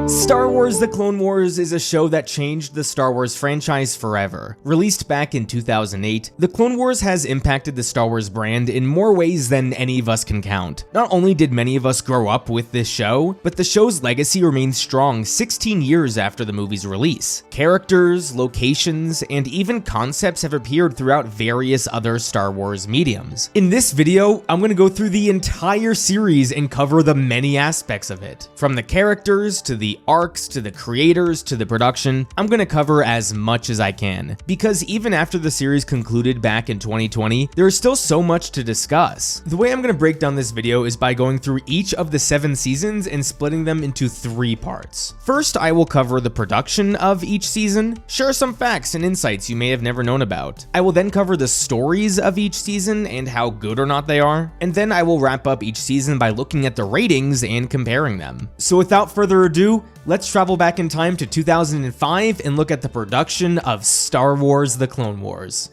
Star Wars: The Clone Wars is a show that changed the Star Wars franchise forever. Released back in 2008, The Clone Wars has impacted the Star Wars brand in more ways than any of us can count. Not only did many of us grow up with this show, but the show's legacy remains strong 16 years after the movie's release. Characters, locations, and even concepts have appeared throughout various other Star Wars mediums. In this video, I'm going to go through the entire series and cover the many aspects of it. From the characters, to the arcs, to the creators, to the production, I'm gonna cover as much as I can, because even after the series concluded back in 2020, there is still so much to discuss. The way I'm gonna break down this video is by going through each of the 7 seasons and splitting them into 3 parts. First, I will cover the production of each season, share some facts and insights you may have never known about. I will then cover the stories of each season and how good or not they are, and then I will wrap up each season by looking at the ratings and comparing them. So without further ado, let's travel back in time to 2005 and look at the production of Star Wars: The Clone Wars.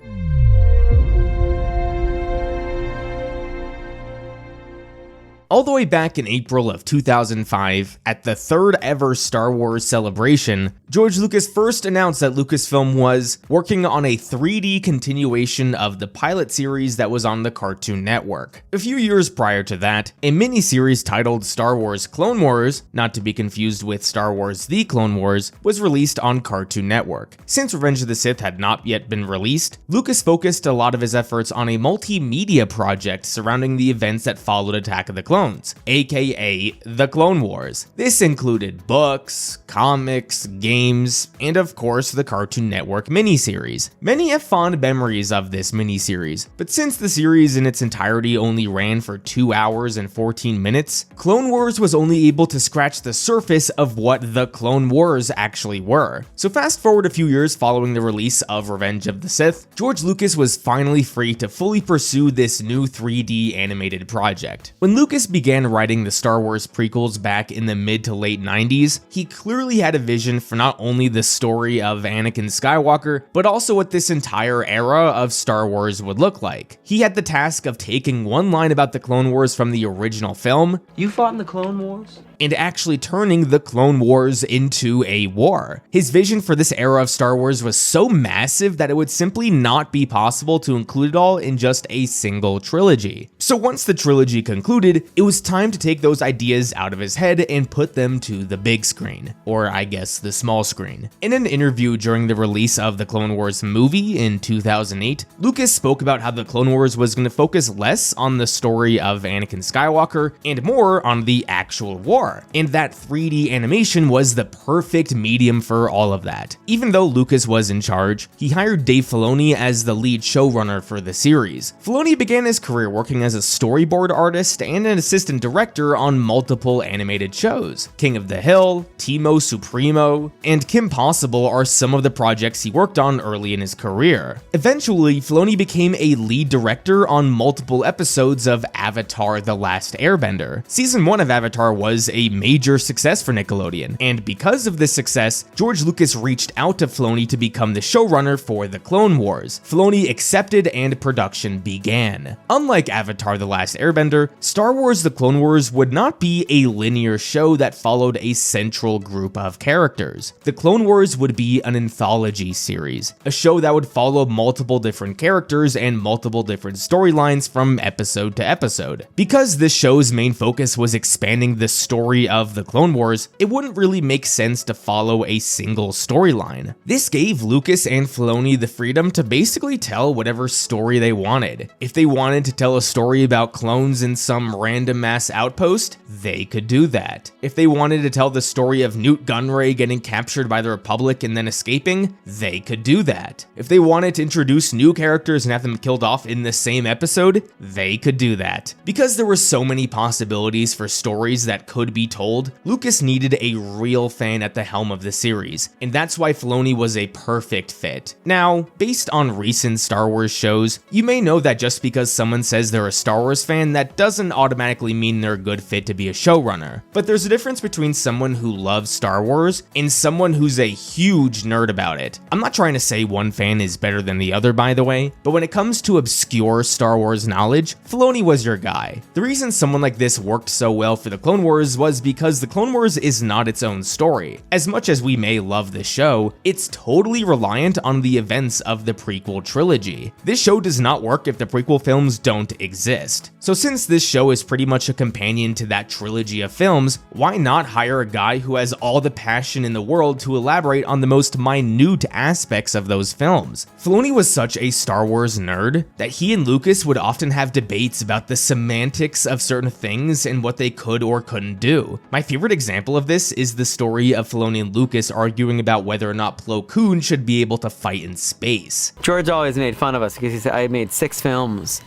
All the way back in April of 2005, at the 3rd ever Star Wars celebration, George Lucas first announced that Lucasfilm was working on a 3D continuation of the pilot series that was on the Cartoon Network. A few years prior to that, a mini-series titled Star Wars Clone Wars, not to be confused with Star Wars The Clone Wars, was released on Cartoon Network. Since Revenge of the Sith had not yet been released, Lucas focused a lot of his efforts on a multimedia project surrounding the events that followed Attack of the Clones, aka The Clone Wars. This included books, comics, games, and of course the Cartoon Network miniseries. Many have fond memories of this miniseries, but since the series in its entirety only ran for 2 hours and 14 minutes, Clone Wars was only able to scratch the surface of what the Clone Wars actually were. So fast forward a few years following the release of Revenge of the Sith, George Lucas was finally free to fully pursue this new 3D animated project. When Lucas began writing the Star Wars prequels back in the mid to late 90s, he clearly had a vision for not only the story of Anakin Skywalker, but also what this entire era of Star Wars would look like. He had the task of taking one line about the Clone Wars from the original film, "You fought in the Clone Wars?" and actually turning the Clone Wars into a war. His vision for this era of Star Wars was so massive that it would simply not be possible to include it all in just a single trilogy. So once the trilogy concluded, it was time to take those ideas out of his head and put them to the big screen, or I guess the small screen. In an interview during the release of the Clone Wars movie in 2008, Lucas spoke about how the Clone Wars was going to focus less on the story of Anakin Skywalker and more on the actual war. And that 3D animation was the perfect medium for all of that. Even though Lucas was in charge, he hired Dave Filoni as the lead showrunner for the series. Filoni began his career working as a storyboard artist and an assistant director on multiple animated shows. King of the Hill, Timo Supremo, and Kim Possible are some of the projects he worked on early in his career. Eventually, Filoni became a lead director on multiple episodes of Avatar: The Last Airbender. Season 1 of Avatar was a major success for Nickelodeon, and because of this success, George Lucas reached out to Filoni to become the showrunner for The Clone Wars. Filoni accepted and production began. Unlike Avatar: The Last Airbender, Star Wars: The Clone Wars would not be a linear show that followed a central group of characters. The Clone Wars would be an anthology series, a show that would follow multiple different characters and multiple different storylines from episode to episode. Because this show's main focus was expanding the story of the Clone Wars, it wouldn't really make sense to follow a single storyline. This gave Lucas and Filoni the freedom to basically tell whatever story they wanted. If they wanted to tell a story about clones in some random mass outpost, they could do that. If they wanted to tell the story of Newt Gunray getting captured by the Republic and then escaping, they could do that. If they wanted to introduce new characters and have them killed off in the same episode, they could do that. Because there were so many possibilities for stories that could would be told, Lucas needed a real fan at the helm of the series, and that's why Filoni was a perfect fit. Now, based on recent Star Wars shows, you may know that just because someone says they're a Star Wars fan, that doesn't automatically mean they're a good fit to be a showrunner. But there's a difference between someone who loves Star Wars and someone who's a huge nerd about it. I'm not trying to say one fan is better than the other, by the way, but when it comes to obscure Star Wars knowledge, Filoni was your guy. The reason someone like this worked so well for the Clone Wars was because the Clone Wars is not its own story. As much as we may love the show, it's totally reliant on the events of the prequel trilogy. This show does not work if the prequel films don't exist. So since this show is pretty much a companion to that trilogy of films, why not hire a guy who has all the passion in the world to elaborate on the most minute aspects of those films? Filoni was such a Star Wars nerd that he and Lucas would often have debates about the semantics of certain things and what they could or couldn't do. My favorite example of this is the story of Filoni and Lucas arguing about whether or not Plo Koon should be able to fight in space. George always made fun of us because he said, I made 6 films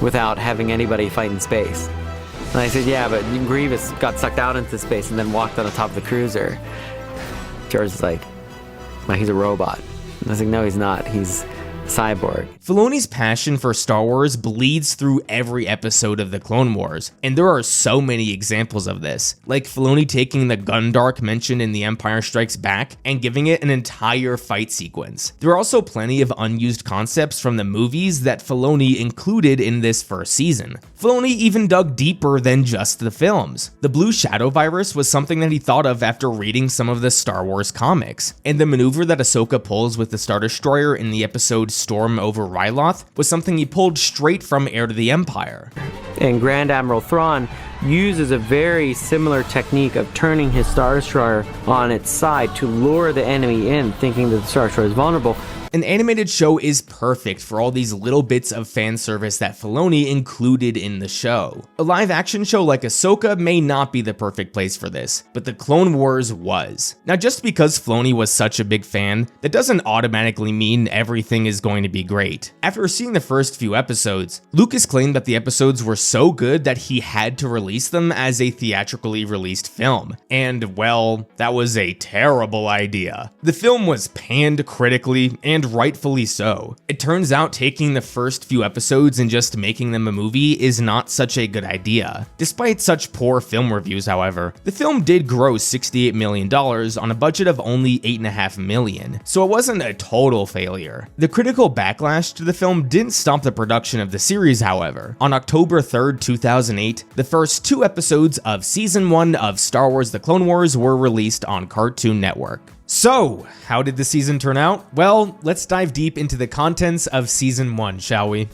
without having anybody fight in space. And I said, yeah, but Grievous got sucked out into space and then walked on the top of the cruiser. George is like, well, he's a robot. And I was like, no, he's not. He's cyborg. Filoni's passion for Star Wars bleeds through every episode of the Clone Wars, and there are so many examples of this, like Filoni taking the Gundark mentioned in The Empire Strikes Back and giving it an entire fight sequence. There are also plenty of unused concepts from the movies that Filoni included in this first season. Filoni even dug deeper than just the films. The Blue Shadow virus was something that he thought of after reading some of the Star Wars comics, and the maneuver that Ahsoka pulls with the Star Destroyer in the episode Storm over Ryloth was something he pulled straight from Heir to the Empire. And Grand Admiral Thrawn uses a very similar technique of turning his Star Destroyer on its side to lure the enemy in, thinking that the Star Destroyer is vulnerable. An animated show is perfect for all these little bits of fan service that Filoni included in the show. A live action show like Ahsoka may not be the perfect place for this, but the Clone Wars was. Now, just because Filoni was such a big fan, that doesn't automatically mean everything is going to be great. After seeing the first few episodes, Lucas claimed that the episodes were so good that he had to release them as a theatrically released film. And well, that was a terrible idea. The film was panned critically, and rightfully so. It turns out taking the first few episodes and just making them a movie is not such a good idea. Despite such poor film reviews, however, the film did gross $68 million on a budget of only $8.5 million, so it wasn't a total failure. The critical backlash to the film didn't stop the production of the series, however. On October 3rd, 2008, the first 2 episodes of Season 1 of Star Wars: The Clone Wars were released on Cartoon Network. So, how did the season turn out? Well, let's dive deep into the contents of Season 1, shall we?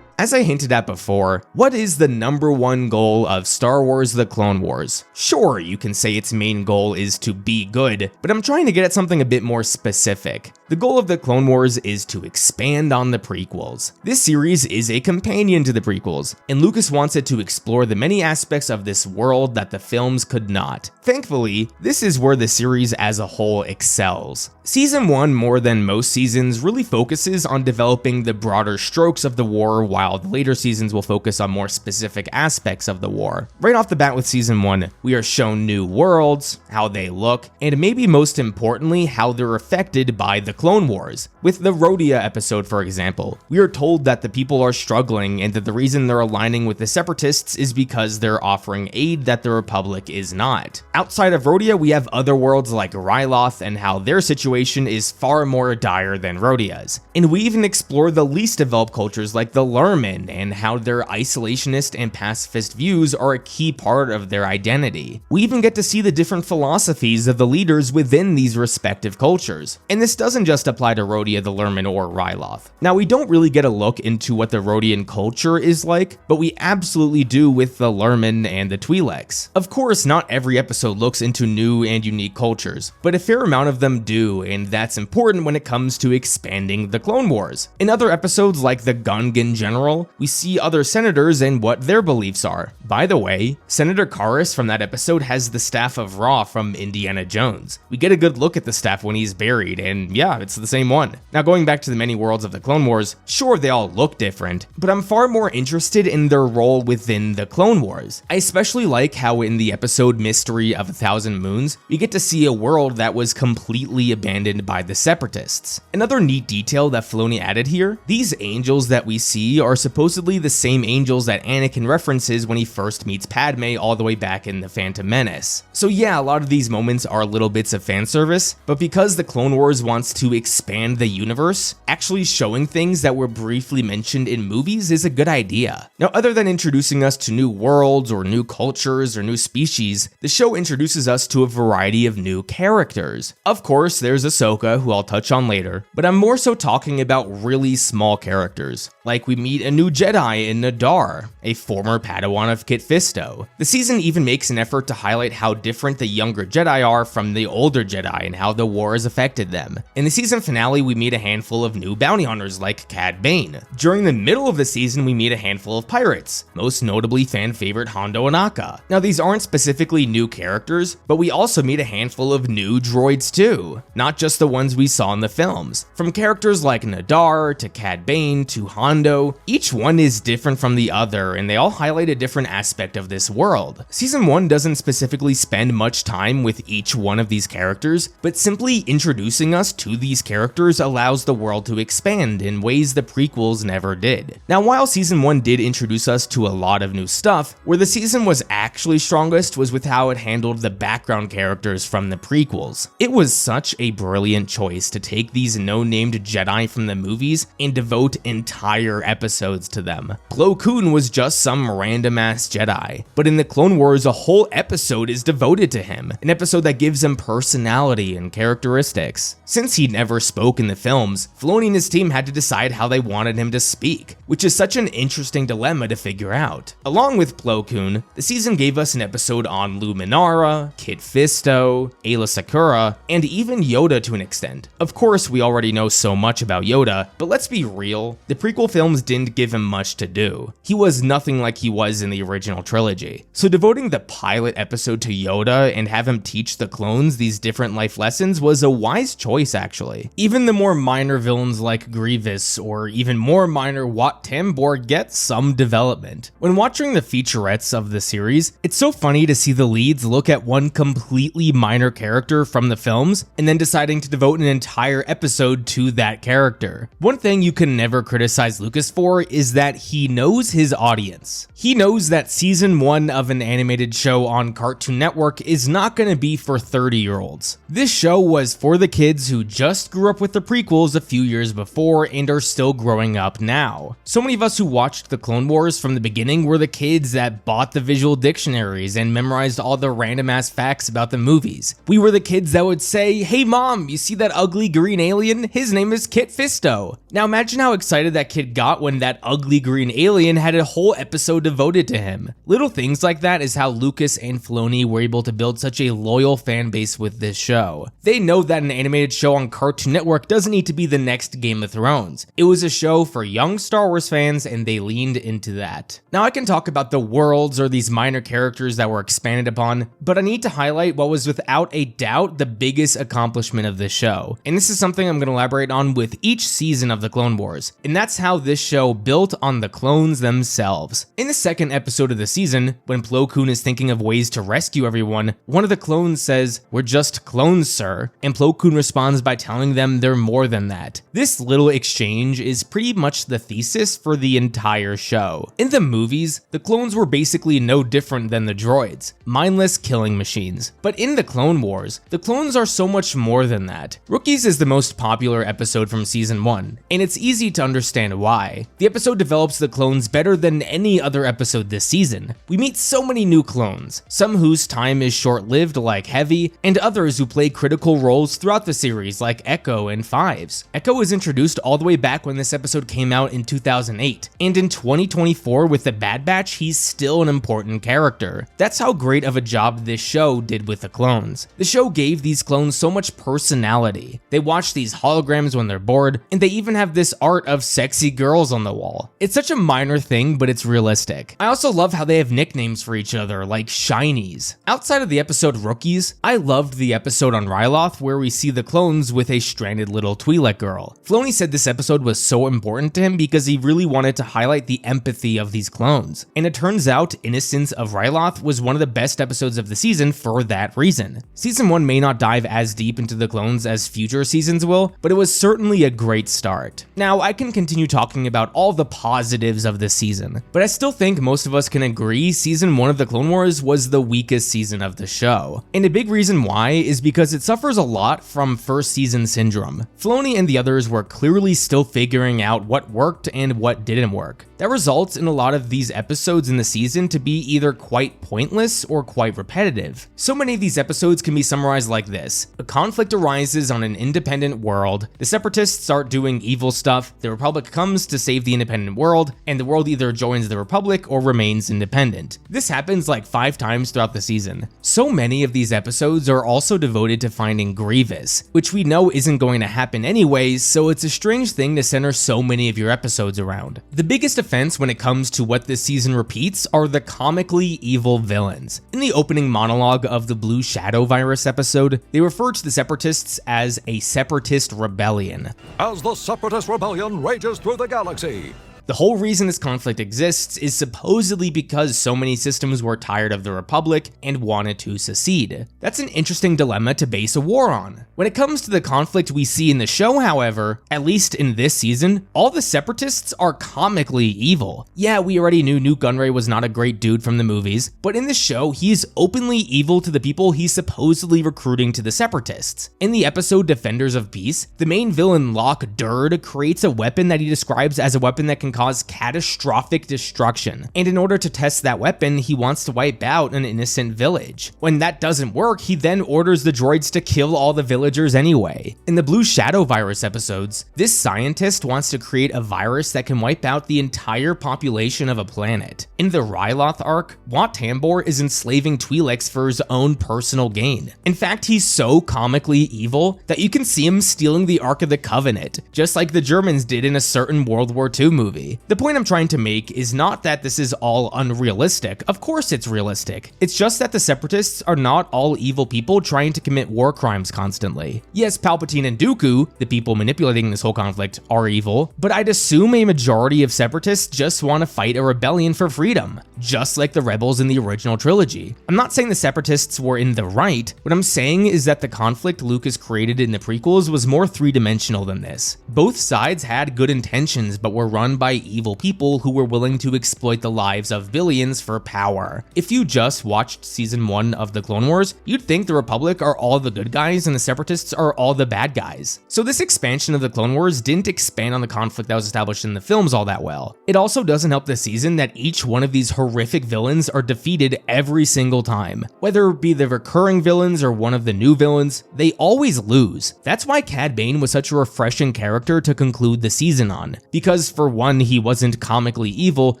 As I hinted at before, what is the #1 goal of Star Wars: The Clone Wars? Sure, you can say its main goal is to be good, but I'm trying to get at something a bit more specific. The goal of the Clone Wars is to expand on the prequels. This series is a companion to the prequels, and Lucas wants it to explore the many aspects of this world that the films could not. Thankfully, this is where the series as a whole excels. Season 1, more than most seasons, really focuses on developing the broader strokes of the war, while the later seasons will focus on more specific aspects of the war. Right off the bat with Season 1, we are shown new worlds, how they look, and maybe most importantly, how they're affected by the Clone Wars. With the Rhodia episode, for example, we are told that the people are struggling and that the reason they're aligning with the Separatists is because they're offering aid that the Republic is not. Outside of Rhodia, we have other worlds like Ryloth and how their situation is far more dire than Rhodia's. And we even explore the least developed cultures like the Lurmen and how their isolationist and pacifist views are a key part of their identity. We even get to see the different philosophies of the leaders within these respective cultures. And this doesn't just apply to Rhodia, the Lurmen, or Ryloth. Now, we don't really get a look into what the Rhodian culture is like, but we absolutely do with the Lurmen and the Twi'leks. Of course, not every episode looks into new and unique cultures, but a fair amount of them do, and that's important when it comes to expanding the Clone Wars. In other episodes like the Gungan General, we see other senators and what their beliefs are. By the way, Senator Karras from that episode has the staff of Ra from Indiana Jones. We get a good look at the staff when he's buried, and yeah, it's the same one. Now going back to the many worlds of the Clone Wars, sure they all look different, but I'm far more interested in their role within the Clone Wars. I especially like how in the episode Mystery of a Thousand Moons, we get to see a world that was completely abandoned by the Separatists. Another neat detail that Filoni added here, these angels that we see are supposedly the same angels that Anakin references when he first meets Padme all the way back in The Phantom Menace. So yeah, a lot of these moments are little bits of fan service, but because the Clone Wars wants to expand the universe, actually showing things that were briefly mentioned in movies is a good idea. Now, other than introducing us to new worlds or new cultures or new species, the show introduces us to a variety of new characters. Of course, there's Ahsoka, who I'll touch on later, but I'm more so talking about really small characters. Like we meet a new Jedi in Nadar, a former Padawan of Kit Fisto. The season even makes an effort to highlight how different the younger Jedi are from the older Jedi and how the war has affected them. In the season finale, we meet a handful of new bounty hunters like Cad Bane. During the middle of the season, we meet a handful of pirates, most notably fan favorite Hondo Ohnaka. Now these aren't specifically new characters, but we also meet a handful of new droids too, not just the ones we saw in the films. From characters like Nadar to Cad Bane to Hondo, each one is different from the other and they all highlight a different aspect of this world. Season 1 doesn't specifically spend much time with each one of these characters, but simply introducing us to these characters allows the world to expand in ways the prequels never did. Now while season 1 did introduce us to a lot of new stuff, where the season was actually strongest was with how it handled the background characters from the prequels. It was such a brilliant choice to take these no-named Jedi from the movies and devote entire episodes to them. Plo Koon was just some random ass Jedi, but in the Clone Wars a whole episode is devoted to him, an episode that gives him personality and characteristics. Since he never spoke in the films, Filoni and his team had to decide how they wanted him to speak, which is such an interesting dilemma to figure out. Along with Plo Koon, the season gave us an episode on Luminara, Kit Fisto, Aayla Secura, and even Yoda to an extent. Of course, we already know so much about Yoda, but let's be real, the prequel films didn't give him much to do. He was nothing like he was in the original trilogy. So devoting the pilot episode to Yoda and have him teach the clones these different life lessons was a wise choice actually. Even the more minor villains like Grievous or even more minor Wat Tambor get some development. When watching the featurettes of the series, it's so funny to see the leads look at one completely minor character from the films and then deciding to devote an entire episode to that character. One thing you can never criticize Lucas for is that he knows his audience. He knows that season 1 of an animated show on Cartoon Network is not going to be for 30-year-olds. This show was for the kids who just grew up with the prequels a few years before and are still growing up now. So many of us who watched the Clone Wars from the beginning were the kids that bought the visual dictionaries and memorized all the random ass facts about the movies. We were the kids that would say, "Hey mom, you see that ugly green alien? His name is Kit Fisto." Now imagine how excited that kid got when that ugly green alien had a whole episode devoted to him. Little things like that is how Lucas and Filoni were able to build such a loyal fan base with this show. They know that an animated show on Cartoon Network doesn't need to be the next Game of Thrones. It was a show for young Star Wars fans and they leaned into that. Now I can talk about the worlds or these minor characters that were expanded upon, but I need to highlight what was without a doubt the biggest accomplishment of this show. And this is something I'm going to elaborate on with each season of the Clone Wars, and that's how this show built on the clones themselves. In the second episode of the season, when Plo Koon is thinking of ways to rescue everyone, one of the clones says, "We're just clones, sir," and Plo Koon responds by telling them they're more than that. This little exchange is pretty much the thesis for the entire show. In the movies, the clones were basically no different than the droids, mindless killing machines. But in the Clone Wars, the clones are so much more than that. Rookies is the most popular episode from season 1, and it's easy to understand why. The episode develops the clones better than any other episode this season. We meet so many new clones, some whose time is short-lived like Heavy, and others who play critical roles throughout the series like Echo and Fives. Echo was introduced all the way back when this episode came out in 2008, and in 2024 with the Bad Batch, he's still an important character. That's how great of a job this show did with the clones. The show gave these clones so much personality. They watch these holograms when they're bored, and they even have this art of sexy girls on the wall. It's such a minor thing, but it's realistic. I also love how they have nicknames for each other, like Shinies. Outside of the episode Rookies, I loved the episode on Ryloth where we see the clones with a stranded little Twi'lek girl. Filoni said this episode was so important to him because he really wanted to highlight the empathy of these clones. And it turns out Innocence of Ryloth was one of the best episodes of the season for that reason. Season 1 may not dive as deep into the clones as future seasons will, but it was certainly a great start. Now, I can continue talking about all the positives of this season, but I still think most of us can agree season 1 of the Clone Wars was the weakest season of the show. And a big reason why is because it suffers a lot from first season syndrome. Filoni and the others were clearly still figuring out what worked and what didn't work. That results in a lot of these episodes in the season to be either quite pointless or quite repetitive. So many of these episodes can be summarized like this. A conflict arises on an independent world, the Separatists start doing evil stuff, the Republic comes to save the independent world, and the world either joins the Republic or remains independent. This happens like 5 times throughout the season. So many of these episodes are also devoted to finding Grievous, which we know isn't going to happen anyways, so it's a strange thing to center so many of your episodes around. The biggest offense when it comes to what this season repeats are the comically evil villains. In the opening monologue of the Blue Shadow Virus episode, they refer to the Separatists as a Separatist rebellion. As the Separatist rebellion rages through the galaxy. The whole reason this conflict exists is supposedly because so many systems were tired of the Republic and wanted to secede. That's an interesting dilemma to base a war on. When it comes to the conflict we see in the show, however, at least in this season, all the Separatists are comically evil. Yeah, we already knew Nute Gunray was not a great dude from the movies, but in the show, he's openly evil to the people he's supposedly recruiting to the Separatists. In the episode Defenders of Peace, the main villain Locke Durd creates a weapon that he describes as a weapon that can cause catastrophic destruction, and in order to test that weapon, he wants to wipe out an innocent village. When that doesn't work, he then orders the droids to kill all the villagers anyway. In the Blue Shadow Virus episodes, this scientist wants to create a virus that can wipe out the entire population of a planet. In the Ryloth arc, Wat Tambor is enslaving Twi'leks for his own personal gain. In fact, he's so comically evil that you can see him stealing the Ark of the Covenant, just like the Germans did in a certain World War II movie. The point I'm trying to make is not that this is all unrealistic. Of course it's realistic. It's just that the Separatists are not all evil people trying to commit war crimes constantly. Yes, Palpatine and Dooku, the people manipulating this whole conflict, are evil, but I'd assume a majority of Separatists just want to fight a rebellion for freedom, just like the rebels in the original trilogy. I'm not saying the Separatists were in the right. What I'm saying is that the conflict Lucas created in the prequels was more three-dimensional than this. Both sides had good intentions, but were run by evil people who were willing to exploit the lives of billions for power. If you just watched season 1 of the Clone Wars, you'd think the Republic are all the good guys and the Separatists are all the bad guys. So this expansion of the Clone Wars didn't expand on the conflict that was established in the films all that well. It also doesn't help the season that each one of these horrific villains are defeated every single time. Whether it be the recurring villains or one of the new villains, they always lose. That's why Cad Bane was such a refreshing character to conclude the season on, because for one, he wasn't comically evil,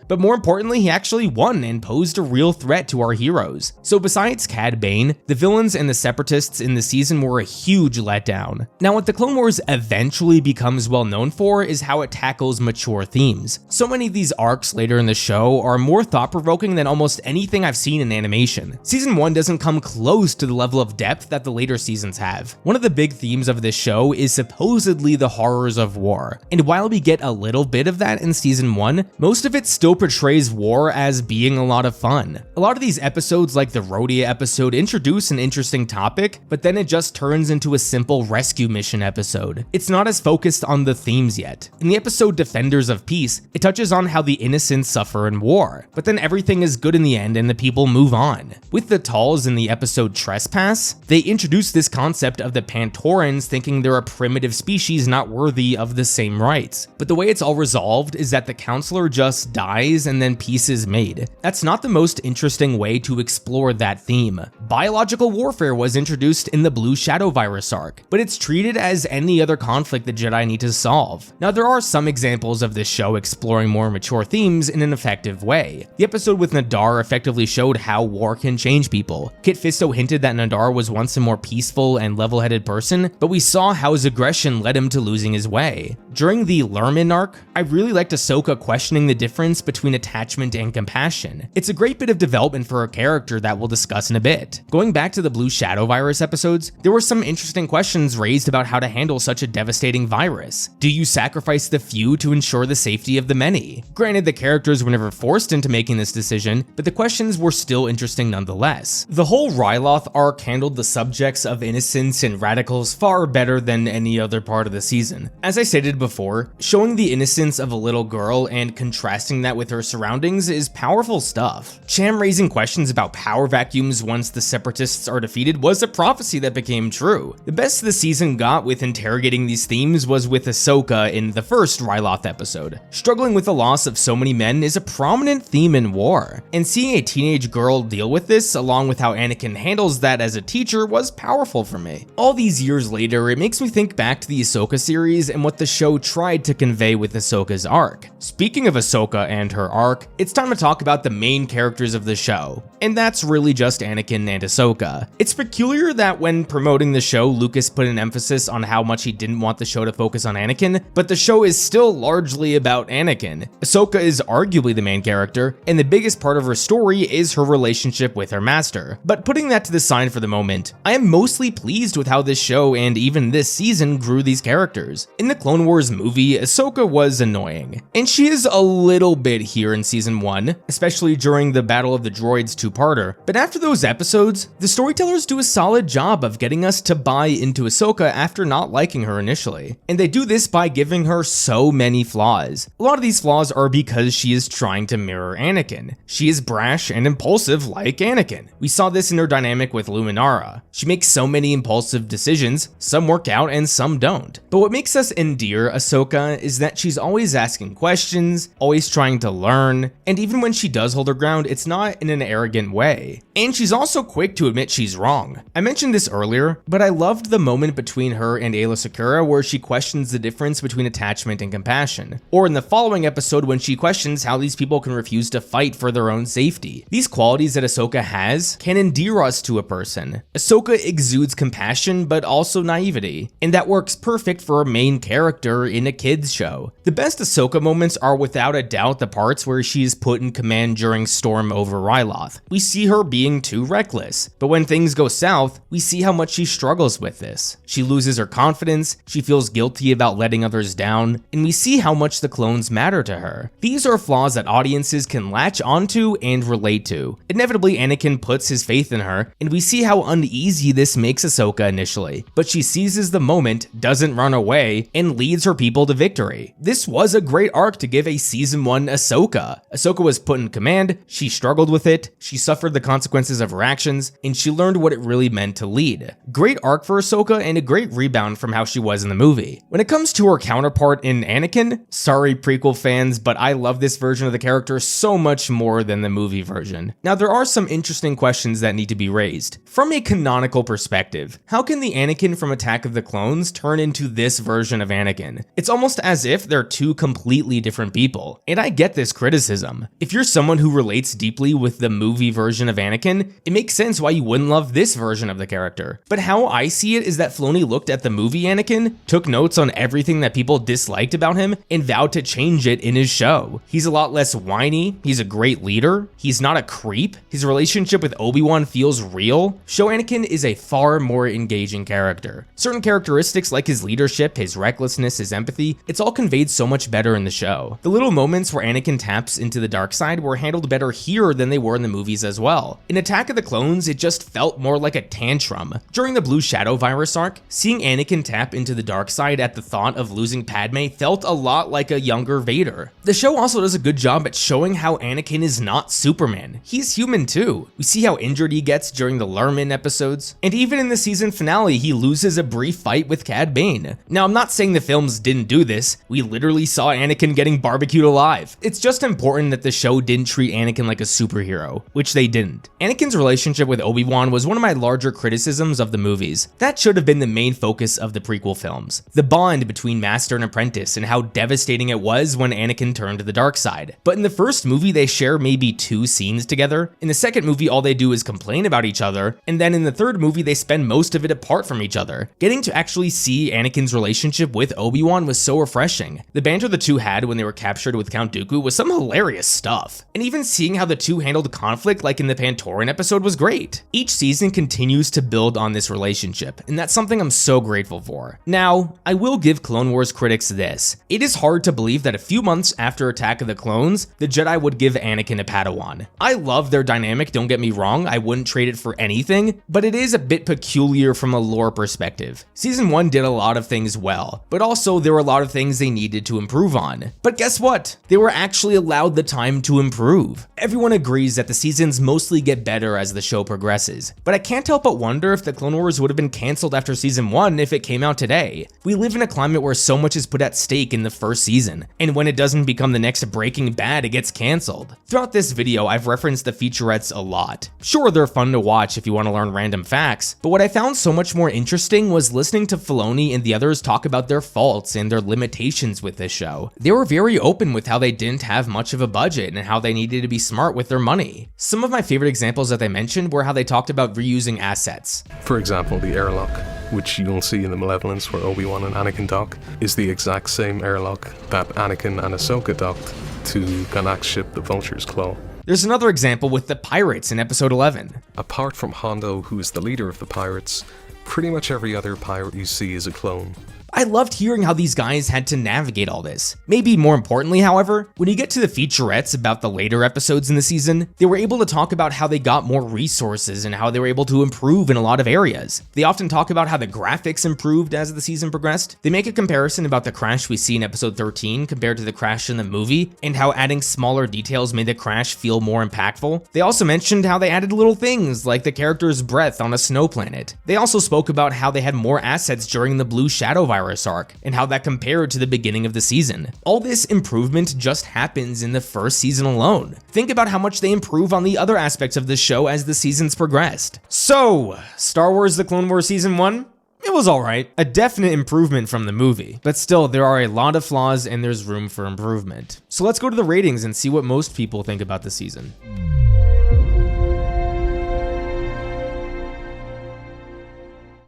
but more importantly, he actually won and posed a real threat to our heroes. So besides Cad Bane, the villains and the Separatists in the season were a huge letdown. Now, what the Clone Wars eventually becomes well known for is how it tackles mature themes. So many of these arcs later in the show are more thought-provoking than almost anything I've seen in animation. Season 1 doesn't come close to the level of depth that the later seasons have. One of the big themes of this show is supposedly the horrors of war, and while we get a little bit of that in season 1, most of it still portrays war as being a lot of fun. A lot of these episodes, like the Rhodia episode, introduce an interesting topic, but then it just turns into a simple rescue mission episode. It's not as focused on the themes yet. In the episode Defenders of Peace, it touches on how the innocent suffer in war, but then everything is good in the end and the people move on. With the Talls in the episode Trespass, they introduce this concept of the Pantorans thinking they're a primitive species not worthy of the same rights. But the way it's all resolved is that the counselor just dies and then peace is made. That's not the most interesting way to explore that theme. Biological warfare was introduced in the Blue Shadow Virus arc, but it's treated as any other conflict the Jedi need to solve. Now, there are some examples of this show exploring more mature themes in an effective way. The episode with Nadar effectively showed how war can change people. Kit Fisto hinted that Nadar was once a more peaceful and level-headed person, but we saw how his aggression led him to losing his way. During the Lerman arc, I really liked Ahsoka questioning the difference between attachment and compassion. It's a great bit of development for a character that we'll discuss in a bit. Going back to the Blue Shadow virus episodes, there were some interesting questions raised about how to handle such a devastating virus. Do you sacrifice the few to ensure the safety of the many? Granted, the characters were never forced into making this decision, but the questions were still interesting nonetheless. The whole Ryloth arc handled the subjects of innocence and radicals far better than any other part of the season. As I stated before, showing the innocence of a little girl and contrasting that with her surroundings is powerful stuff. Cham raising questions about power vacuums once the Separatists are defeated was a prophecy that became true. The best the season got with interrogating these themes was with Ahsoka in the first Ryloth episode. Struggling with the loss of so many men is a prominent theme in war, and seeing a teenage girl deal with this, along with how Anakin handles that as a teacher, was powerful for me. All these years later, it makes me think back to the Ahsoka series and what the show tried to convey with Ahsoka's arc. Speaking of Ahsoka and her arc, it's time to talk about the main characters of the show, and that's really just Anakin and Ahsoka. It's peculiar that when promoting the show, Lucas put an emphasis on how much he didn't want the show to focus on Anakin, but the show is still largely about Anakin. Ahsoka is arguably the main character, and the biggest part of her story is her relationship with her master. But putting that to the side for the moment, I am mostly pleased with how this show and even this season grew these characters. In the Clone Wars movie, Ahsoka was annoying, and she is a little bit here in season 1, especially during the Battle of the Droids two-parter, but after those episodes, the storytellers do a solid job of getting us to buy into Ahsoka after not liking her initially, and they do this by giving her so many flaws. A lot of these flaws are because she is trying to mirror Anakin. She is brash and impulsive like Anakin. We saw this in her dynamic with Luminara. She makes so many impulsive decisions, some work out and some don't. But what makes us endear Ahsoka is that she's always asking questions, always trying to learn, and even when she does hold her ground, it's not in an arrogant way. And she's also quick to admit she's wrong. I mentioned this earlier, but I loved the moment between her and Aayla Secura where she questions the difference between attachment and compassion, or in the following episode when she questions how these people can refuse to fight for their own safety. These qualities that Ahsoka has can endear us to a person. Ahsoka exudes compassion but also naivety, and that works perfect for a main character in a kids show. The best Ahsoka moments are without a doubt the parts where she is put in command during Storm over Ryloth. We see her being too reckless, but when things go south, we see how much she struggles with this. She loses her confidence, she feels guilty about letting others down, and we see how much the clones matter to her. These are flaws that audiences can latch onto and relate to. Inevitably, Anakin puts his faith in her, and we see how uneasy this makes Ahsoka initially, but she seizes the moment, doesn't run away, and leads her people to victory. This was a great arc to give a season 1 Ahsoka. Ahsoka was put in command, she struggled with it, she suffered the consequences of her actions, and she learned what it really meant to lead. Great arc for Ahsoka and a great rebound from how she was in the movie. When it comes to her counterpart in Anakin, sorry prequel fans, but I love this version of the character so much more than the movie version. Now there are some interesting questions that need to be raised. From a canonical perspective, how can the Anakin from Attack of the Clones turn into this version of Anakin? It's almost as if they're two completely different people, and I get this criticism. If you're someone who relates deeply with the movie version of Anakin, it makes sense why you wouldn't love this version of the character. But how I see it is that Filoni looked at the movie Anakin, took notes on everything that people disliked about him, and vowed to change it in his show. He's a lot less whiny, he's a great leader, he's not a creep, his relationship with Obi-Wan feels real. Show Anakin is a far more engaging character. Certain characteristics like his leadership, his recklessness, his empathy, it's all conveyed so much better in the show. The little moments where Anakin taps into the dark side were handled better here than they were in the movies as well. In Attack of the Clones, it just felt more like a tantrum. During the Blue Shadow virus arc, seeing Anakin tap into the dark side at the thought of losing Padme felt a lot like a younger Vader. The show also does a good job at showing how Anakin is not Superman. He's human too. We see how injured he gets during the Lerman episodes, and even in the season finale, he loses a brief fight with Cad Bane. Now, I'm not saying the films didn't do this. We literally saw Anakin getting barbecued alive. It's just important that the show didn't treat Anakin like a superhero, which they didn't. Anakin's relationship with Obi-Wan was one of my larger criticisms of the movies. That should have been the main focus of the prequel films. The bond between master and apprentice and how devastating it was when Anakin turned to the dark side. But in the first movie, they share maybe 2 scenes together. In the second movie, all they do is complain about each other. And then in the third movie, they spend most of it apart from each other. Getting to actually see Anakin's relationship with Obi-Wan Obi-Wan was so refreshing. The banter the two had when they were captured with Count Dooku was some hilarious stuff. And even seeing how the two handled conflict like in the Pantoran episode was great. Each season continues to build on this relationship, and that's something I'm so grateful for. Now, I will give Clone Wars critics this. It is hard to believe that a few months after Attack of the Clones, the Jedi would give Anakin a Padawan. I love their dynamic, don't get me wrong, I wouldn't trade it for anything, but it is a bit peculiar from a lore perspective. Season 1 did a lot of things well, but also there were a lot of things they needed to improve on. But guess what? They were actually allowed the time to improve. Everyone agrees that the seasons mostly get better as the show progresses, but I can't help but wonder if the Clone Wars would have been cancelled after season 1 if it came out today. We live in a climate where so much is put at stake in the first season, and when it doesn't become the next Breaking Bad, it gets cancelled. Throughout this video, I've referenced the featurettes a lot. Sure, they're fun to watch if you want to learn random facts, but what I found so much more interesting was listening to Filoni and the others talk about their faults and their limitations with this show. They were very open with how they didn't have much of a budget and how they needed to be smart with their money. Some of my favorite examples that they mentioned were how they talked about reusing assets. For example, the airlock, which you'll see in the Malevolence where Obi-Wan and Anakin dock, is the exact same airlock that Anakin and Ahsoka docked to Ganak's ship, the Vulture's Claw. There's another example with the pirates in episode 11. Apart from Hondo, who is the leader of the pirates, pretty much every other pirate you see is a clone. I loved hearing how these guys had to navigate all this. Maybe more importantly, however, when you get to the featurettes about the later episodes in the season, they were able to talk about how they got more resources and how they were able to improve in a lot of areas. They often talk about how the graphics improved as the season progressed. They make a comparison about the crash we see in episode 13 compared to the crash in the movie, and how adding smaller details made the crash feel more impactful. They also mentioned how they added little things like the character's breath on a snow planet. They also spoke about how they had more assets during the Blue Shadow Virus arc, and how that compared to the beginning of the season. All this improvement just happens in the first season alone. Think about how much they improve on the other aspects of the show as the seasons progressed. So, Star Wars The Clone Wars Season 1? It was alright, a definite improvement from the movie, but still there are a lot of flaws and there's room for improvement. So let's go to the ratings and see what most people think about the season.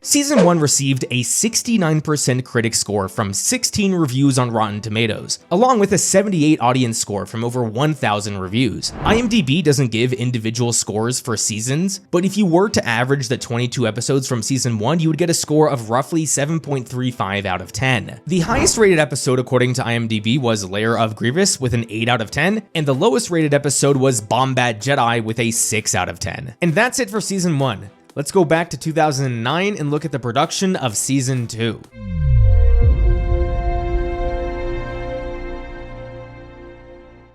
Season 1 received a 69% critic score from 16 reviews on Rotten Tomatoes, along with a 78 audience score from over 1,000 reviews. IMDb doesn't give individual scores for seasons, but if you were to average the 22 episodes from Season 1, you would get a score of roughly 7.35 out of 10. The highest rated episode according to IMDb was Lair of Grievous with an 8 out of 10, and the lowest rated episode was Bombat Jedi with a 6 out of 10. And that's it for Season 1. Let's go back to 2009 and look at the production of Season 2.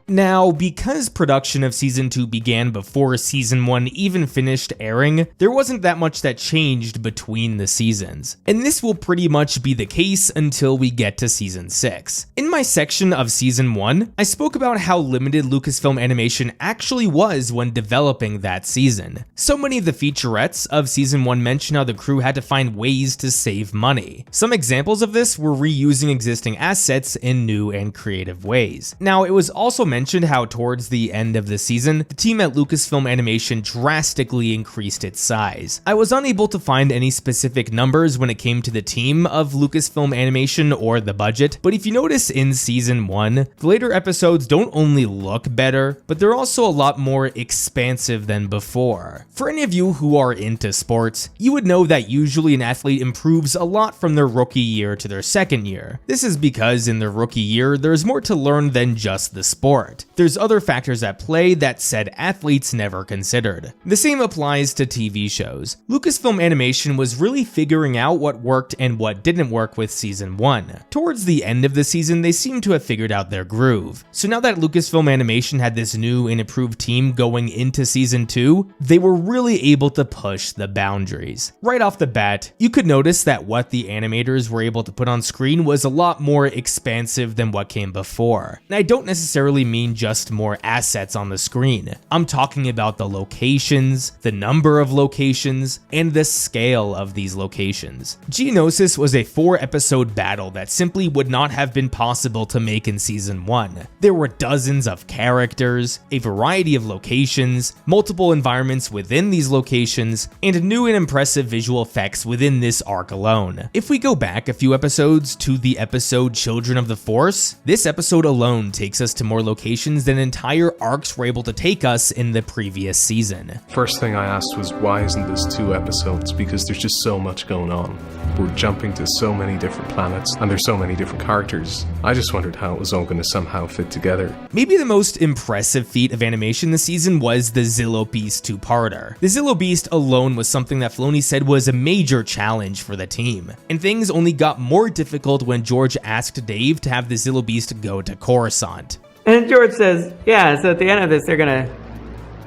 Now, because production of Season 2 began before Season 1 even finished airing, there wasn't that much that changed between the seasons. And this will pretty much be the case until we get to Season 6. In my section of Season 1, I spoke about how limited Lucasfilm Animation actually was when developing that season. So many of the featurettes of Season 1 mention how the crew had to find ways to save money. Some examples of this were reusing existing assets in new and creative ways. Now, it was also mentioned how towards the end of the season, the team at Lucasfilm Animation drastically increased its size. I was unable to find any specific numbers when it came to the team of Lucasfilm Animation or the budget, but if you notice in Season 1, the later episodes don't only look better, but they're also a lot more expansive than before. For any of you who are into sports, you would know that usually an athlete improves a lot from their rookie year to their second year. This is because in their rookie year, there's more to learn than just the sport. There's other factors at play that said athletes never considered. The same applies to TV shows. Lucasfilm Animation was really figuring out what worked and what didn't work with Season 1. Towards the end of the season, they seemed to have figured out their groove. So now that Lucasfilm Animation had this new and improved team going into Season 2, they were really able to push the boundaries. Right off the bat, you could notice that what the animators were able to put on screen was a lot more expansive than what came before. And I don't necessarily mean just more assets on the screen. I'm talking about the locations, the number of locations, and the scale of these locations. Geonosis was a 4-episode battle that simply would not have been possible to make in season 1. There were dozens of characters, a variety of locations, multiple environments within these locations, and new and impressive visual effects within this arc alone. If we go back a few episodes to the episode Children of the Force, this episode alone takes us to more locations than entire arcs were able to take us in the previous season. First thing I asked was, why isn't this 2 episodes? Because there's just so much going on. We're jumping to so many different planets, and there's so many different characters. I just wondered how it was all going to somehow fit together. Maybe the most impressive feat of animation this season was the Zillo Beast 2-parter. The Zillo Beast alone was something that Filoni said was a major challenge for the team, and things only got more difficult when George asked Dave to have the Zillo Beast go to Coruscant. And George says, yeah, so at the end of this, they're going to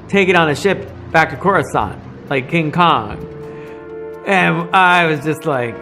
take it on a ship back to Coruscant, like King Kong. And I was just like,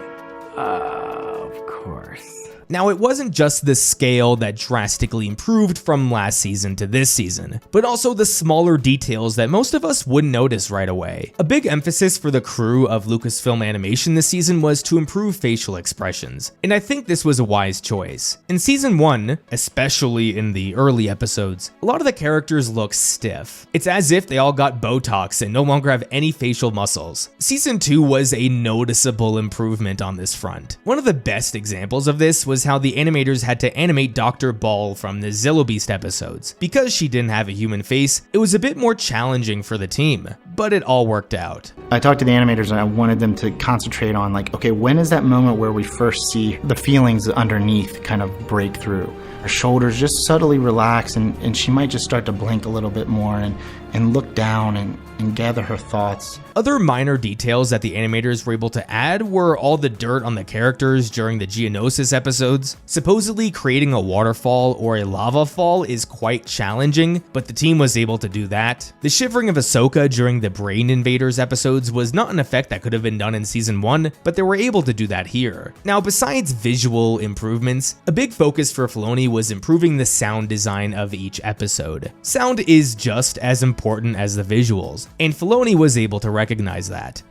of course. Now, it wasn't just the scale that drastically improved from last season to this season, but also the smaller details that most of us wouldn't notice right away. A big emphasis for the crew of Lucasfilm Animation this season was to improve facial expressions, and I think this was a wise choice. In season 1, especially in the early episodes, a lot of the characters look stiff. It's as if they all got Botox and no longer have any facial muscles. Season 2 was a noticeable improvement on this front. One of the best examples of this was how the animators had to animate Dr. Ball from the Zillo Beast episodes. Because she didn't have a human face, it was a bit more challenging for the team, but it all worked out. I talked to the animators and I wanted them to concentrate on like, okay, when is that moment where we first see the feelings underneath kind of break through? Her shoulders just subtly relax and she might just start to blink a little bit more and look down and gather her thoughts. Other minor details that the animators were able to add were all the dirt on the characters during the Geonosis episodes. Supposedly creating a waterfall or a lava fall is quite challenging, but the team was able to do that. The shivering of Ahsoka during the Brain Invaders episodes was not an effect that could have been done in season 1, but they were able to do that here. Now, besides visual improvements, a big focus for Filoni was improving the sound design of each episode. Sound is just as important as the visuals, and Filoni was able to recognize that.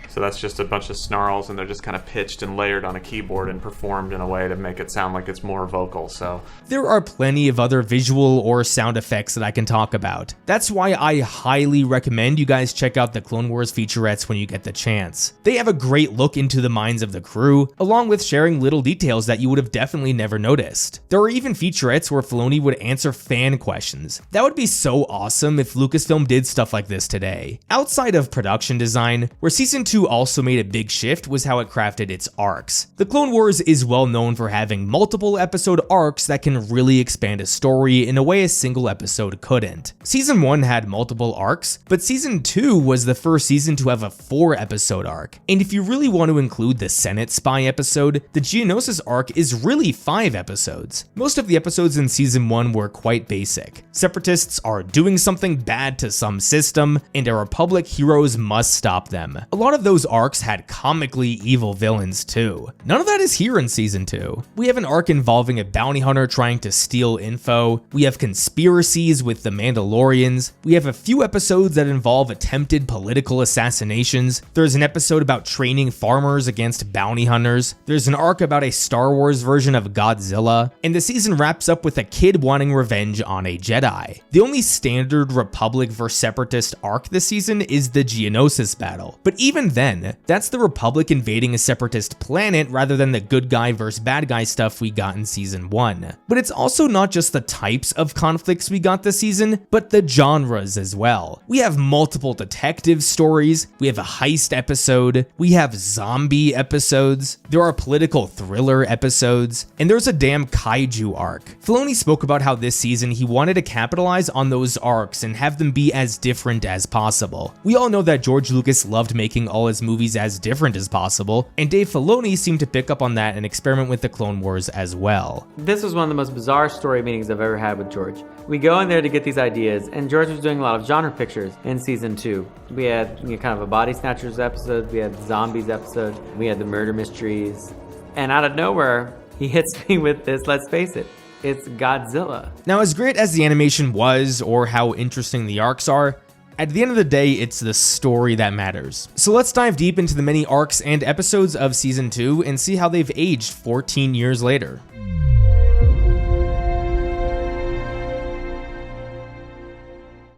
So that's just a bunch of snarls, and they're just kind of pitched and layered on a keyboard and performed in a way to make it sound like it's more vocal. So there are plenty of other visual or sound effects that I can talk about. That's why I highly recommend you guys check out the Clone Wars featurettes when you get the chance. They have a great look into the minds of the crew, along with sharing little details that you would have definitely never noticed. There are even featurettes where Filoni would answer fan questions. That would be so awesome if Lucasfilm did stuff like this today. Outside of production design, where season 2 also made a big shift was how it crafted its arcs. The Clone Wars is well known for having multiple episode arcs that can really expand a story in a way a single episode couldn't. Season 1 had multiple arcs, but season 2 was the first season to have a 4-episode arc. And if you really want to include the Senate spy episode, the Geonosis arc is really 5 episodes. Most of the episodes in season 1 were quite basic. Separatists are doing something bad to some system, and our Republic heroes must stop them. A lot of those arcs had comically evil villains too. None of that is here in season 2. We have an arc involving a bounty hunter trying to steal info. We have conspiracies with the Mandalorians. We have a few episodes that involve attempted political assassinations. There's an episode about training farmers against bounty hunters. There's an arc about a Star Wars version of Godzilla. And the season wraps up with a kid wanting revenge on a Jedi. The only standard Republic vs Separatist arc this season is the Geonosis battle. But even then, that's the Republic invading a Separatist planet rather than the good guy versus bad guy stuff we got in season 1. But it's also not just the types of conflicts we got this season, but the genres as well. We have multiple detective stories, we have a heist episode, we have zombie episodes, there are political thriller episodes, and there's a damn kaiju arc. Filoni spoke about how this season he wanted to capitalize on those arcs and have them be as different as possible. We all know that George Lucas loved making all his movies as different as possible, and Dave Filoni seemed to pick up on that and experiment with the Clone Wars as well. This was one of the most bizarre story meetings I've ever had with George. We go in there to get these ideas, and George was doing a lot of genre pictures in season 2. We had kind of a body snatchers episode, we had zombies episode, we had the murder mysteries, and out of nowhere, he hits me with this, let's face it, it's Godzilla. Now, as great as the animation was, or how interesting the arcs are, at the end of the day, it's the story that matters. So let's dive deep into the many arcs and episodes of Season 2 and see how they've aged 14 years later.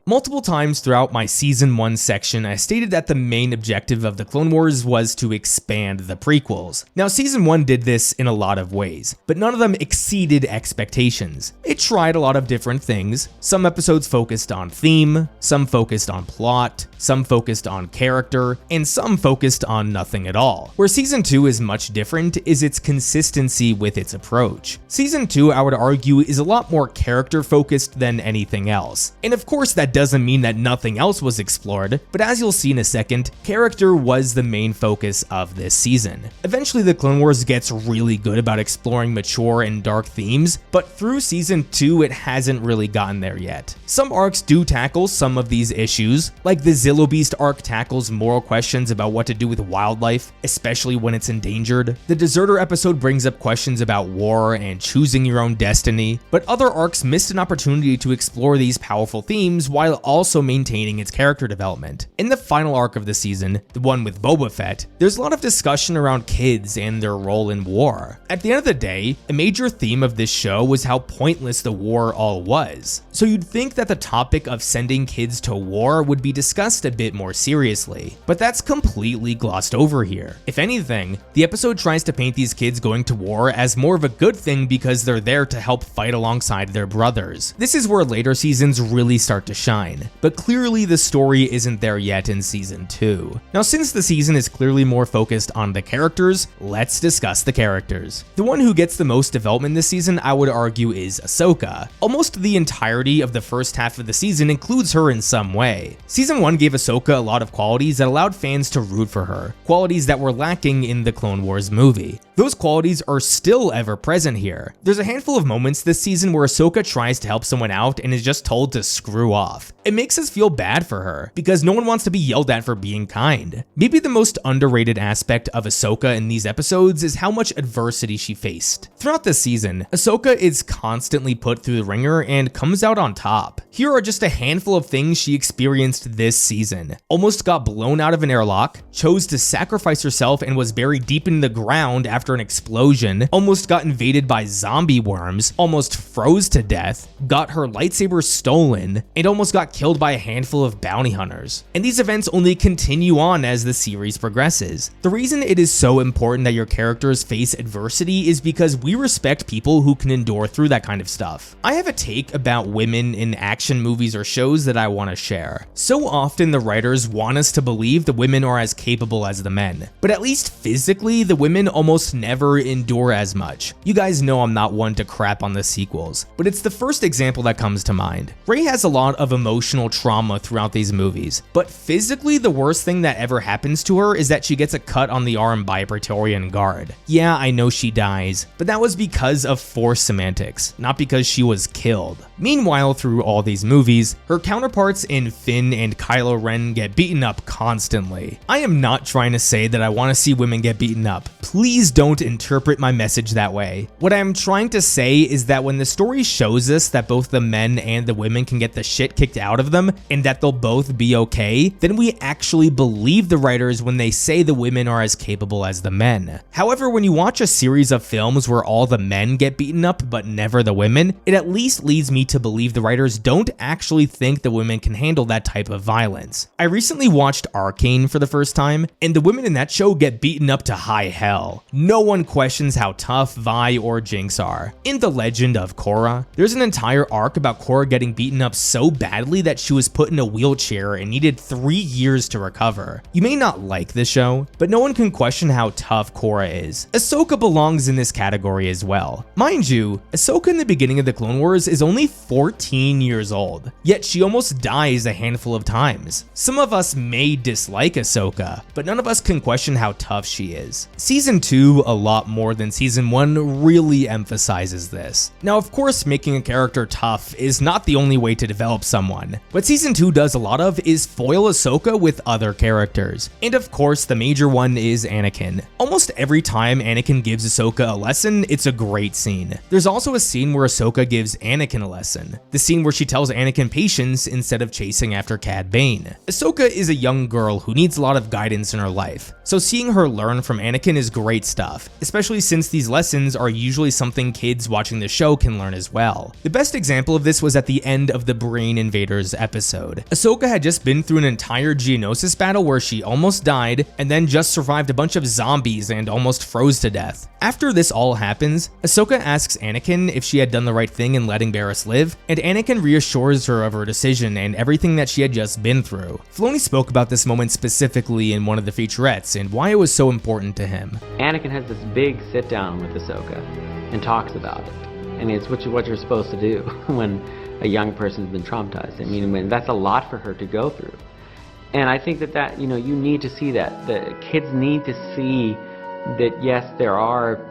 Multiple times throughout my Season 1 section, I stated that the main objective of the Clone Wars was to expand the prequels. Now, Season 1 did this in a lot of ways, but none of them exceeded expectations. It tried a lot of different things. Some episodes focused on theme, some focused on plot, some focused on character, and some focused on nothing at all. Where Season 2 is much different is its consistency with its approach. Season 2, I would argue, is a lot more character-focused than anything else. And of course, that doesn't mean that nothing else was explored, but as you'll see in a second, character was the main focus of this season. Eventually, the Clone Wars gets really good about exploring mature and dark themes, but through Season 2, it hasn't really gotten there yet. Some arcs do tackle some of these issues, like the Zillo Beast arc tackles moral questions about what to do with wildlife, especially when it's endangered. The Deserter episode brings up questions about war and choosing your own destiny, but other arcs missed an opportunity to explore these powerful themes while also maintaining its character development. In the final arc of the season, the one with Boba Fett, there's a lot of discussion around kids and their role in war. At the end of the day, a major theme of this show was how pointless the war all was. So you'd think that the topic of sending kids to war would be discussed a bit more seriously, but that's completely glossed over here. If anything, the episode tries to paint these kids going to war as more of a good thing because they're there to help fight alongside their brothers. This is where later seasons really start to shine, but clearly the story isn't there yet in Season 2. Now, since the season is clearly more focused on the characters, let's discuss the characters. The one who gets the most development this season, I would argue, is Ahsoka. Almost the entirety of the first half of the season includes her in some way. Season 1 gave Ahsoka a lot of qualities that allowed fans to root for her, qualities that were lacking in the Clone Wars movie. Those qualities are still ever present here. There's a handful of moments this season where Ahsoka tries to help someone out and is just told to screw off. It makes us feel bad for her, because no one wants to be yelled at for being kind. Maybe the most underrated aspect of Ahsoka in these episodes is how much adversity she faced. Throughout this season, Ahsoka is constantly put through the ringer and comes out on top. Here are just a handful of things she experienced this season. Almost got blown out of an airlock, chose to sacrifice herself and was buried deep in the ground after an explosion, almost got invaded by zombie worms, almost froze to death, got her lightsaber stolen, and almost got killed by a handful of bounty hunters. And these events only continue on as the series progresses. The reason it is so important that your characters face adversity is because we respect people who can endure through that kind of stuff. I have a take about women in action movies or shows that I want to share. So often the writers want us to believe the women are as capable as the men, but at least physically, the women almost never endure as much. You guys know I'm not one to crap on the sequels, but it's the first example that comes to mind. Rey has a lot of emotional trauma throughout these movies, but physically the worst thing that ever happens to her is that she gets a cut on the arm by a Praetorian guard. Yeah, I know she dies, but that was because of Force semantics, not because she was killed. Meanwhile, through all these movies, her counterparts in Finn and Kylo Ren get beaten up constantly. I am not trying to say that I want to see women get beaten up. Please don't interpret my message that way. What I am trying to say is that when the story shows us that both the men and the women can get the shit kicked out of them and that they'll both be okay, then we actually believe the writers when they say the women are as capable as the men. However, when you watch a series of films where all the men get beaten up but never the women, it at least leads me to believe the writers don't actually think the women can handle that type of violence. I recently watched Arcane for the first time, and the women in that show get beaten up to high hell. No one questions how tough Vi or Jinx are. In The Legend of Korra, there's an entire arc about Korra getting beaten up so badly that she was put in a wheelchair and needed 3 years to recover. You may not like the show, but no one can question how tough Korra is. Ahsoka belongs in this category as well. Mind you, Ahsoka in the beginning of the Clone Wars is only 14 years old, yet she almost dies a handful of times. Some of us may dislike Ahsoka, but none of us can question how tough she is. Season 2 2 a lot more than Season 1 really emphasizes this. Now, of course, making a character tough is not the only way to develop someone. What Season 2 does a lot of is foil Ahsoka with other characters. And of course, the major one is Anakin. Almost every time Anakin gives Ahsoka a lesson, it's a great scene. There's also a scene where Ahsoka gives Anakin a lesson. The scene where she tells Anakin patience instead of chasing after Cad Bane. Ahsoka is a young girl who needs a lot of guidance in her life, so seeing her learn from Anakin is great stuff, especially since these lessons are usually something kids watching the show can learn as well. The best example of this was at the end of the Brain Invaders episode. Ahsoka had just been through an entire Geonosis battle where she almost died, and then just survived a bunch of zombies and almost froze to death. After this all happens, Ahsoka asks Anakin if she had done the right thing in letting Barriss live, and Anakin reassures her of her decision and everything that she had just been through. Filoni spoke about this moment specifically in one of the featurettes and why it was so important to him. Anakin has this big sit down with Ahsoka and talks about it. And it's what you're supposed to do when a young person's been traumatized. I mean, that's a lot for her to go through. And I think that you need to see that. The kids need to see that, yes, there are,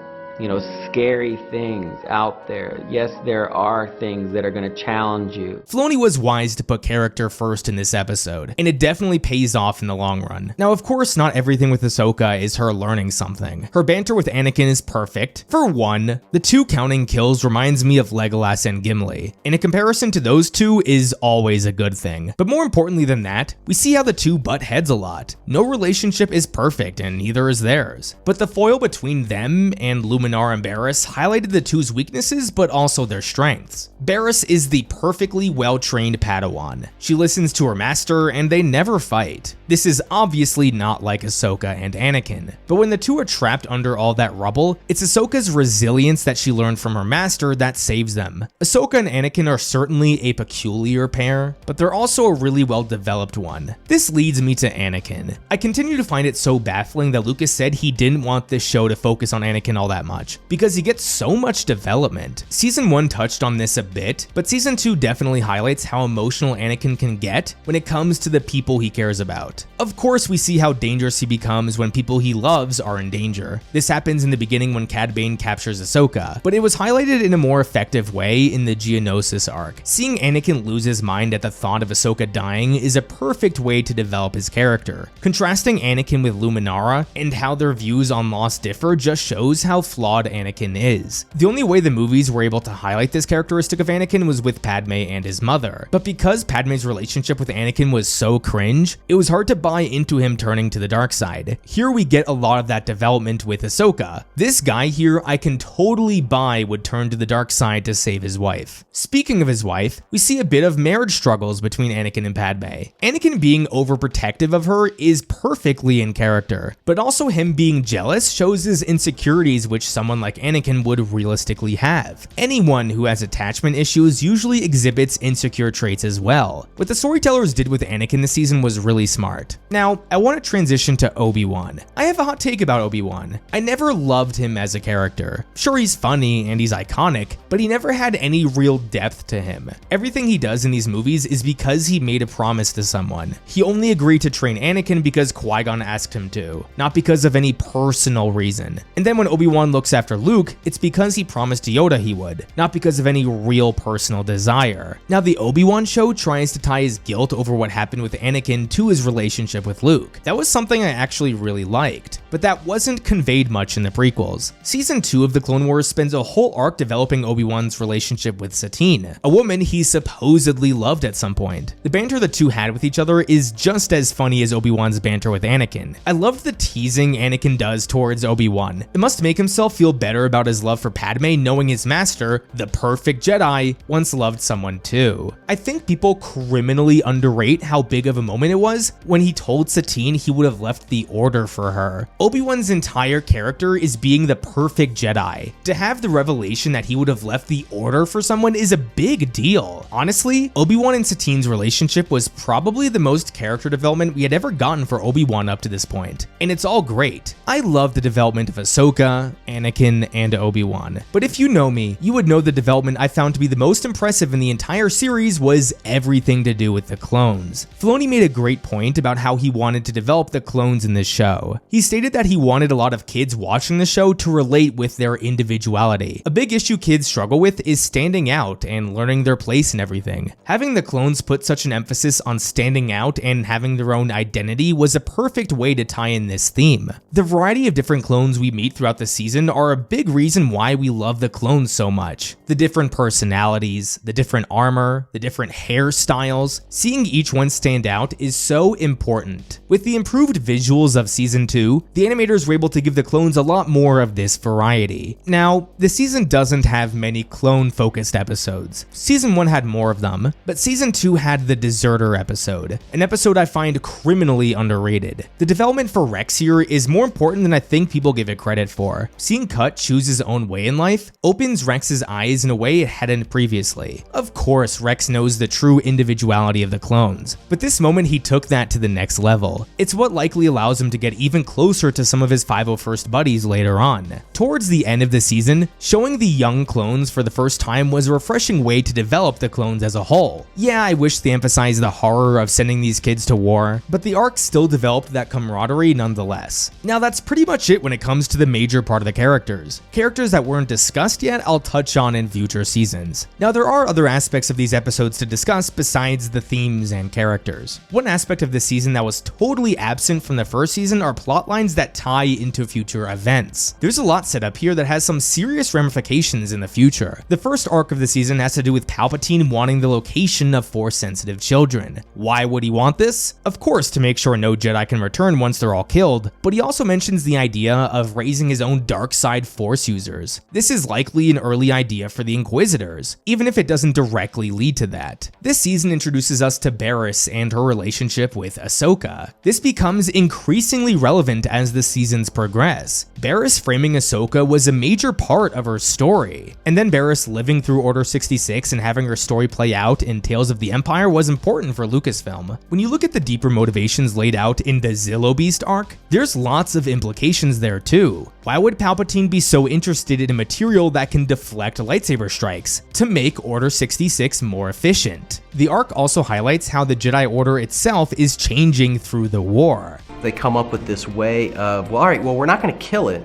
scary things out there. Yes, there are things that are going to challenge you. Filoni was wise to put character first in this episode, and it definitely pays off in the long run. Now, of course, not everything with Ahsoka is her learning something. Her banter with Anakin is perfect. For one, the 2 counting kills reminds me of Legolas and Gimli, and a comparison to those 2 is always a good thing. But more importantly than that, we see how the 2 butt heads a lot. No relationship is perfect, and neither is theirs. But the foil between them and Luminara and Barriss highlighted the 2's weaknesses, but also their strengths. Barriss is the perfectly well-trained Padawan. She listens to her master, and they never fight. This is obviously not like Ahsoka and Anakin, but when the 2 are trapped under all that rubble, it's Ahsoka's resilience that she learned from her master that saves them. Ahsoka and Anakin are certainly a peculiar pair, but they're also a really well-developed one. This leads me to Anakin. I continue to find it so baffling that Lucas said he didn't want this show to focus on Anakin all that much, because he gets so much development. Season 1 touched on this a bit, but Season 2 definitely highlights how emotional Anakin can get when it comes to the people he cares about. Of course, we see how dangerous he becomes when people he loves are in danger. This happens in the beginning when Cad Bane captures Ahsoka, but it was highlighted in a more effective way in the Geonosis arc. Seeing Anakin lose his mind at the thought of Ahsoka dying is a perfect way to develop his character. Contrasting Anakin with Luminara and how their views on loss differ just shows how flawed Anakin is. The only way the movies were able to highlight this characteristic of Anakin was with Padme and his mother, but because Padme's relationship with Anakin was so cringe, it was hard to buy into him turning to the dark side. Here we get a lot of that development with Ahsoka. This guy here I can totally buy would turn to the dark side to save his wife. Speaking of his wife, we see a bit of marriage struggles between Anakin and Padme. Anakin being overprotective of her is perfectly in character, but also him being jealous shows his insecurities, which someone like Anakin would realistically have. Anyone who has attachment issues usually exhibits insecure traits as well. What the storytellers did with Anakin this season was really smart. Now, I want to transition to Obi-Wan. I have a hot take about Obi-Wan. I never loved him as a character. Sure, he's funny and he's iconic, but he never had any real depth to him. Everything he does in these movies is because he made a promise to someone. He only agreed to train Anakin because Qui-Gon asked him to, not because of any personal reason. And then when Obi-Wan looks after Luke, it's because he promised Yoda he would, not because of any real personal desire. Now, the Obi-Wan show tries to tie his guilt over what happened with Anakin to his relationship with Luke. That was something I actually really liked, but that wasn't conveyed much in the prequels. Season 2 of The Clone Wars spends a whole arc developing Obi-Wan's relationship with Satine, a woman he supposedly loved at some point. The banter the two had with each other is just as funny as Obi-Wan's banter with Anakin. I love the teasing Anakin does towards Obi-Wan. It must make himself feel better about his love for Padme knowing his master, the perfect Jedi, once loved someone too. I think people criminally underrate how big of a moment it was when he told Satine he would have left the Order for her. Obi-Wan's entire character is being the perfect Jedi. To have the revelation that he would have left the Order for someone is a big deal. Honestly, Obi-Wan and Satine's relationship was probably the most character development we had ever gotten for Obi-Wan up to this point, and it's all great. I love the development of Ahsoka, and Anakin and Obi-Wan. But if you know me, you would know the development I found to be the most impressive in the entire series was everything to do with the clones. Filoni made a great point about how he wanted to develop the clones in this show. He stated that he wanted a lot of kids watching the show to relate with their individuality. A big issue kids struggle with is standing out and learning their place in everything. Having the clones put such an emphasis on standing out and having their own identity was a perfect way to tie in this theme. The variety of different clones we meet throughout the season are a big reason why we love the clones so much. The different personalities, the different armor, the different hairstyles, seeing each one stand out is so important. With the improved visuals of Season 2, the animators were able to give the clones a lot more of this variety. Now, the season doesn't have many clone-focused episodes. Season 1 had more of them, but Season 2 had the Deserter episode, an episode I find criminally underrated. The development for Rex here is more important than I think people give it credit for. Seeing Cut choose his own way in life opens Rex's eyes in a way it hadn't previously. Of course, Rex knows the true individuality of the clones, but this moment he took that to the next level. It's what likely allows him to get even closer to some of his 501st buddies later on. Towards the end of the season, showing the young clones for the first time was a refreshing way to develop the clones as a whole. Yeah, I wish they emphasized the horror of sending these kids to war, but the arc still developed that camaraderie nonetheless. Now that's pretty much it when it comes to the major part of the characters. Characters that weren't discussed yet I'll touch on in future seasons. Now there are other aspects of these episodes to discuss besides the themes and characters. One aspect of this season that was totally absent from the first season are plot lines that tie into future events. There's a lot set up here that has some serious ramifications in the future. The first arc of the season has to do with Palpatine wanting the location of Force-sensitive children. Why would he want this? Of course, to make sure no Jedi can return once they're all killed, but he also mentions the idea of raising his own dark side Force users. This is likely an early idea for the Inquisitors, even if it doesn't directly lead to that. This season introduces us to Barriss and her relationship with Ahsoka. This becomes increasingly relevant as the seasons progress. Barriss framing Ahsoka was a major part of her story, and then Barriss living through Order 66 and having her story play out in Tales of the Empire was important for Lucasfilm. When you look at the deeper motivations laid out in the Zillo Beast arc, there's lots of implications there too. Why would Palpatine be so interested in a material that can deflect lightsaber strikes? To make Order 66 more efficient. The arc also highlights how the Jedi Order itself is changing through the war. They come up with this way of, well, all right, well, we're not going to kill it,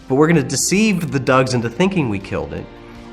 but we're going to deceive the Dugs into thinking we killed it,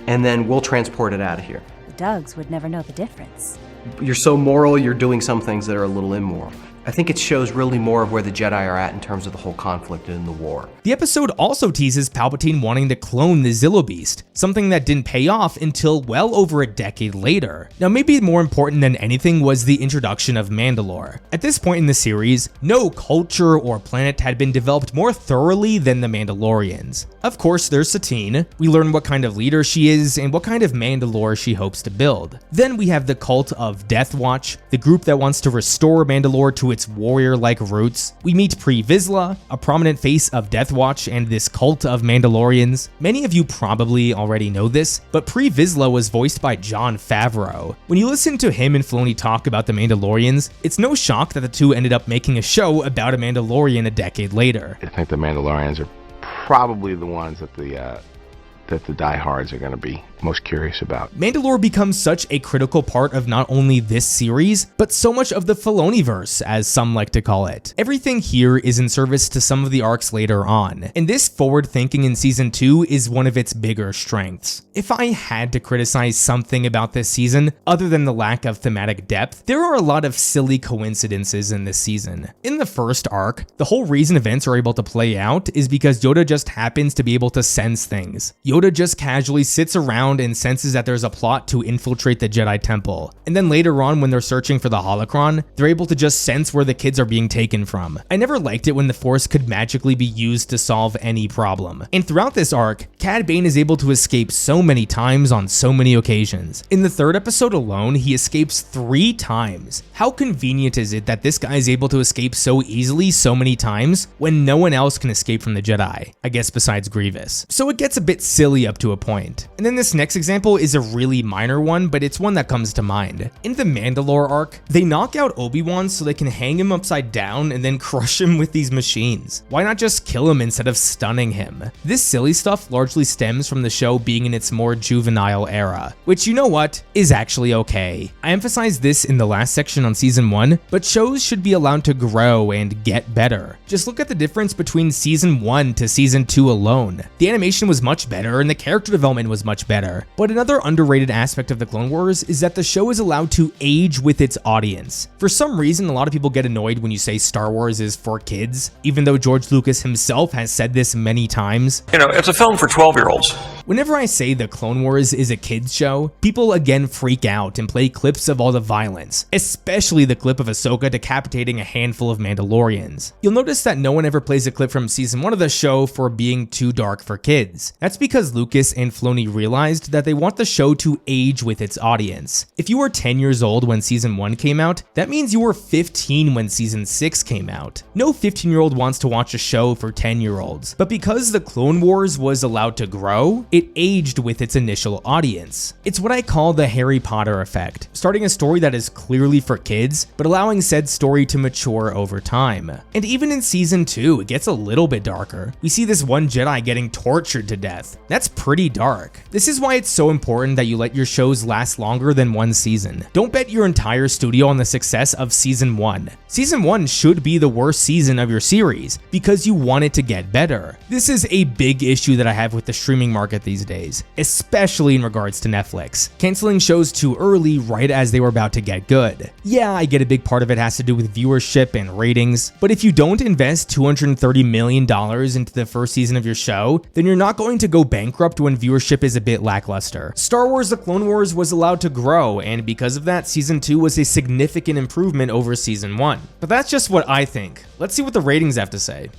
and then we'll transport it out of here. The Dugs would never know the difference. You're so moral, you're doing some things that are a little immoral. I think it shows really more of where the Jedi are at in terms of the whole conflict in the war. The episode also teases Palpatine wanting to clone the Zillo Beast, something that didn't pay off until well over a decade later. Now maybe more important than anything was the introduction of Mandalore. At this point in the series, no culture or planet had been developed more thoroughly than the Mandalorians. Of course, there's Satine. We learn what kind of leader she is and what kind of Mandalore she hopes to build. Then we have the cult of Death Watch, the group that wants to restore Mandalore to its warrior-like roots. We meet Pre Vizsla, a prominent face of Death Watch and this cult of Mandalorians. Many of you probably already know this, but Pre Vizsla was voiced by Jon Favreau. When you listen to him and Filoni talk about the Mandalorians, it's no shock that the two ended up making a show about a Mandalorian a decade later. I think the Mandalorians are probably the ones that the diehards are going to be most curious about. Mandalore becomes such a critical part of not only this series, but so much of the Filoniverse, as some like to call it. Everything here is in service to some of the arcs later on, and this forward thinking in Season 2 is one of its bigger strengths. If I had to criticize something about this season, other than the lack of thematic depth, there are a lot of silly coincidences in this season. In the first arc, the whole reason events are able to play out is because Yoda just happens to be able to sense things. Yoda just casually sits around and senses that there's a plot to infiltrate the Jedi Temple. And then later on, when they're searching for the holocron, they're able to just sense where the kids are being taken from. I never liked it when the Force could magically be used to solve any problem. And throughout this arc, Cad Bane is able to escape so many times on so many occasions. In the third episode alone, he escapes 3 times. How convenient is it that this guy is able to escape so easily so many times when no one else can escape from the Jedi? I guess besides Grievous. So it gets a bit silly silly up to a point. And then this next example is a really minor one, but it's one that comes to mind. In the Mandalore arc, they knock out Obi-Wan so they can hang him upside down and then crush him with these machines. Why not just kill him instead of stunning him? This silly stuff largely stems from the show being in its more juvenile era, which, you know what, is actually okay. I emphasized this in the last section on season 1, but shows should be allowed to grow and get better. Just look at the difference between season 1 to season 2 alone. The animation was much better and the character development was much better. But another underrated aspect of the Clone Wars is that the show is allowed to age with its audience. For some reason, a lot of people get annoyed when you say Star Wars is for kids, even though George Lucas himself has said this many times. You know, it's a film for 12-year-olds. Whenever I say the Clone Wars is a kids show, people again freak out and play clips of all the violence, especially the clip of Ahsoka decapitating a handful of Mandalorians. You'll notice that no one ever plays a clip from season 1 of the show for being too dark for kids. That's because Lucas and Filoni realized that they want the show to age with its audience. If you were 10 years old when season 1 came out, that means you were 15 when season 6 came out. No 15-year-old wants to watch a show for 10-year-olds, but because the Clone Wars was allowed to grow, it aged with its initial audience. It's what I call the Harry Potter effect, starting a story that is clearly for kids, but allowing said story to mature over time. And even in season 2, it gets a little bit darker. We see this one Jedi getting tortured to death. That's pretty dark. This is why it's so important that you let your shows last longer than one season. Don't bet your entire studio on the success of season 1. Season 1 should be the worst season of your series because you want it to get better. This is a big issue that I have with the streaming market these days, especially in regards to Netflix, canceling shows too early right as they were about to get good. Yeah, I get a big part of it has to do with viewership and ratings, but if you don't invest $230 million into the first season of your show, then you're not going to go bankrupt when viewership is a bit lackluster. Star Wars: The Clone Wars was allowed to grow, and because of that, season 2 was a significant improvement over season 1. But that's just what I think. Let's see what the ratings have to say.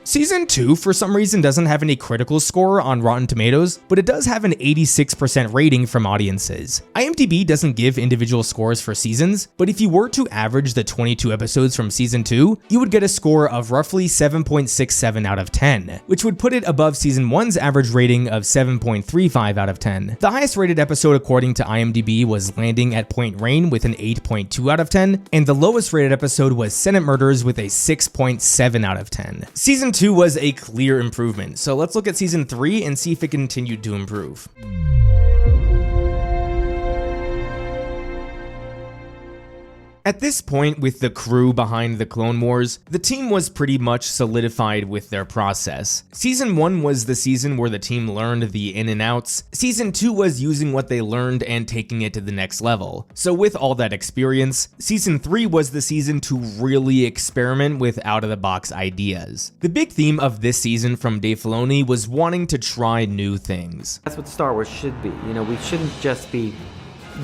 Season 2, for some reason, doesn't have any critical score on Rotten Tomatoes, but it does have an 86% rating from audiences. IMDb doesn't give individual scores for seasons, but if you were to average the 22 episodes from season 2, you would get a score of roughly 7.67 out of 10, which would put it above season 1's average rating of 7.35 out of 10. The highest rated episode according to IMDb was Landing at Point Rain with an 8.2 out of 10, and the lowest rated episode was Senate Murders with a 6.7 out of 10. Season 2 was a clear improvement, so let's look at season 3 and see if it continued to improve. At this point, with the crew behind the Clone Wars, the team was pretty much solidified with their process. Season 1 was the season where the team learned the in and outs. Season 2 was using what they learned and taking it to the next level. So with all that experience, season 3 was the season to really experiment with out-of-the-box ideas. The big theme of this season from Dave Filoni was wanting to try new things. That's what Star Wars should be. You know, we shouldn't just be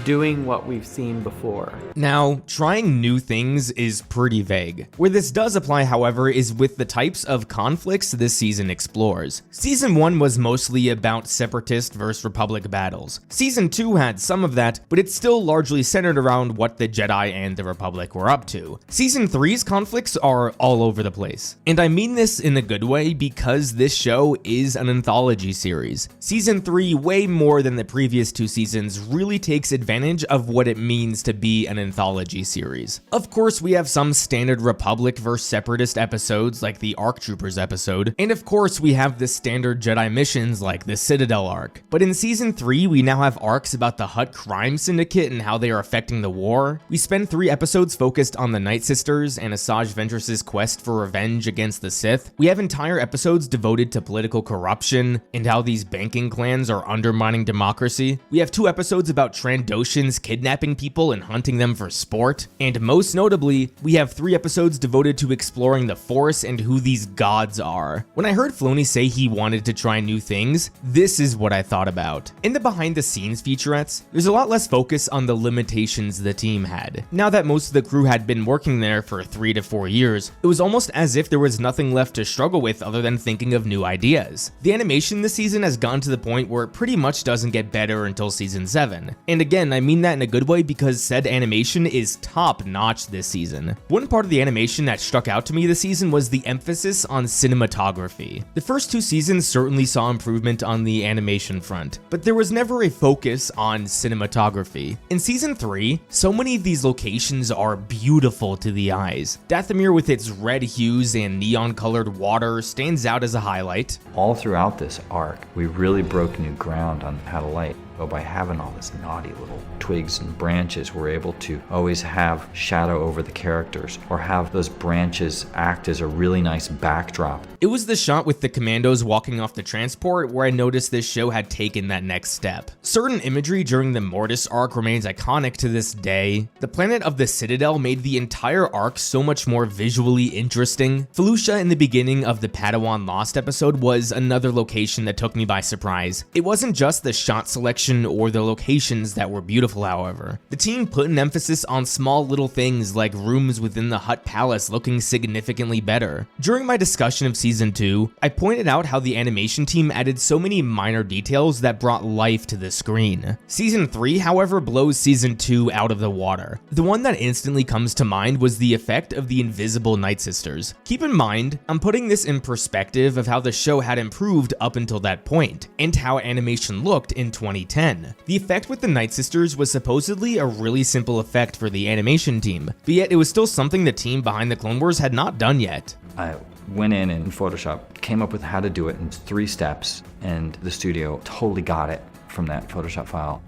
doing what we've seen before. Now, trying new things is pretty vague. Where this does apply, however, is with the types of conflicts this season explores. Season 1 was mostly about separatist versus Republic battles. Season 2 had some of that, but it's still largely centered around what the Jedi and the Republic were up to. Season 3's conflicts are all over the place. And I mean this in a good way because this show is an anthology series. Season 3, way more than the previous 2 seasons, really takes advantage of what it means to be an anthology series. Of course, we have some standard Republic versus Separatist episodes like the ARC Troopers episode, and of course we have the standard Jedi missions like the Citadel arc. But in season 3, we now have arcs about the Hutt crime syndicate and how they are affecting the war. We spend 3 episodes focused on the Night Sisters and Asajj Ventress's quest for revenge against the Sith. We have entire episodes devoted to political corruption and how these banking clans are undermining democracy. We have 2 episodes about Trandoshans kidnapping people and hunting them for sport. And most notably, we have 3 episodes devoted to exploring the Force and who these gods are. When I heard Filoni say he wanted to try new things, this is what I thought about. In the behind the scenes featurettes, there's a lot less focus on the limitations the team had. Now that most of the crew had been working there for 3 to 4 years, it was almost as if there was nothing left to struggle with other than thinking of new ideas. The animation this season has gotten to the point where it pretty much doesn't get better until season 7. And again, again, I mean that in a good way because said animation is top-notch this season. One part of the animation that struck out to me this season was the emphasis on cinematography. The first 2 seasons certainly saw improvement on the animation front, but there was never a focus on cinematography. In season 3, so many of these locations are beautiful to the eyes. Dathomir with its red hues and neon-colored water stands out as a highlight. All throughout this arc, we really broke new ground on how to light. But by having all this naughty little twigs and branches, we're able to always have shadow over the characters or have those branches act as a really nice backdrop. It was the shot with the commandos walking off the transport where I noticed this show had taken that next step. Certain imagery during the Mortis arc remains iconic to this day. The planet of the Citadel made the entire arc so much more visually interesting. Felucia in the beginning of the Padawan Lost episode was another location that took me by surprise. It wasn't just the shot selection or the locations that were beautiful, however. The team put an emphasis on small little things like rooms within the Hutt Palace looking significantly better. During my discussion of Season 2, I pointed out how the animation team added so many minor details that brought life to the screen. Season 3, however, blows Season 2 out of the water. The one that instantly comes to mind was the effect of the invisible Night Sisters. Keep in mind, I'm putting this in perspective of how the show had improved up until that point, and how animation looked in 2010. The effect with the Night Sisters was supposedly a really simple effect for the animation team, but yet it was still something the team behind the Clone Wars had not done yet. I went in Photoshop, came up with how to do it in 3 steps, and the studio totally got it from that Photoshop file.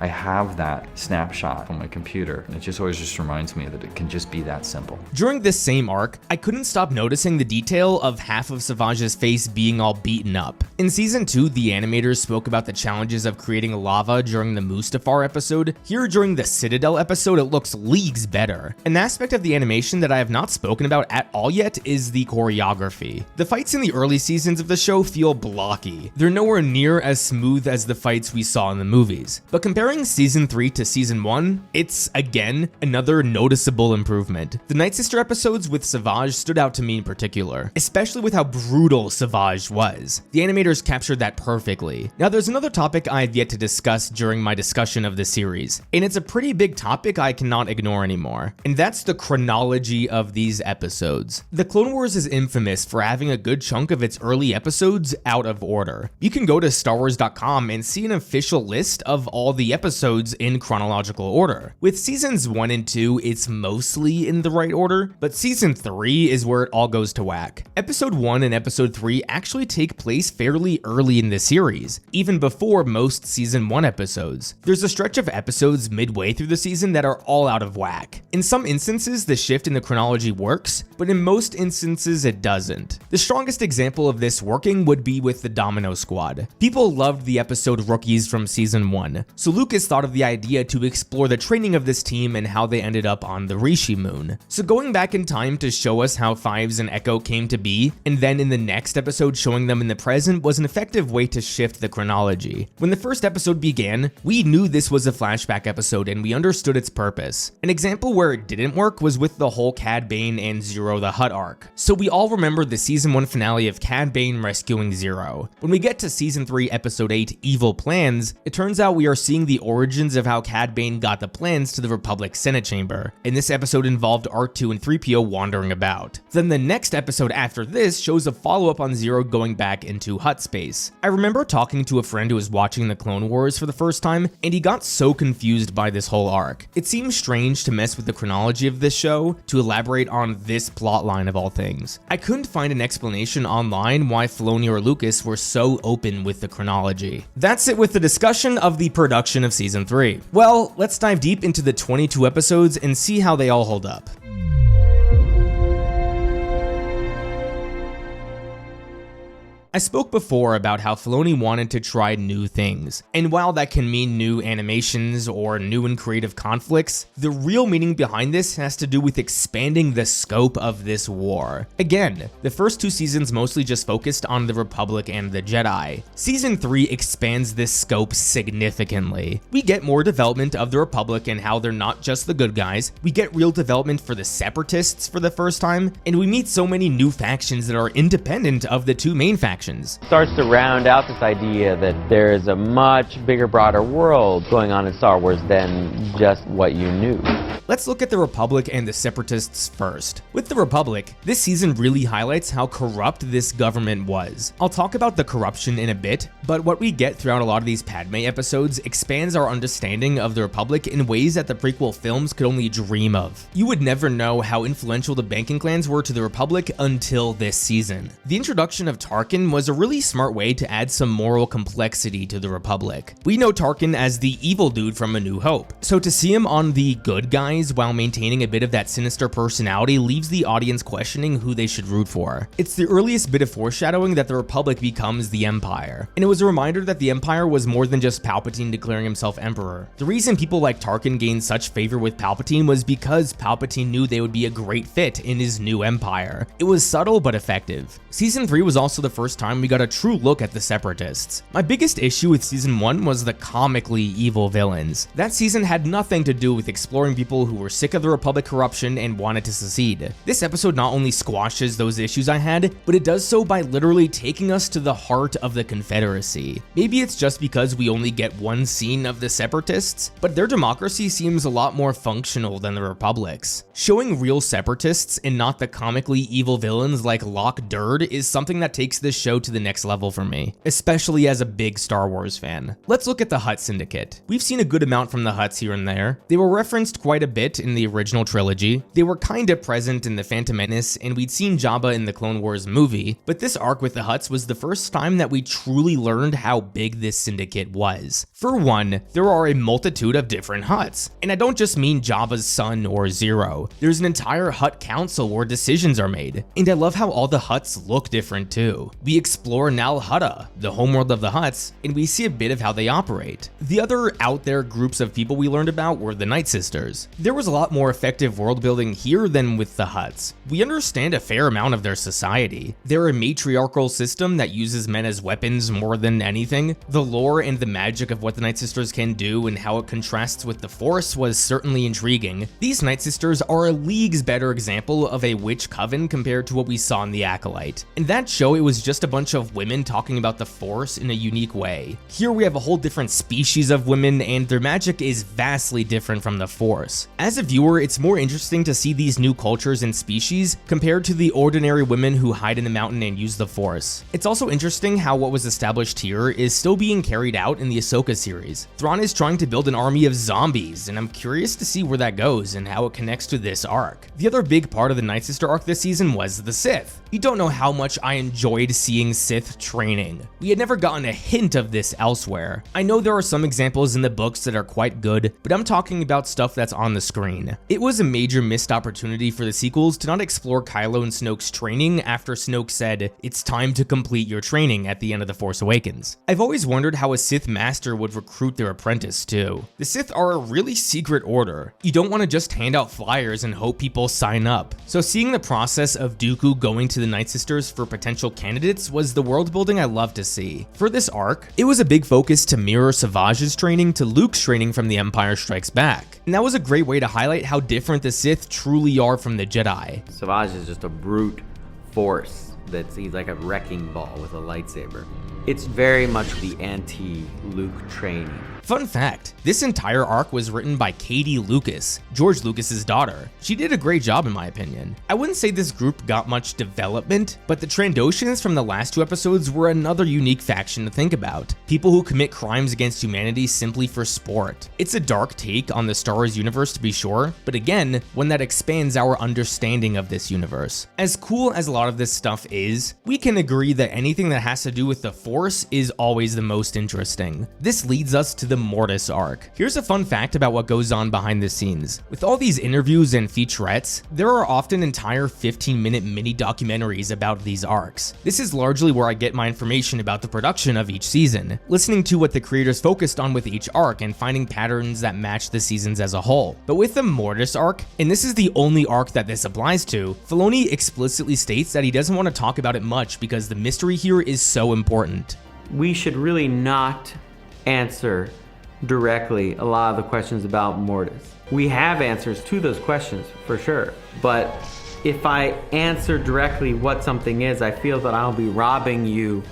I have that snapshot on my computer, and it just always just reminds me that it can just be that simple. During this same arc, I couldn't stop noticing the detail of half of Savage's face being all beaten up. In Season 2, the animators spoke about the challenges of creating lava during the Mustafar episode. Here during the Citadel episode, it looks leagues better. An aspect of the animation that I have not spoken about at all yet is the choreography. The fights in the early seasons of the show feel blocky. They're nowhere near as smooth as the fights we saw in the movies, but comparing Season 3 to Season 1, it's, again, another noticeable improvement. The Night Sister episodes with Savage stood out to me in particular, especially with how brutal Savage was. The animators captured that perfectly. Now, there's another topic I've yet to discuss during my discussion of the series, and it's a pretty big topic I cannot ignore anymore, and that's the chronology of these episodes. The Clone Wars is infamous for having a good chunk of its early episodes out of order. You can go to StarWars.com and see an official list of all the episodes in chronological order. With seasons 1 and 2, it's mostly in the right order, but season 3 is where it all goes to whack. Episode 1 and episode 3 actually take place fairly early in the series, even before most season 1 episodes. There's a stretch of episodes midway through the season that are all out of whack. In some instances, the shift in the chronology works, but in most instances it doesn't. The strongest example of this working would be with the Domino Squad. People loved the episode Rookies from season 1, so Lucas thought of the idea to explore the training of this team and how they ended up on the Rishi moon. So going back in time to show us how Fives and Echo came to be, and then in the next episode showing them in the present, was an effective way to shift the chronology. When the first episode began, we knew this was a flashback episode and we understood its purpose. An example where it didn't work was with the whole Cad Bane and Zero the Hutt arc. So we all remember the season 1 finale of Cad Bane rescuing Zero. When we get to season 3 episode 8 Evil Plans, it turns out we are seeing the origins of how Cad Bane got the plans to the Republic Senate Chamber, and this episode involved R2 and 3PO wandering about. Then the next episode after this shows a follow-up on Zero going back into Hutt space. I remember talking to a friend who was watching the Clone Wars for the first time, and he got so confused by this whole arc. It seems strange to mess with the chronology of this show to elaborate on this plotline of all things. I couldn't find an explanation online why Filoni or Lucas were so open with the chronology. That's it with the discussion of the production of season 3. Well, let's dive deep into the 22 episodes and see how they all hold up. I spoke before about how Filoni wanted to try new things, and while that can mean new animations or new and creative conflicts, the real meaning behind this has to do with expanding the scope of this war. Again, the first 2 seasons mostly just focused on the Republic and the Jedi. Season 3 expands this scope significantly. We get more development of the Republic and how they're not just the good guys, we get real development for the Separatists for the first time, and we meet so many new factions that are independent of the 2 main factions. factions. Starts to round out this idea that there is a much bigger, broader world going on in Star Wars than just what you knew. Let's look at the Republic and the Separatists first. With the Republic, this season really highlights how corrupt this government was. I'll talk about the corruption in a bit, but what we get throughout a lot of these Padme episodes expands our understanding of the Republic in ways that the prequel films could only dream of. You would never know how influential the banking clans were to the Republic until this season. The introduction of Tarkin was a really smart way to add some moral complexity to the Republic. We know Tarkin as the evil dude from A New Hope, so to see him on the good guys while maintaining a bit of that sinister personality leaves the audience questioning who they should root for. It's the earliest bit of foreshadowing that the Republic becomes the Empire, and it was a reminder that the Empire was more than just Palpatine declaring himself Emperor. The reason people like Tarkin gained such favor with Palpatine was because Palpatine knew they would be a great fit in his new empire. It was subtle but effective. Season 3 was also the first time we got a true look at the Separatists. My biggest issue with Season 1 was the comically evil villains. That season had nothing to do with exploring people who were sick of the Republic corruption and wanted to secede. This episode not only squashes those issues I had, but it does so by literally taking us to the heart of the Confederacy. Maybe it's just because we only get one scene of the Separatists, but their democracy seems a lot more functional than the Republic's. Showing real Separatists and not the comically evil villains like Locke Durd is something that takes this show to the next level for me, especially as a big Star Wars fan. Let's look at the Hutt Syndicate. We've seen a good amount from the Hutts here and there. They were referenced quite a bit in the original trilogy. They were kinda present in The Phantom Menace, and we'd seen Jabba in the Clone Wars movie, but this arc with the Hutts was the first time that we truly learned how big this syndicate was. For one, there are a multitude of different Hutts, and I don't just mean Jabba's son or Zero. There's an entire Hutt council where decisions are made, and I love how all the Hutts look different too. We explore Nal Hutta, the homeworld of the Hutts, and we see a bit of how they operate. The other out there groups of people we learned about were the Night Sisters. There was a lot more effective world building here than with the Hutts. We understand a fair amount of their society. They're a matriarchal system that uses men as weapons more than anything. The lore and the magic of what the Night Sisters can do and how it contrasts with the Force was certainly intriguing. These Night Sisters are a leagues better example of a witch coven compared to what we saw in The Acolyte. In that show, it was just a bunch of women talking about the Force in a unique way. Here we have a whole different species of women, and their magic is vastly different from the Force. As a viewer, it's more interesting to see these new cultures and species compared to the ordinary women who hide in the mountain and use the Force. It's also interesting how what was established here is still being carried out in the Ahsoka series. Thrawn is trying to build an army of zombies, and I'm curious to see where that goes and how it connects to this arc. The other big part of the Night Sister arc this season was the Sith. You don't know how much I enjoyed seeing Sith training. We had never gotten a hint of this elsewhere. I know there are some examples in the books that are quite good, but I'm talking about stuff that's on the screen. It was a major missed opportunity for the sequels to not explore Kylo and Snoke's training after Snoke said, "It's time to complete your training" at the end of The Force Awakens. I've always wondered how a Sith master would recruit their apprentice too. The Sith are a really secret order. You don't want to just hand out flyers and hope people sign up. So seeing the process of Dooku going to the Night Sisters for potential candidates was the world building I love to see. For this arc, it was a big focus to mirror Savage's training to Luke's training from The Empire Strikes Back. And that was a great way to highlight how different the Sith truly are from the Jedi. Savage is just a brute force he's like a wrecking ball with a lightsaber. It's very much the anti-Luke training. Fun fact, this entire arc was written by Katie Lucas, George Lucas's daughter. She did a great job in my opinion. I wouldn't say this group got much development, but the Trandoshans from the last two episodes were another unique faction to think about. People who commit crimes against humanity simply for sport. It's a dark take on the Star Wars universe to be sure, but again, one that expands our understanding of this universe. As cool as a lot of this stuff is, we can agree that anything that has to do with the Force is always the most interesting. This leads us to the Mortis arc. Here's a fun fact about what goes on behind the scenes. With all these interviews and featurettes, there are often entire 15-minute mini documentaries about these arcs. This is largely where I get my information about the production of each season, listening to what the creators focused on with each arc and finding patterns that match the seasons as a whole. But with the Mortis arc, and this is the only arc that this applies to, Filoni explicitly states that he doesn't want to talk about it much because the mystery here is so important. We should really not answer directly a lot of the questions about Mortis. We have answers to those questions for sure, but if I answer directly what something is, I feel that I'll be robbing you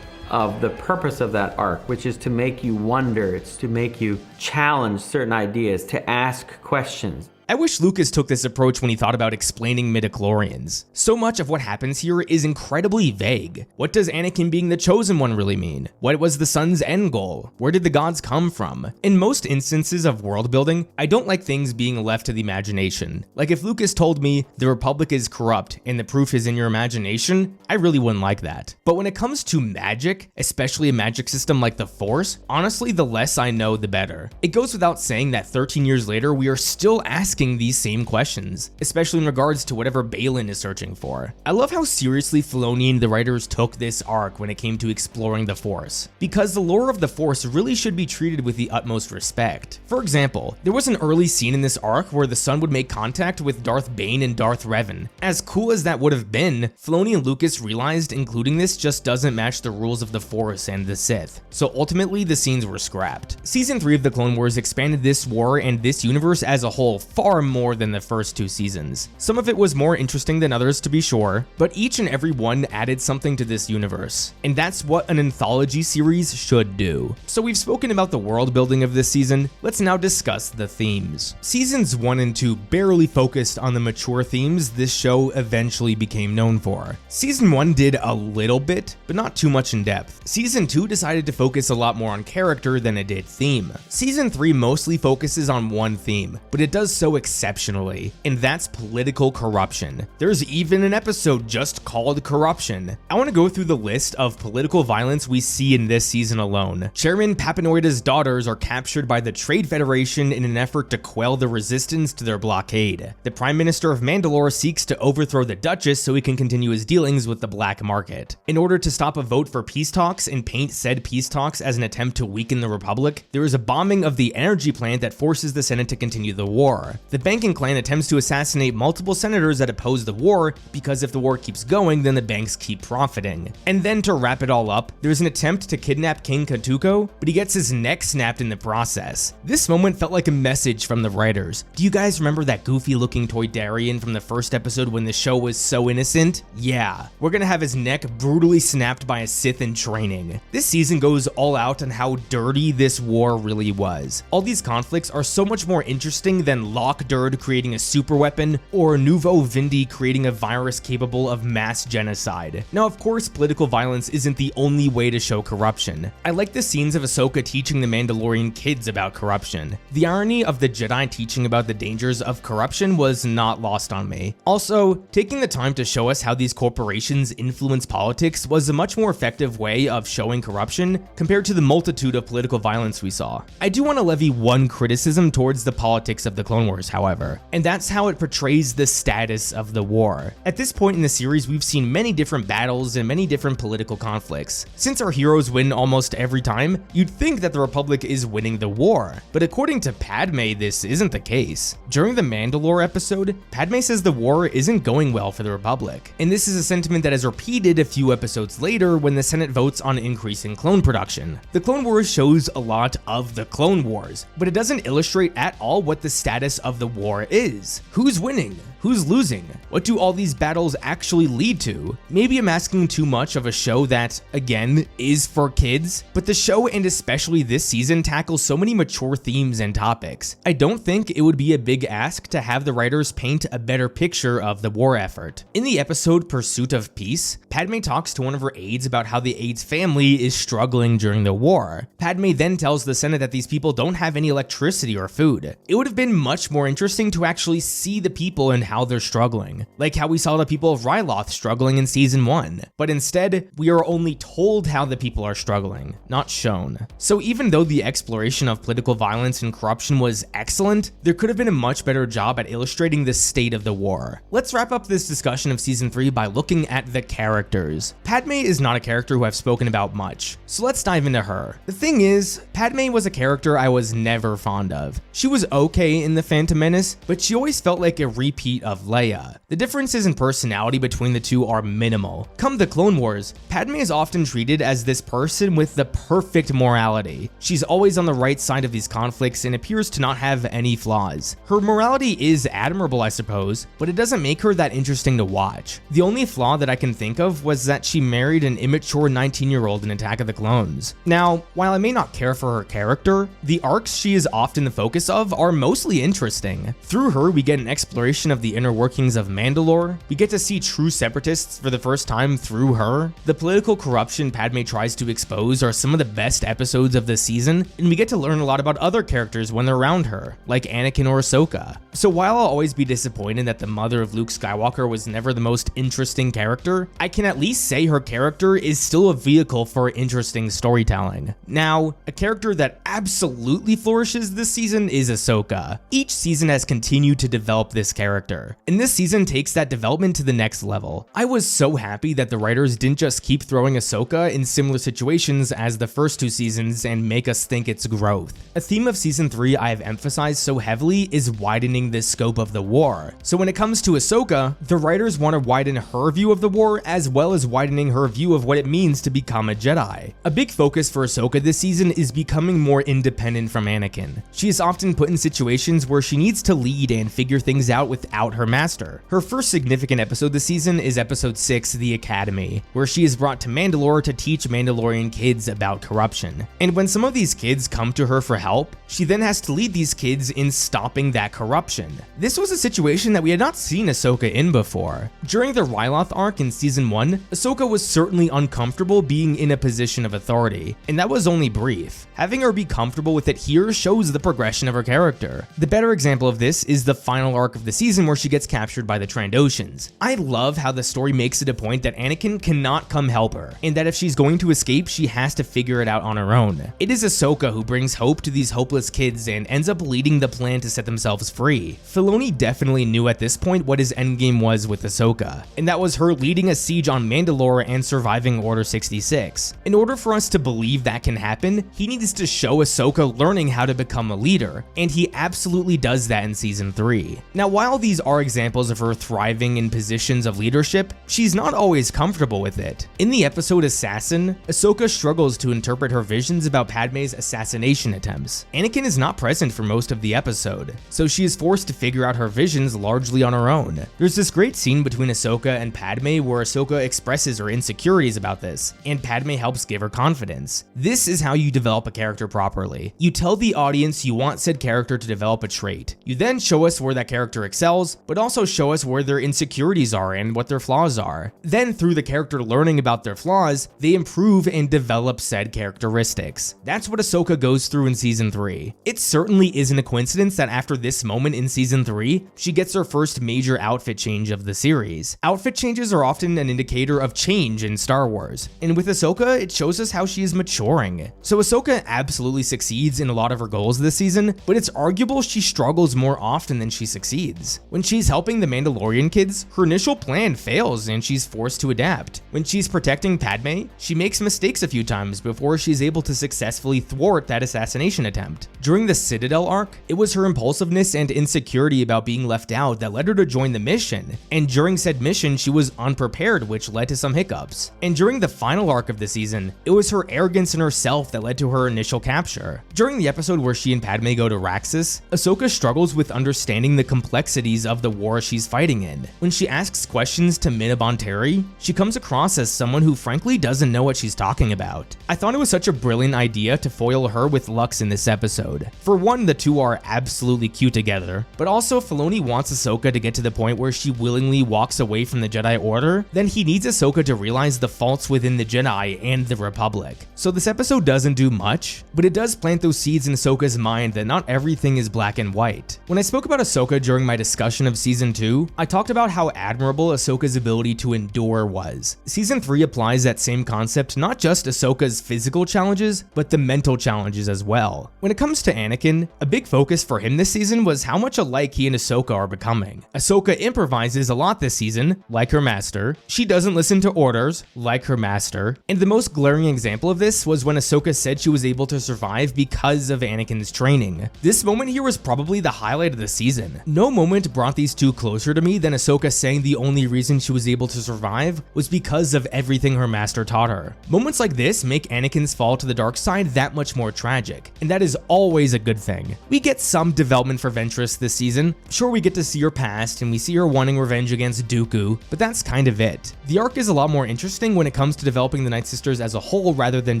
of the purpose of that arc, which is to make you wonder. It's to make you challenge certain ideas, to ask questions. I wish Lucas took this approach when he thought about explaining midichlorians. So much of what happens here is incredibly vague. What does Anakin being the chosen one really mean? What was the son's end goal? Where did the gods come from? In most instances of world building, I don't like things being left to the imagination. Like if Lucas told me the Republic is corrupt and the proof is in your imagination, I really wouldn't like that. But when it comes to magic, especially a magic system like the Force, honestly, the less I know, the better. It goes without saying that 13 years later, we are still asking these same questions, especially in regards to whatever Baylan is searching for. I love how seriously Filoni and the writers took this arc when it came to exploring the Force, because the lore of the Force really should be treated with the utmost respect. For example, there was an early scene in this arc where the son would make contact with Darth Bane and Darth Revan. As cool as that would have been, Filoni and Lucas realized including this just doesn't match the rules of the Force and the Sith, so ultimately the scenes were scrapped. Season 3 of the Clone Wars expanded this war and this universe as a whole far more than the first 2 seasons. Some of it was more interesting than others, to be sure, but each and every one added something to this universe, and that's what an anthology series should do. So we've spoken about the world building of this season, let's now discuss the themes. Seasons 1 and 2 barely focused on the mature themes this show eventually became known for. Season 1 did a little bit, but not too much in depth. Season 2 decided to focus a lot more on character than it did theme. Season 3 mostly focuses on one theme, but it does so exceptionally, and that's political corruption. There's even an episode just called Corruption. I want to go through the list of political violence we see in this season alone. Chairman Papanoida's daughters are captured by the Trade Federation in an effort to quell the resistance to their blockade. The Prime Minister of Mandalore seeks to overthrow the Duchess so he can continue his dealings with the black market. In order to stop a vote for peace talks and paint said peace talks as an attempt to weaken the Republic, there is a bombing of the energy plant that forces the Senate to continue the war. The banking clan attempts to assassinate multiple senators that oppose the war because if the war keeps going, then the banks keep profiting. And then to wrap it all up, there's an attempt to kidnap King Katuko, but he gets his neck snapped in the process. This moment felt like a message from the writers. Do you guys remember that goofy looking Toydarian from the first episode when the show was so innocent? Yeah, we're gonna have his neck brutally snapped by a Sith in training. This season goes all out on how dirty this war really was. All these conflicts are so much more interesting than Lock Durd creating a super weapon or Nuvo Vindi creating a virus capable of mass genocide. Now, of course, political violence isn't the only way to show corruption. I like the scenes of Ahsoka teaching the Mandalorian kids about corruption. The irony of the Jedi teaching about the dangers of corruption was not lost on me. Also, taking the time to show us how these corporations influence politics was a much more effective way of showing corruption compared to the multitude of political violence we saw. I do want to levy one criticism towards the politics of the Clone Wars, however, and that's how it portrays the status of the war. At this point in the series, we've seen many different battles and many different political conflicts. Since our heroes win almost every time, you'd think that the Republic is winning the war, but according to Padme, this isn't the case. During the Mandalore episode, Padme says the war isn't going well for the Republic, and this is a sentiment that is repeated a few episodes later when the Senate votes on increasing clone production. The Clone Wars shows a lot of the Clone Wars, but it doesn't illustrate at all what the status of the war is. Who's winning? Who's losing? What do all these battles actually lead to? Maybe I'm asking too much of a show that, again, is for kids, but the show and especially this season tackles so many mature themes and topics. I don't think it would be a big ask to have the writers paint a better picture of the war effort. In the episode Pursuit of Peace, Padme talks to one of her aides about how the aide's family is struggling during the war. Padme then tells the Senate that these people don't have any electricity or food. It would have been much more interesting to actually see the people and how they're struggling, like how we saw the people of Ryloth struggling in season 1, but instead we are only told how the people are struggling, not shown. So even though the exploration of political violence and corruption was excellent, there could have been a much better job at illustrating the state of the war. Let's wrap up this discussion of season 3 by looking at the characters. Padme is not a character who I've spoken about much, so let's dive into her. The thing is, Padme was a character I was never fond of. She was okay in The Phantom Menace, but she always felt like a repeat of Leia. The differences in personality between the two are minimal. Come the Clone Wars, Padme is often treated as this person with the perfect morality. She's always on the right side of these conflicts and appears to not have any flaws. Her morality is admirable, I suppose, but it doesn't make her that interesting to watch. The only flaw that I can think of was that she married an immature 19-year-old in Attack of the Clones. Now, while I may not care for her character, the arcs she is often the focus of are mostly interesting. Through her, we get an exploration of the inner workings of Mandalore, we get to see true separatists for the first time through her, the political corruption Padme tries to expose are some of the best episodes of the season, and we get to learn a lot about other characters when they're around her, like Anakin or Ahsoka. So while I'll always be disappointed that the mother of Luke Skywalker was never the most interesting character, I can at least say her character is still a vehicle for interesting storytelling. Now, a character that absolutely flourishes this season is Ahsoka. Each season has continued to develop this character, and this season takes that development to the next level. I was so happy that the writers didn't just keep throwing Ahsoka in similar situations as the first two seasons and make us think it's growth. A theme of season 3 I have emphasized so heavily is widening the scope of the war. So when it comes to Ahsoka, the writers want to widen her view of the war as well as widening her view of what it means to become a Jedi. A big focus for Ahsoka this season is becoming more independent from Anakin. She is often put in situations where she needs to lead and figure things out without her master. Her first significant episode this season is episode 6, The Academy, where she is brought to Mandalore to teach Mandalorian kids about corruption. And when some of these kids come to her for help, she then has to lead these kids in stopping that corruption. This was a situation that we had not seen Ahsoka in before. During the Ryloth arc in season 1, Ahsoka was certainly uncomfortable being in a position of authority, and that was only brief. Having her be comfortable with it here shows the progression of her character. The better example of this is the final arc of the season where she gets captured by the Trandoshans. I love how the story makes it a point that Anakin cannot come help her, and that if she's going to escape, she has to figure it out on her own. It is Ahsoka who brings hope to these hopeless kids and ends up leading the plan to set themselves free. Filoni definitely knew at this point what his endgame was with Ahsoka, and that was her leading a siege on Mandalore and surviving Order 66. In order for us to believe that can happen, he needs to show Ahsoka learning how to become a leader, and he absolutely does that in season 3. Now, while these are examples of her thriving in positions of leadership, she's not always comfortable with it. In the episode Assassin, Ahsoka struggles to interpret her visions about Padme's assassination attempts. Anakin is not present for most of the episode, so she is forced to figure out her visions largely on her own. There's this great scene between Ahsoka and Padme where Ahsoka expresses her insecurities about this, and Padme helps give her confidence. This is how you develop a character properly. You tell the audience you want said character to develop a trait. You then show us where that character excels, but also show us where their insecurities are and what their flaws are. Then through the character learning about their flaws, they improve and develop said characteristics. That's what Ahsoka goes through in season 3. It certainly isn't a coincidence that after this moment in season 3, she gets her first major outfit change of the series. Outfit changes are often an indicator of change in Star Wars, and with Ahsoka, it shows us how she is maturing. So Ahsoka absolutely succeeds in a lot of her goals this season, but it's arguable she struggles more often than she succeeds. When she's helping the Mandalorian kids, her initial plan fails and she's forced to adapt. When she's protecting Padme, she makes mistakes a few times before she's able to successfully thwart that assassination attempt. During the Citadel arc, it was her impulsiveness and insecurity about being left out that led her to join the mission, and during said mission she was unprepared, which led to some hiccups. And during the final arc of the season, it was her arrogance in herself that led to her initial capture. During the episode where she and Padme go to Raxus, Ahsoka struggles with understanding the complexities of the war she's fighting in. When she asks questions to Mina Bonteri, she comes across as someone who frankly doesn't know what she's talking about. I thought it was such a brilliant idea to foil her with Lux in this episode. For one, the two are absolutely cute together, but also Filoni wants Ahsoka to get to the point where she willingly walks away from the Jedi Order, then he needs Ahsoka to realize the faults within the Jedi and the Republic. So this episode doesn't do much, but it does plant those seeds in Ahsoka's mind that not everything is black and white. When I spoke about Ahsoka during my discussion of Season 2, I talked about how admirable Ahsoka's ability to endure was. Season 3 applies that same concept not just Ahsoka's physical challenges, but the mental challenges as well. When it comes to Anakin, a big focus for him this season was how much alike he and Ahsoka are becoming. Ahsoka improvises a lot this season, like her master. She doesn't listen to orders, like her master. And the most glaring example of this was when Ahsoka said she was able to survive because of Anakin's training. This moment here was probably the highlight of the season. No moment brought brought these two closer to me than Ahsoka saying the only reason she was able to survive was because of everything her master taught her. Moments like this make Anakin's fall to the dark side that much more tragic, and that is always a good thing. We get some development for Ventress this season. Sure, we get to see her past and we see her wanting revenge against Dooku, but that's kind of it. The arc is a lot more interesting when it comes to developing the Night Sisters as a whole rather than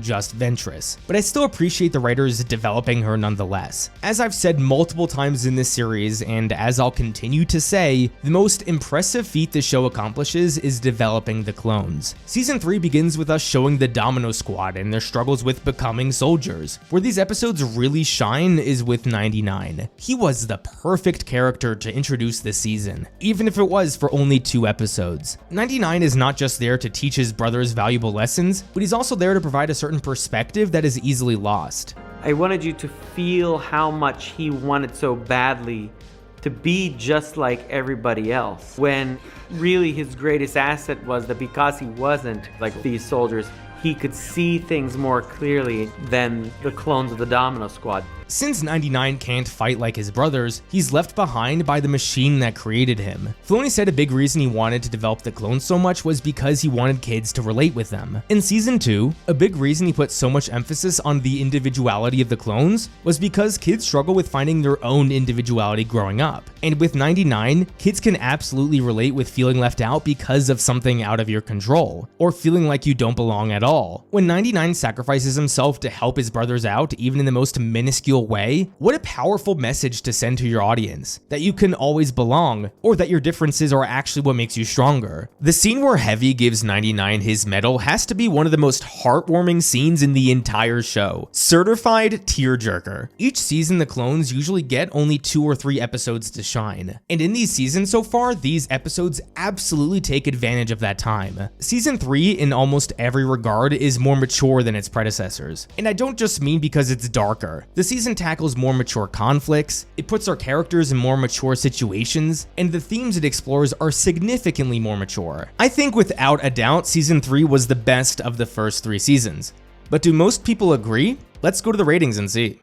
just Ventress, but I still appreciate the writers developing her nonetheless. As I've said multiple times in this series, and as I'll continue to say, the most impressive feat the show accomplishes is developing the clones. Season 3 begins with us showing the Domino Squad and their struggles with becoming soldiers. Where these episodes really shine is with 99. He was the perfect character to introduce this season, even if it was for only 2 episodes. 99 is not just there to teach his brothers valuable lessons, but he's also there to provide a certain perspective that is easily lost. I wanted you to feel how much he wanted so badly to be just like everybody else, when really his greatest asset was that because he wasn't like these soldiers, he could see things more clearly than the clones of the Domino Squad. Since 99 can't fight like his brothers, he's left behind by the machine that created him. Filoni said a big reason he wanted to develop the clones so much was because he wanted kids to relate with them. In Season 2, a big reason he put so much emphasis on the individuality of the clones was because kids struggle with finding their own individuality growing up. And with 99, kids can absolutely relate with feeling left out because of something out of your control, or feeling like you don't belong at all. When 99 sacrifices himself to help his brothers out, even in the most minuscule way, what a powerful message to send to your audience, that you can always belong, or that your differences are actually what makes you stronger. The scene where Heavy gives 99 his medal has to be one of the most heartwarming scenes in the entire show. Certified tearjerker. Each season the clones usually get only 2 or 3 episodes to shine, and in these seasons so far, these episodes absolutely take advantage of that time. Season 3, in almost every regard, is more mature than its predecessors, and I don't just mean because it's darker. The season tackles more mature conflicts, it puts our characters in more mature situations, and the themes it explores are significantly more mature. I think without a doubt, Season 3 was the best of the first 3 seasons. But do most people agree? Let's go to the ratings and see.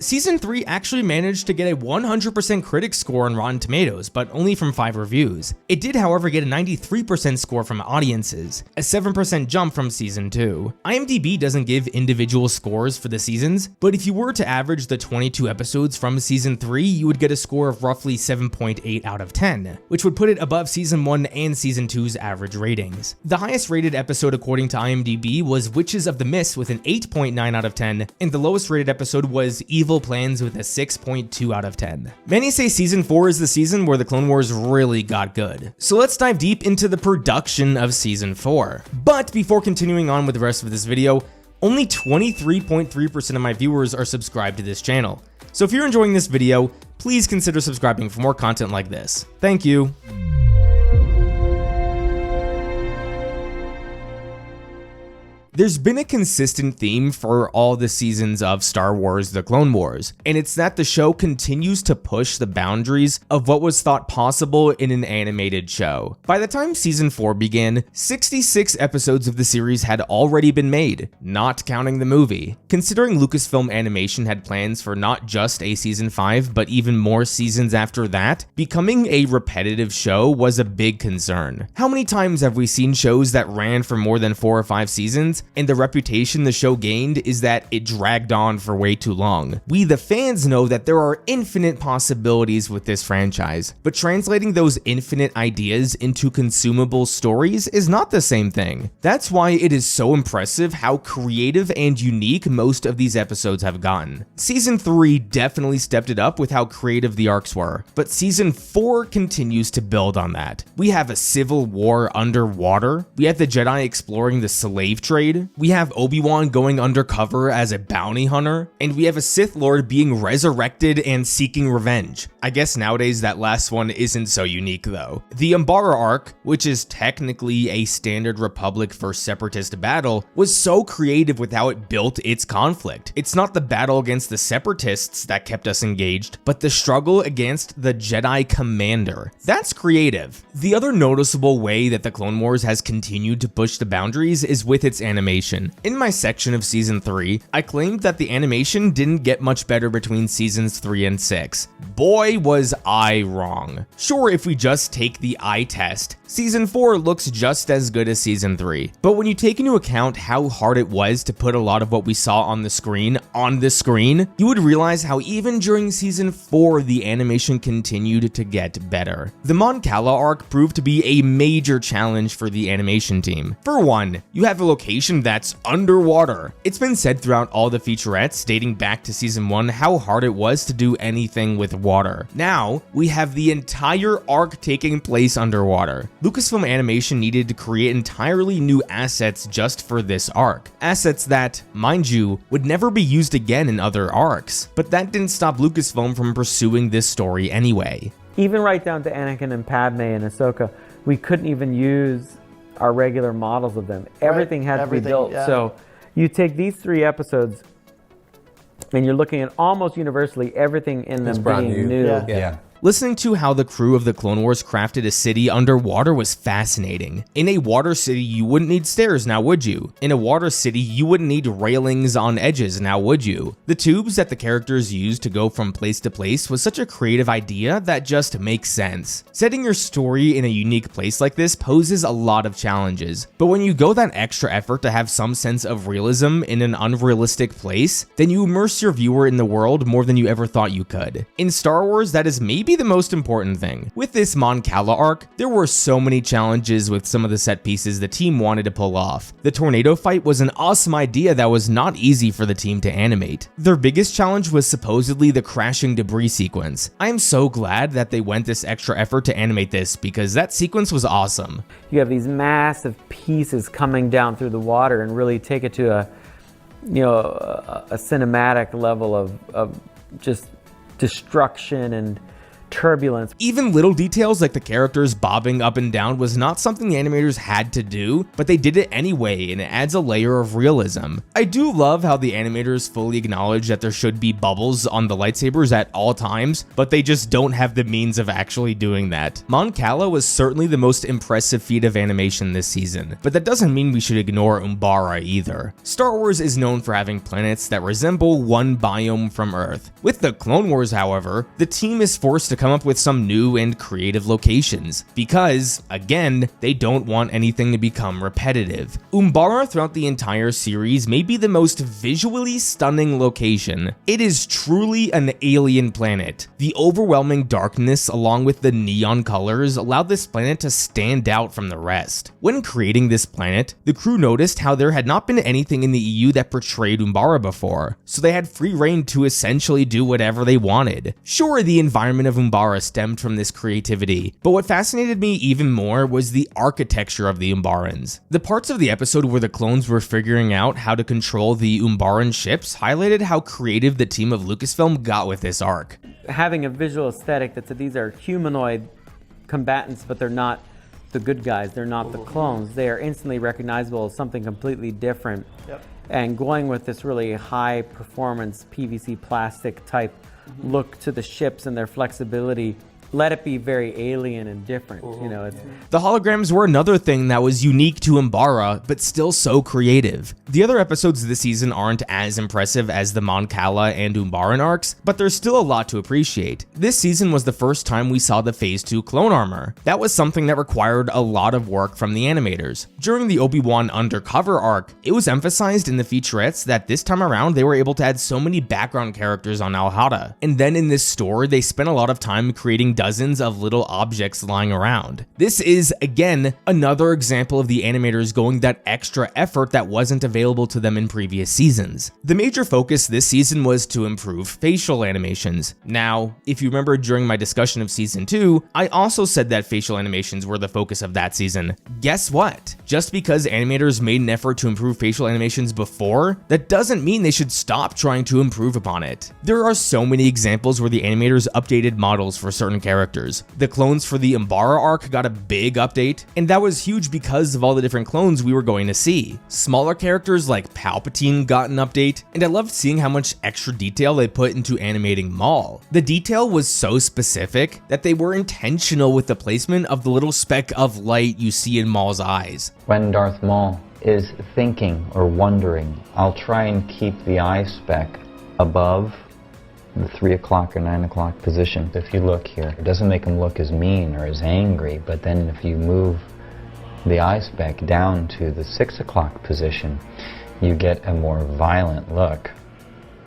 Season 3 actually managed to get a 100% critic score on Rotten Tomatoes, but only from 5 reviews. It did, however, get a 93% score from audiences, a 7% jump from Season 2. IMDb doesn't give individual scores for the seasons, but if you were to average the 22 episodes from Season 3, you would get a score of roughly 7.8 out of 10, which would put it above Season 1 and Season 2's average ratings. The highest rated episode according to IMDb was Witches of the Mist with an 8.9 out of 10, and the lowest rated episode was Evil Plans with a 6.2 out of 10. Many say Season 4 is the season where the Clone Wars really got good. So let's dive deep into the production of Season 4. But before continuing on with the rest of this video, only 23.3% of my viewers are subscribed to this channel. So if you're enjoying this video, please consider subscribing for more content like this. Thank you. There's been a consistent theme for all the seasons of Star Wars: The Clone Wars, and it's that the show continues to push the boundaries of what was thought possible in an animated show. By the time Season 4 began, 66 episodes of the series had already been made, not counting the movie. Considering Lucasfilm Animation had plans for not just a Season 5, but even more seasons after that, becoming a repetitive show was a big concern. How many times have we seen shows that ran for more than 4 or 5 seasons, and the reputation the show gained is that it dragged on for way too long? We, the fans, know that there are infinite possibilities with this franchise, but translating those infinite ideas into consumable stories is not the same thing. That's why it is so impressive how creative and unique most of these episodes have gotten. Season 3 definitely stepped it up with how creative the arcs were, but Season 4 continues to build on that. We have a civil war underwater, we have the Jedi exploring the slave trade, we have Obi-Wan going undercover as a bounty hunter, and we have a Sith Lord being resurrected and seeking revenge. I guess nowadays that last one isn't so unique though. The Umbara arc, which is technically a standard Republic versus Separatist battle, was so creative with how it built its conflict. It's not the battle against the Separatists that kept us engaged, but the struggle against the Jedi Commander. That's creative. The other noticeable way that the Clone Wars has continued to push the boundaries is with its animation. In my section of Season 3, I claimed that the animation didn't get much better between Seasons 3 and 6. Boy, was I wrong. Sure, if we just take the eye test, Season 4 looks just as good as Season 3. But when you take into account how hard it was to put a lot of what we saw on the screen, you would realize how even during Season 4, the animation continued to get better. The Mon Cala arc proved to be a major challenge for the animation team. For one, you have a location that's underwater. It's been said throughout all the featurettes dating back to Season 1 how hard it was to do anything with water. Now, we have the entire arc taking place underwater. Lucasfilm Animation needed to create entirely new assets just for this arc. Assets that, mind you, would never be used again in other arcs. But that didn't stop Lucasfilm from pursuing this story anyway. Even right down to Anakin and Padme and Ahsoka, we couldn't even use our regular models of them. Everything had to be built. Yeah. So you take these 3 episodes and you're looking at almost universally everything in them being new. Yeah. Listening to how the crew of the Clone Wars crafted a city underwater was fascinating. In a water city, you wouldn't need stairs, now would you? In a water city, you wouldn't need railings on edges, now would you? The tubes that the characters used to go from place to place was such a creative idea that just makes sense. Setting your story in a unique place like this poses a lot of challenges, but when you go that extra effort to have some sense of realism in an unrealistic place, then you immerse your viewer in the world more than you ever thought you could. In Star Wars, that is maybe the most important thing. With this Mon Cala arc, there were so many challenges with some of the set pieces the team wanted to pull off. The tornado fight was an awesome idea that was not easy for the team to animate. Their biggest challenge was supposedly the crashing debris sequence. I am so glad that they went this extra effort to animate this because that sequence was awesome. You have these massive pieces coming down through the water and really take it to a cinematic level of just destruction and turbulence. Even little details like the characters bobbing up and down was not something the animators had to do, but they did it anyway, and it adds a layer of realism. I do love how the animators fully acknowledge that there should be bubbles on the lightsabers at all times, but they just don't have the means of actually doing that. Mon Cala was certainly the most impressive feat of animation this season, but that doesn't mean we should ignore Umbara either. Star Wars is known for having planets that resemble one biome from Earth. With the Clone Wars, however, the team is forced to come up with some new and creative locations because, again, they don't want anything to become repetitive. Umbara throughout the entire series may be the most visually stunning location. It is truly an alien planet. The overwhelming darkness along with the neon colors allowed this planet to stand out from the rest. When creating this planet, the crew noticed how there had not been anything in the EU that portrayed Umbara before, so they had free reign to essentially do whatever they wanted. Sure, the environment of Umbara stemmed from this creativity, but what fascinated me even more was the architecture of the Umbarans. The parts of the episode where the clones were figuring out how to control the Umbaran ships highlighted how creative the team of Lucasfilm got with this arc. Having a visual aesthetic that said these are humanoid combatants, but they're not the good guys, they're not the clones, they are instantly recognizable as something completely different. And going with this really high performance PVC plastic type look to the ships and their flexibility, let it be very alien and different. The holograms were another thing that was unique to Umbara, but still so creative. The other episodes this season aren't as impressive as the Mon Cala and Umbaran arcs, but there's still a lot to appreciate. This season was the first time we saw the Phase 2 clone armor. That was something that required a lot of work from the animators. During the Obi-Wan Undercover arc, it was emphasized in the featurettes that this time around they were able to add so many background characters on Al-Hada. And then in this story, they spent a lot of time creating dozens of little objects lying around. This is, again, another example of the animators going that extra effort that wasn't available to them in previous seasons. The major focus this season was to improve facial animations. Now, if you remember during my discussion of season 2, I also said that facial animations were the focus of that season. Guess what? Just because animators made an effort to improve facial animations before, that doesn't mean they should stop trying to improve upon it. There are so many examples where the animators updated models for certain characters. The clones for the Umbara arc got a big update, and that was huge because of all the different clones we were going to see. Smaller characters like Palpatine got an update, and I loved seeing how much extra detail they put into animating Maul. The detail was so specific that they were intentional with the placement of the little speck of light you see in Maul's eyes. When Darth Maul is thinking or wondering, I'll try and keep the eye speck above the 3 o'clock or 9 o'clock position. If you look here, it doesn't make him look as mean or as angry, but then if you move the eye speck down to the 6 o'clock position, you get a more violent look,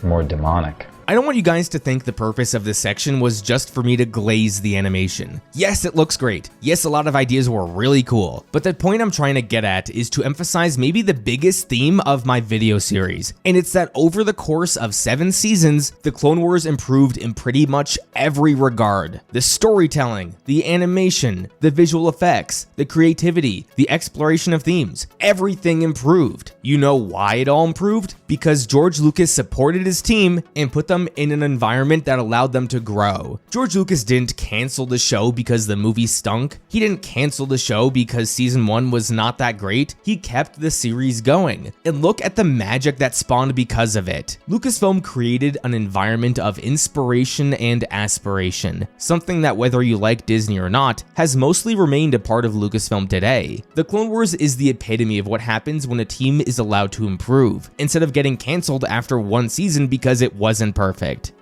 more demonic. I don't want you guys to think the purpose of this section was just for me to glaze the animation. Yes, it looks great. Yes, a lot of ideas were really cool. But the point I'm trying to get at is to emphasize maybe the biggest theme of my video series. And it's that over the course of 7 seasons, the Clone Wars improved in pretty much every regard. The storytelling, the animation, the visual effects, the creativity, the exploration of themes, everything improved. You know why it all improved? Because George Lucas supported his team and put them in an environment that allowed them to grow. George Lucas didn't cancel the show because the movie stunk. He didn't cancel the show because season 1 was not that great. He kept the series going. And look at the magic that spawned because of it. Lucasfilm created an environment of inspiration and aspiration, something that, whether you like Disney or not, has mostly remained a part of Lucasfilm today. The Clone Wars is the epitome of what happens when a team is allowed to improve, instead of getting canceled after 1 season because it wasn't perfect.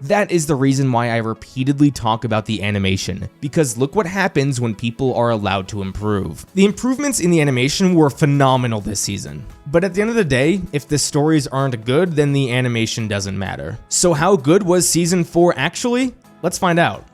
That is the reason why I repeatedly talk about the animation, because look what happens when people are allowed to improve. The improvements in the animation were phenomenal this season. But at the end of the day, if the stories aren't good, then the animation doesn't matter. So how good was season 4 actually? Let's find out.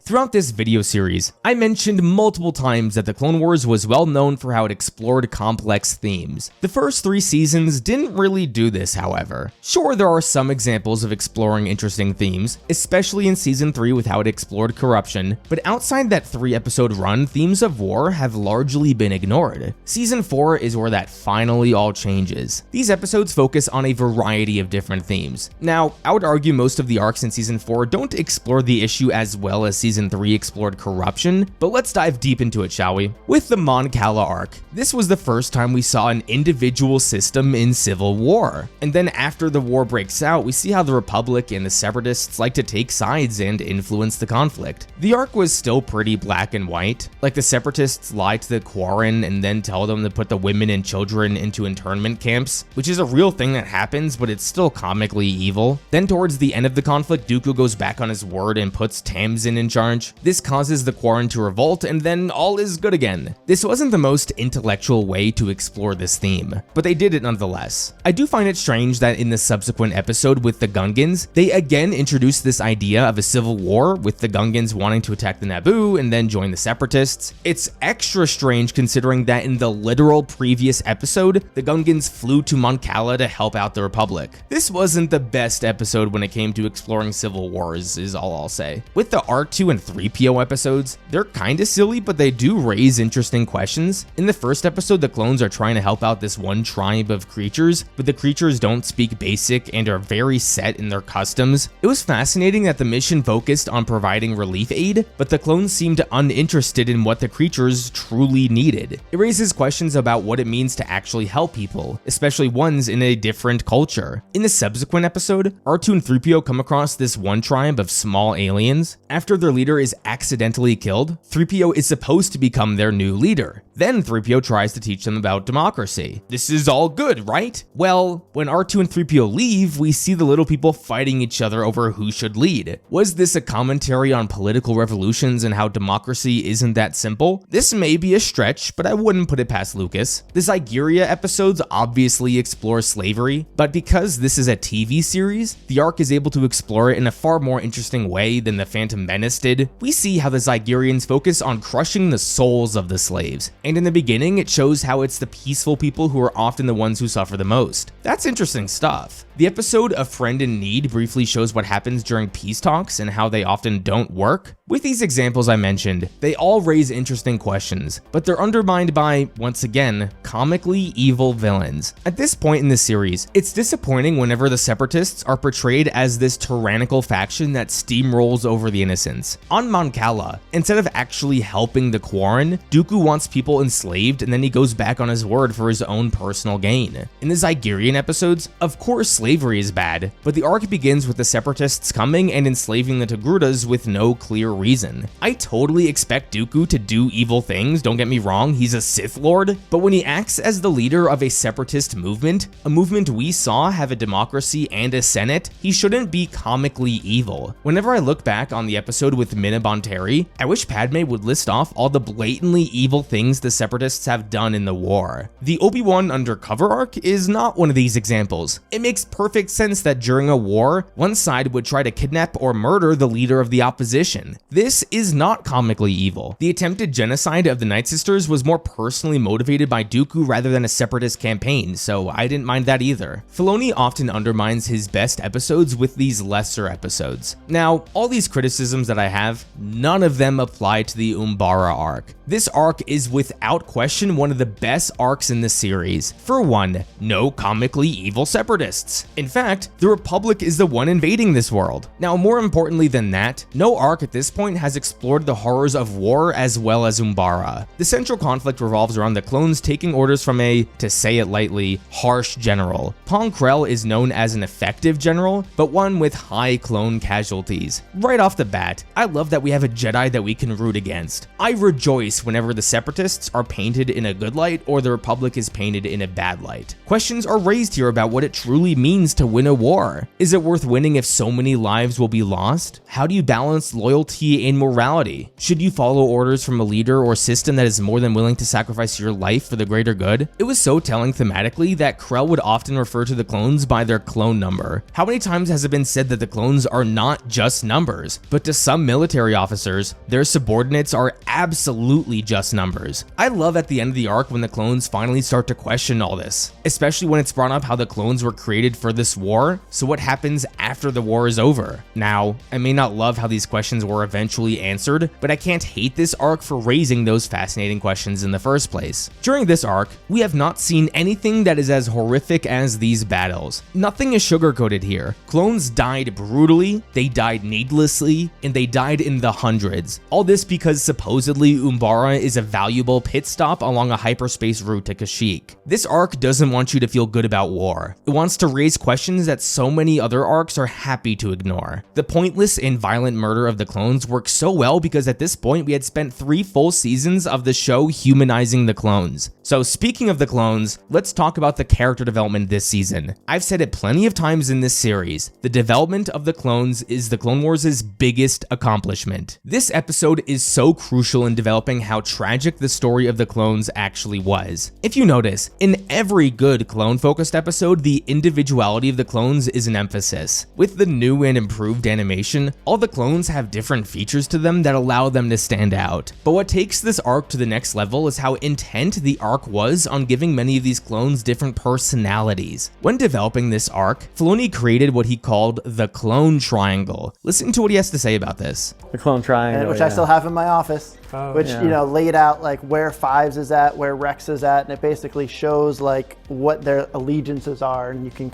Throughout this video series, I mentioned multiple times that the Clone Wars was well known for how it explored complex themes. The first 3 seasons didn't really do this, however. Sure, there are some examples of exploring interesting themes, especially in season 3 with how it explored corruption, but outside that 3-episode run, themes of war have largely been ignored. Season 4 is where that finally all changes. These episodes focus on a variety of different themes. Now, I would argue most of the arcs in season 4 don't explore the issue as well as season 3 explored corruption, but let's dive deep into it, shall we? With the Mon Cala arc, this was the first time we saw an individual system in civil war. And then after the war breaks out, we see how the Republic and the Separatists like to take sides and influence the conflict. The arc was still pretty black and white, like the Separatists lie to the Quarren and then tell them to put the women and children into internment camps, which is a real thing that happens, but it's still comically evil. Then towards the end of the conflict, Dooku goes back on his word and puts Tamsin in charge. This causes the Quarren to revolt, and then all is good again. This wasn't the most intellectual way to explore this theme, but they did it nonetheless. I do find it strange that in the subsequent episode with the Gungans, they again introduced this idea of a civil war, with the Gungans wanting to attack the Naboo and then join the Separatists. It's extra strange considering that in the literal previous episode, the Gungans flew to Mon Cala to help out the Republic. This wasn't the best episode when it came to exploring civil wars, is all I'll say. With the R2 and 3PO episodes, they're kinda silly, but they do raise interesting questions. In the first episode, the clones are trying to help out this one tribe of creatures, but the creatures don't speak basic and are very set in their customs. It was fascinating that the mission focused on providing relief aid, but the clones seemed uninterested in what the creatures truly needed. It raises questions about what it means to actually help people, especially ones in a different culture. In the subsequent episode, R2 and 3PO come across this one tribe of small aliens. After their leader leader is accidentally killed, 3PO is supposed to become their new leader. Then 3PO tries to teach them about democracy. This is all good, right? Well, when R2 and 3PO leave, we see the little people fighting each other over who should lead. Was this a commentary on political revolutions and how democracy isn't that simple? This may be a stretch, but I wouldn't put it past Lucas. The Zygeria episodes obviously explore slavery, but because this is a TV series, the arc is able to explore it in a far more interesting way than The Phantom Menace did. We see how the Zygerians focus on crushing the souls of the slaves, and in the beginning it shows how it's the peaceful people who are often the ones who suffer the most. That's interesting stuff. The episode A Friend in Need briefly shows what happens during peace talks and how they often don't work. With these examples I mentioned, they all raise interesting questions, but they're undermined by, once again, comically evil villains. At this point in the series, it's disappointing whenever the Separatists are portrayed as this tyrannical faction that steamrolls over the innocents. On Mon Cala, instead of actually helping the Quarren, Dooku wants people enslaved and then he goes back on his word for his own personal gain. In the Zygerian episodes, of course slavery is bad, but the arc begins with the Separatists coming and enslaving the Togrutas with no clear reason. I totally expect Dooku to do evil things, don't get me wrong, he's a Sith Lord, but when he acts as the leader of a separatist movement, a movement we saw have a democracy and a senate, he shouldn't be comically evil. Whenever I look back on the episode with Mina Bonteri, I wish Padme would list off all the blatantly evil things the separatists have done in the war. The Obi-Wan Undercover arc is not one of these examples. It makes perfect sense that during a war, one side would try to kidnap or murder the leader of the opposition. This is not comically evil. The attempted genocide of the Night Sisters was more personally motivated by Dooku rather than a separatist campaign, so I didn't mind that either. Filoni often undermines his best episodes with these lesser episodes. Now, all these criticisms that I have, none of them apply to the Umbara arc. This arc is without question one of the best arcs in the series. For one, no comically evil separatists. In fact, the Republic is the one invading this world. Now, more importantly than that, no arc at this point has explored the horrors of war as well as Umbara. The central conflict revolves around the clones taking orders from a, to say it lightly, harsh general. Pong Krell is known as an effective general, but one with high clone casualties. Right off the bat, I love that we have a Jedi that we can root against. I rejoice whenever the Separatists are painted in a good light or the Republic is painted in a bad light. Questions are raised here about what it truly means to win a war. Is it worth winning if so many lives will be lost? How do you balance loyalty and morality? Should you follow orders from a leader or system that is more than willing to sacrifice your life for the greater good? It was so telling thematically that Krell would often refer to the clones by their clone number. How many times has it been said that the clones are not just numbers, but to some military officers, their subordinates are absolutely just numbers. I love at the end of the arc when the clones finally start to question all this, especially when it's brought up how the clones were created for this war, so what happens after the war is over? Now, I may not love how these questions were eventually answered, but I can't hate this arc for raising those fascinating questions in the first place. During this arc, we have not seen anything that is as horrific as these battles. Nothing is sugarcoated here. Clones died brutally, they died needlessly, and they died in the hundreds. All this because supposedly Umbara is a valuable pit stop along a hyperspace route to Kashyyyk. This arc doesn't want you to feel good about war. It wants to raise questions that so many other arcs are happy to ignore. The pointless and violent murder of the clones works so well because at this point we had spent 3 full seasons of the show humanizing the clones. So speaking of the clones, let's talk about the character development this season. I've said it plenty of times in this series, the development of the clones is the Clone Wars' biggest accomplishment. This episode is so crucial in developing how tragic the story of the clones actually was. If you notice, in every good clone-focused episode, the individuality of the clones is an emphasis. With the new and improved animation, all the clones have different features to them that allow them to stand out. But what takes this arc to the next level is how intent the arc was on giving many of these clones different personalities. When developing this arc, Filoni created what he called the Clone Triangle. Listen to what he has to say about this. The Clone Triangle, which I still have in my office. which laid out like where Fives is at, where Rex is at, and it basically shows like what their allegiances are, and you can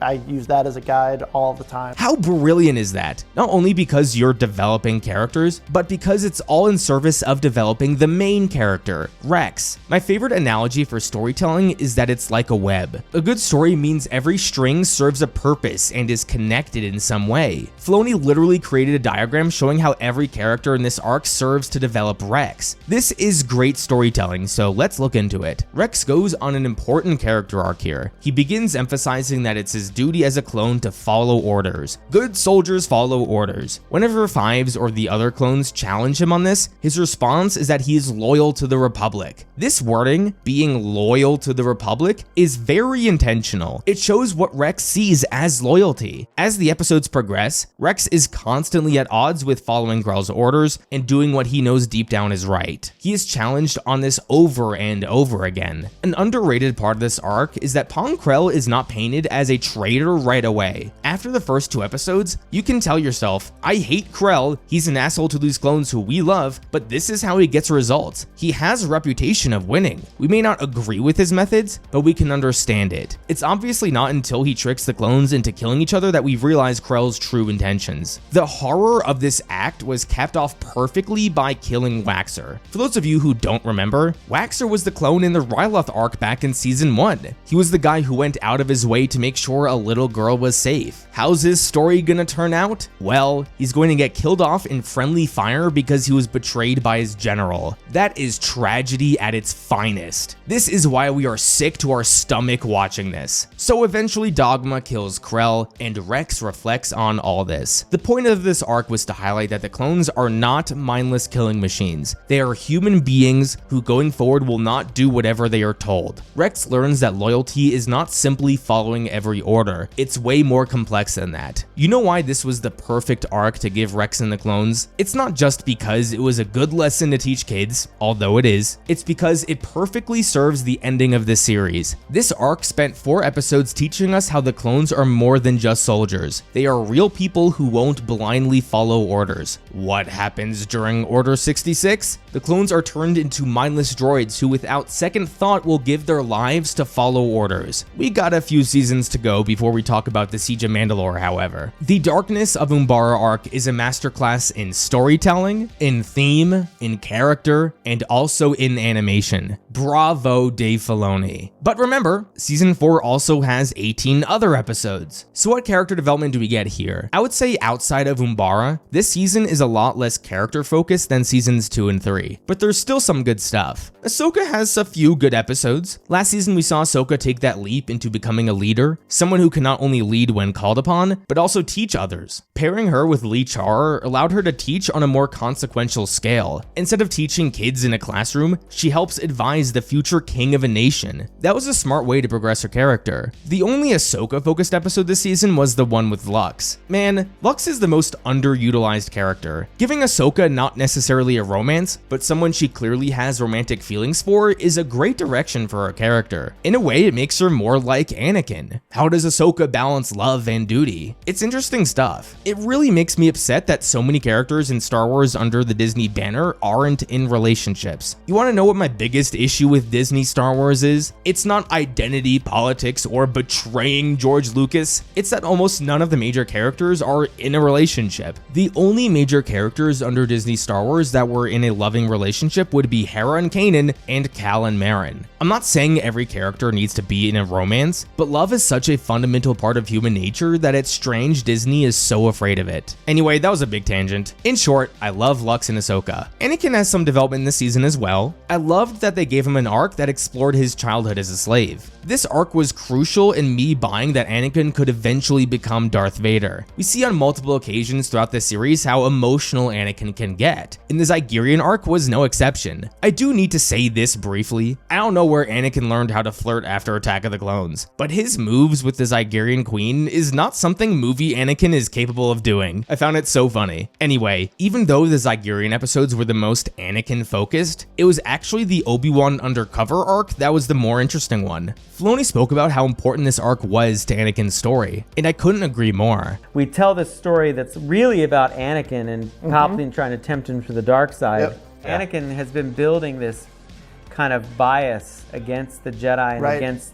I use that as a guide all the time. How brilliant is that? Not only because you're developing characters, but because it's all in service of developing the main character, Rex. My favorite analogy for storytelling is that it's like a web. A good story means every string serves a purpose and is connected in some way. Filoni literally created a diagram showing how every character in this arc serves to develop Rex. This is great storytelling, so let's look into it. Rex goes on an important character arc here. He begins emphasizing that it's his duty as a clone to follow orders. Good soldiers follow orders. Whenever Fives or the other clones challenge him on this, his response is that he is loyal to the Republic. This wording, being loyal to the Republic, is very intentional. It shows what Rex sees as loyalty. As the episodes progress, Rex is constantly at odds with following Grell's orders and doing what he knows deep down is right. He is challenged on this over and over again. An underrated part of this arc is that Pong Krell is not painted as a traitor right away. After the first 2 episodes, you can tell yourself, I hate Krell, he's an asshole to these clones who we love, but this is how he gets results. He has a reputation of winning. We may not agree with his methods, but we can understand it. It's obviously not until he tricks the clones into killing each other that we realize Krell's true intentions. The horror of this act was capped off perfectly by killing Waxer. For those of you who don't remember, Waxer was the clone in the Ryloth arc back in season 1. He was the guy who went out of his way to make sure a little girl was safe. How's his story gonna turn out? Well, he's going to get killed off in friendly fire because he was betrayed by his general. That is tragedy at its finest. This is why we are sick to our stomach watching this. So eventually Dogma kills Krell, and Rex reflects on all this. The point of this arc was to highlight that the clones are not mindless killing machines. They are human beings who going forward will not do whatever they are told. Rex learns that loyalty is not simply following every order. It's way more complex than that. You know why this was the perfect arc to give Rex and the clones? It's not just because it was a good lesson to teach kids, although it is. It's because it perfectly serves the ending of this series. This arc spent 4 episodes teaching us how the clones are more than just soldiers. They are real people who won't blindly follow orders. What happens during Order 66? The clones are turned into mindless droids who without second thought will give their lives to follow orders. We got a few seasons to go before we talk about the Siege of Mandalore, however. The Darkness of Umbara arc is a masterclass in storytelling, in theme, in character, and also in animation. Bravo, Dave Filoni. But remember, season 4 also has 18 other episodes. So what character development do we get here? I would say outside of Umbara, this season is a lot less character focused than seasons 2 and 3, but there's still some good stuff. Ahsoka has a few good episodes. Last season we saw Ahsoka take that leap into becoming a leader, someone who can not only lead when called upon, but also teach others. Pairing her with Lee Char allowed her to teach on a more consequential scale. Instead of teaching kids in a classroom, she helps advise the future king of a nation. That was a smart way to progress her character. The only Ahsoka focused episode this season was the one with Lux. Man, Lux is the most underutilized character. Giving Ahsoka not necessarily a romance, but someone she clearly has romantic feelings for is a great direction for her character. In a way, it makes her more like Anakin. How does Ahsoka balance love and duty? It's interesting stuff. It really makes me upset that so many characters in Star Wars under the Disney banner aren't in relationships. You want to know what my biggest issue with Disney Star Wars is? It's not identity politics or betraying George Lucas. It's that almost none of the major characters are in a relationship. The only major characters under Disney Star Wars that were in a loving relationship would be Hera and Kanan and Cal and Marin. I'm not saying every character needs to be in a romance, but love is such a fundamental part of human nature that it's strange Disney is so afraid of it. Anyway, that was a big tangent. In short, I love Lux and Ahsoka. Anakin has some development this season as well. I loved that they gave him an arc that explored his childhood as a slave. This arc was crucial in me buying that Anakin could eventually become Darth Vader. We see on multiple occasions throughout the series how emotional Anakin can get, and the Zygerian arc was no exception. I do need to say this briefly. I don't know where Anakin learned how to flirt after Attack of the Clones, but his moves with the Zygerian Queen is not something movie Anakin is capable of doing. I found it so funny. Anyway, even though the Zygerian episodes were the most Anakin focused, it was actually the Obi-Wan undercover arc that was the more interesting one. Filoni spoke about how important this arc was to Anakin's story, and I couldn't agree more. We tell this story that's really about Anakin and Palpatine trying to tempt him to the dark side. Anakin has been building this kind of bias against the Jedi and against,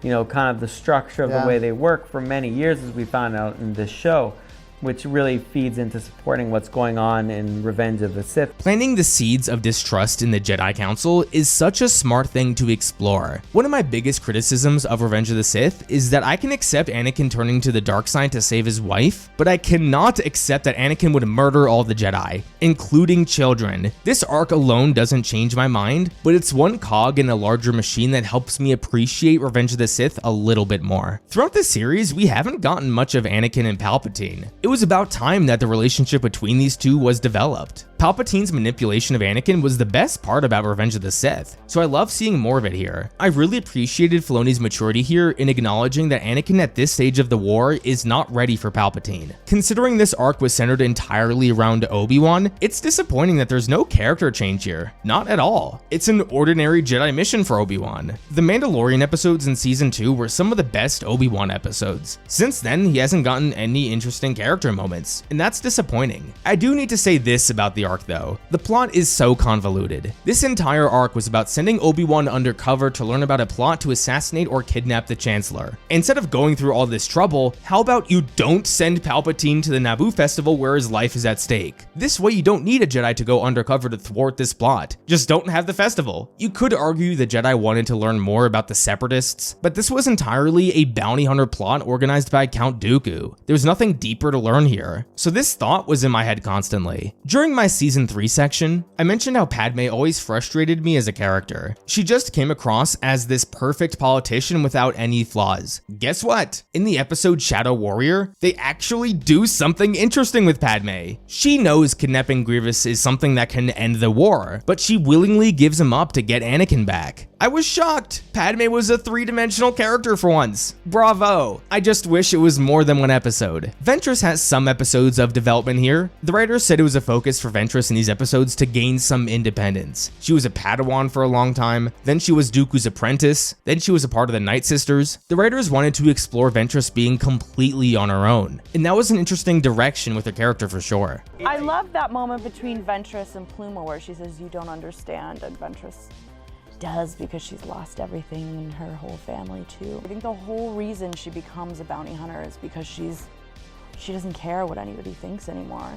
kind of the structure of the way they work for many years, as we found out in this show, which really feeds into supporting what's going on in Revenge of the Sith. Planting the seeds of distrust in the Jedi Council is such a smart thing to explore. One of my biggest criticisms of Revenge of the Sith is that I can accept Anakin turning to the dark side to save his wife, but I cannot accept that Anakin would murder all the Jedi, including children. This arc alone doesn't change my mind, but it's one cog in a larger machine that helps me appreciate Revenge of the Sith a little bit more. Throughout the series, we haven't gotten much of Anakin and Palpatine. It was about time that the relationship between these two was developed. Palpatine's manipulation of Anakin was the best part about Revenge of the Sith, so I love seeing more of it here. I really appreciated Filoni's maturity here in acknowledging that Anakin at this stage of the war is not ready for Palpatine. Considering this arc was centered entirely around Obi-Wan, it's disappointing that there's no character change here. Not at all. It's an ordinary Jedi mission for Obi-Wan. The Mandalorian episodes in Season 2 were some of the best Obi-Wan episodes. Since then, he hasn't gotten any interesting character moments, and that's disappointing. I do need to say this about the arc though. The plot is so convoluted. This entire arc was about sending Obi-Wan undercover to learn about a plot to assassinate or kidnap the Chancellor. Instead of going through all this trouble, how about you don't send Palpatine to the Naboo festival where his life is at stake? This way you don't need a Jedi to go undercover to thwart this plot. Just don't have the festival. You could argue the Jedi wanted to learn more about the Separatists, but this was entirely a bounty hunter plot organized by Count Dooku. There's nothing deeper to learn here. So this thought was in my head constantly. During my Season 3 section, I mentioned how Padme always frustrated me as a character. She just came across as this perfect politician without any flaws. Guess what? In the episode Shadow Warrior, they actually do something interesting with Padme. She knows kidnapping Grievous is something that can end the war, but she willingly gives him up to get Anakin back. I was shocked. Padme was a three-dimensional character for once. Bravo. I just wish it was more than one episode. Ventress has some episodes of development here. The writers said it was a focus for Ventress in these episodes to gain some independence. She was a Padawan for a long time, then she was Dooku's apprentice, then she was a part of the Night Sisters. The writers wanted to explore Ventress being completely on her own, and that was an interesting direction with her character for sure. I love that moment between Ventress and Pluma where she says, "You don't understand," and Ventress does, because she's lost everything and her whole family too. I think the whole reason she becomes a bounty hunter is because she doesn't care what anybody thinks anymore.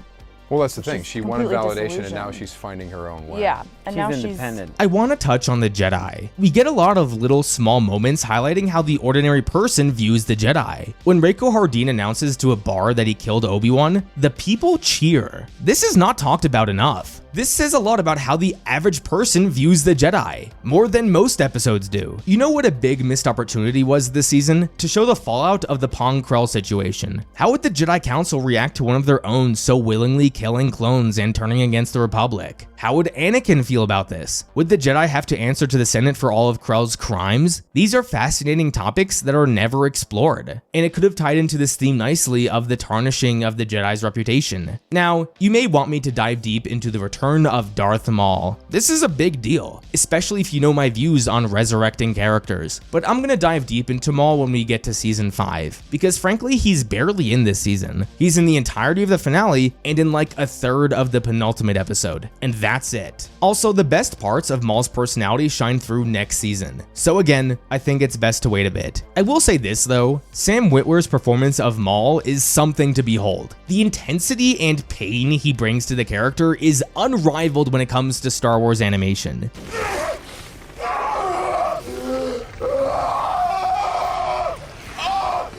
Well, that's the thing. She wanted validation, and now disillusioned. she's finding her own way. Yeah, and now independent. I want to touch on the Jedi. We get a lot of little small moments highlighting how the ordinary person views the Jedi. When Reiko Hardin announces to a bar that he killed Obi-Wan, the people cheer. This is not talked about enough. This says a lot about how the average person views the Jedi, more than most episodes do. You know what a big missed opportunity was this season? To show the fallout of the Pong Krell situation. How would the Jedi Council react to one of their own so willingly killing clones and turning against the Republic? How would Anakin feel about this? Would the Jedi have to answer to the Senate for all of Krell's crimes? These are fascinating topics that are never explored, and it could have tied into this theme nicely of the tarnishing of the Jedi's reputation. Now, you may want me to dive deep into the return of Darth Maul. This is a big deal, especially if you know my views on resurrecting characters, but I'm gonna dive deep into Maul when we get to Season 5, because frankly, he's barely in this season. He's in the entirety of the finale and in like a third of the penultimate episode, and that's it. Also, the best parts of Maul's personality shine through next season. So again, I think it's best to wait a bit. I will say this though, Sam Witwer's performance of Maul is something to behold. The intensity and pain he brings to the character is unrivaled when it comes to Star Wars animation.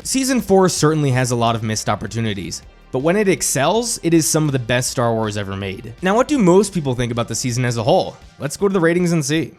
Season 4 certainly has a lot of missed opportunities, but when it excels, it is some of the best Star Wars ever made. Now, what do most people think about the season as a whole? Let's go to the ratings and see.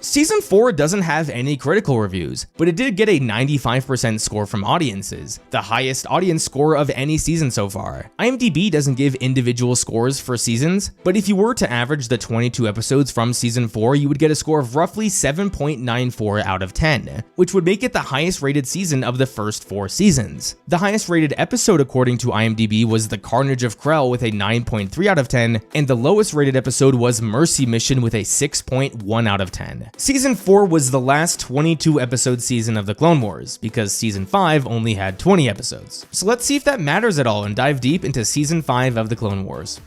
Season 4 doesn't have any critical reviews, but it did get a 95% score from audiences, the highest audience score of any season so far. IMDb doesn't give individual scores for seasons, but if you were to average the 22 episodes from Season 4, you would get a score of roughly 7.94 out of 10, which would make it the highest rated season of the first 4 seasons. The highest rated episode according to IMDb was The Carnage of Krell with a 9.3 out of 10, and the lowest rated episode was Mercy Mission with a 6.1 out of 10. Season 4 was the last 22 episode season of the Clone Wars, because Season 5 only had 20 episodes. So let's see if that matters at all and dive deep into Season 5 of the Clone Wars.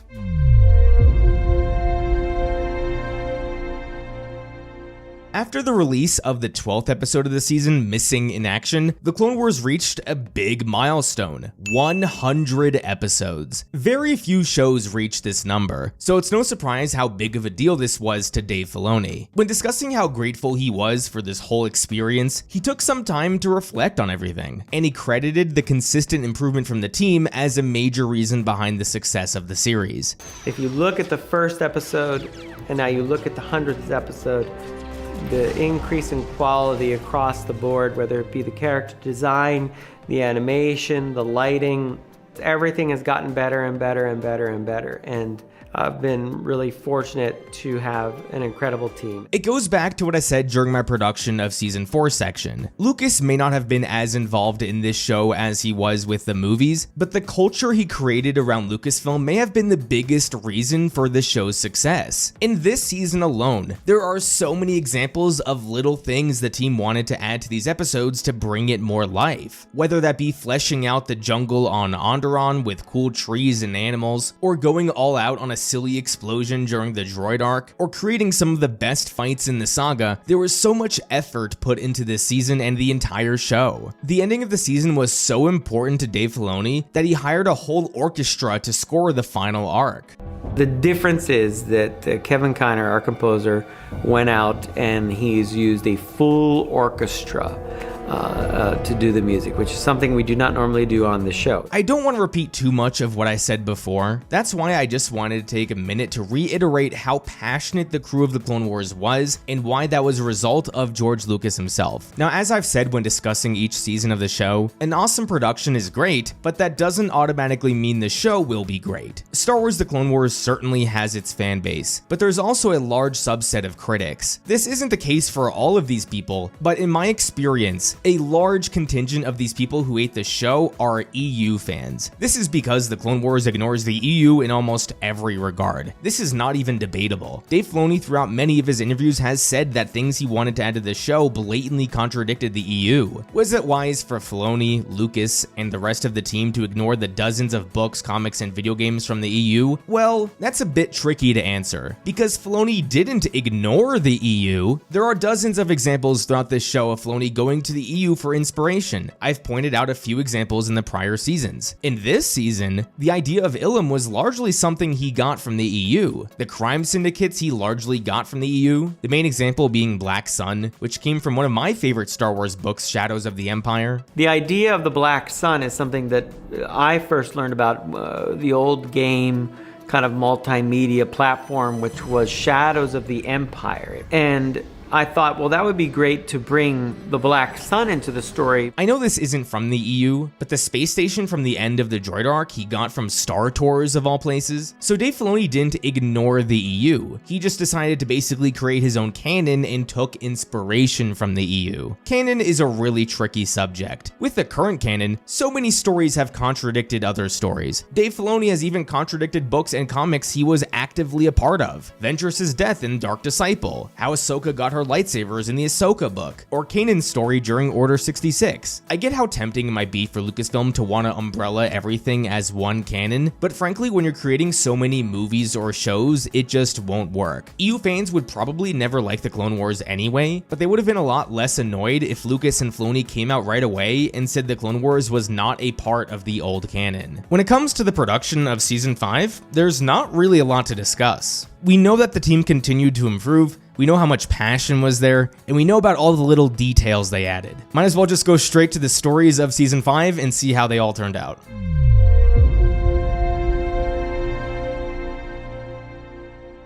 After the release of the 12th episode of the season, Missing in Action, the Clone Wars reached a big milestone: 100 episodes. Very few shows reach this number, so it's no surprise how big of a deal this was to Dave Filoni. When discussing how grateful he was for this whole experience, he took some time to reflect on everything, and he credited the consistent improvement from the team as a major reason behind the success of the series. If you look at the first episode, and now you look at the 100th episode, the increase in quality across the board, whether it be the character design, the animation, the lighting, everything has gotten better and better and better and better. And I've been really fortunate to have an incredible team. It goes back to what I said during my production of Season 4 section. Lucas may not have been as involved in this show as he was with the movies, but the culture he created around Lucasfilm may have been the biggest reason for the show's success. In this season alone, there are so many examples of little things the team wanted to add to these episodes to bring it more life. Whether that be fleshing out the jungle on Onderon with cool trees and animals, or going all out on a silly explosion during the droid arc, or creating some of the best fights in the saga, there was so much effort put into this season and the entire show. The ending of the season was so important to Dave Filoni that he hired a whole orchestra to score the final arc. The difference is that Kevin Kiner, our composer, went out and he's used a full orchestra to do the music, which is something we do not normally do on the show. I don't want to repeat too much of what I said before. That's why I just wanted to take a minute to reiterate how passionate the crew of the Clone Wars was and why that was a result of George Lucas himself. Now, as I've said when discussing each season of the show, an awesome production is great, but that doesn't automatically mean the show will be great. Star Wars The Clone Wars certainly has its fan base, but there's also a large subset of critics. This isn't the case for all of these people, but in my experience, a large contingent of these people who hate the show are EU fans. This is because the Clone Wars ignores the EU in almost every regard. This is not even debatable. Dave Filoni throughout many of his interviews has said that things he wanted to add to the show blatantly contradicted the EU. Was it wise for Filoni, Lucas, and the rest of the team to ignore the dozens of books, comics, and video games from the EU? Well, that's a bit tricky to answer, because Filoni didn't ignore the EU. There are dozens of examples throughout this show of Filoni going to the EU for inspiration. I've pointed out a few examples in the prior seasons. In this season, the idea of Ilum was largely something he got from the EU. The crime syndicates he largely got from the EU, the main example being Black Sun, which came from one of my favorite Star Wars books, Shadows of the Empire. The idea of the Black Sun is something that I first learned about the old game kind of multimedia platform, which was Shadows of the Empire. And I thought, well, that would be great to bring the Black Sun into the story. I know this isn't from the EU, but the space station from the end of the droid arc he got from Star Tours of all places. So Dave Filoni didn't ignore the EU. He just decided to basically create his own canon and took inspiration from the EU. Canon is a really tricky subject. With the current canon, so many stories have contradicted other stories. Dave Filoni has even contradicted books and comics he was actively a part of. Ventress's death in Dark Disciple, how Ahsoka got her lightsabers in the Ahsoka book, or Kanan's story during Order 66. I get how tempting it might be for Lucasfilm to want to umbrella everything as one canon, but frankly, when you're creating so many movies or shows, it just won't work. EU fans would probably never like the Clone Wars anyway, but they would have been a lot less annoyed if Lucas and Filoni came out right away and said the Clone Wars was not a part of the old canon. When it comes to the production of Season 5, there's not really a lot to discuss. We know that the team continued to improve, we know how much passion was there, and we know about all the little details they added. Might as well just go straight to the stories of Season 5 and see how they all turned out.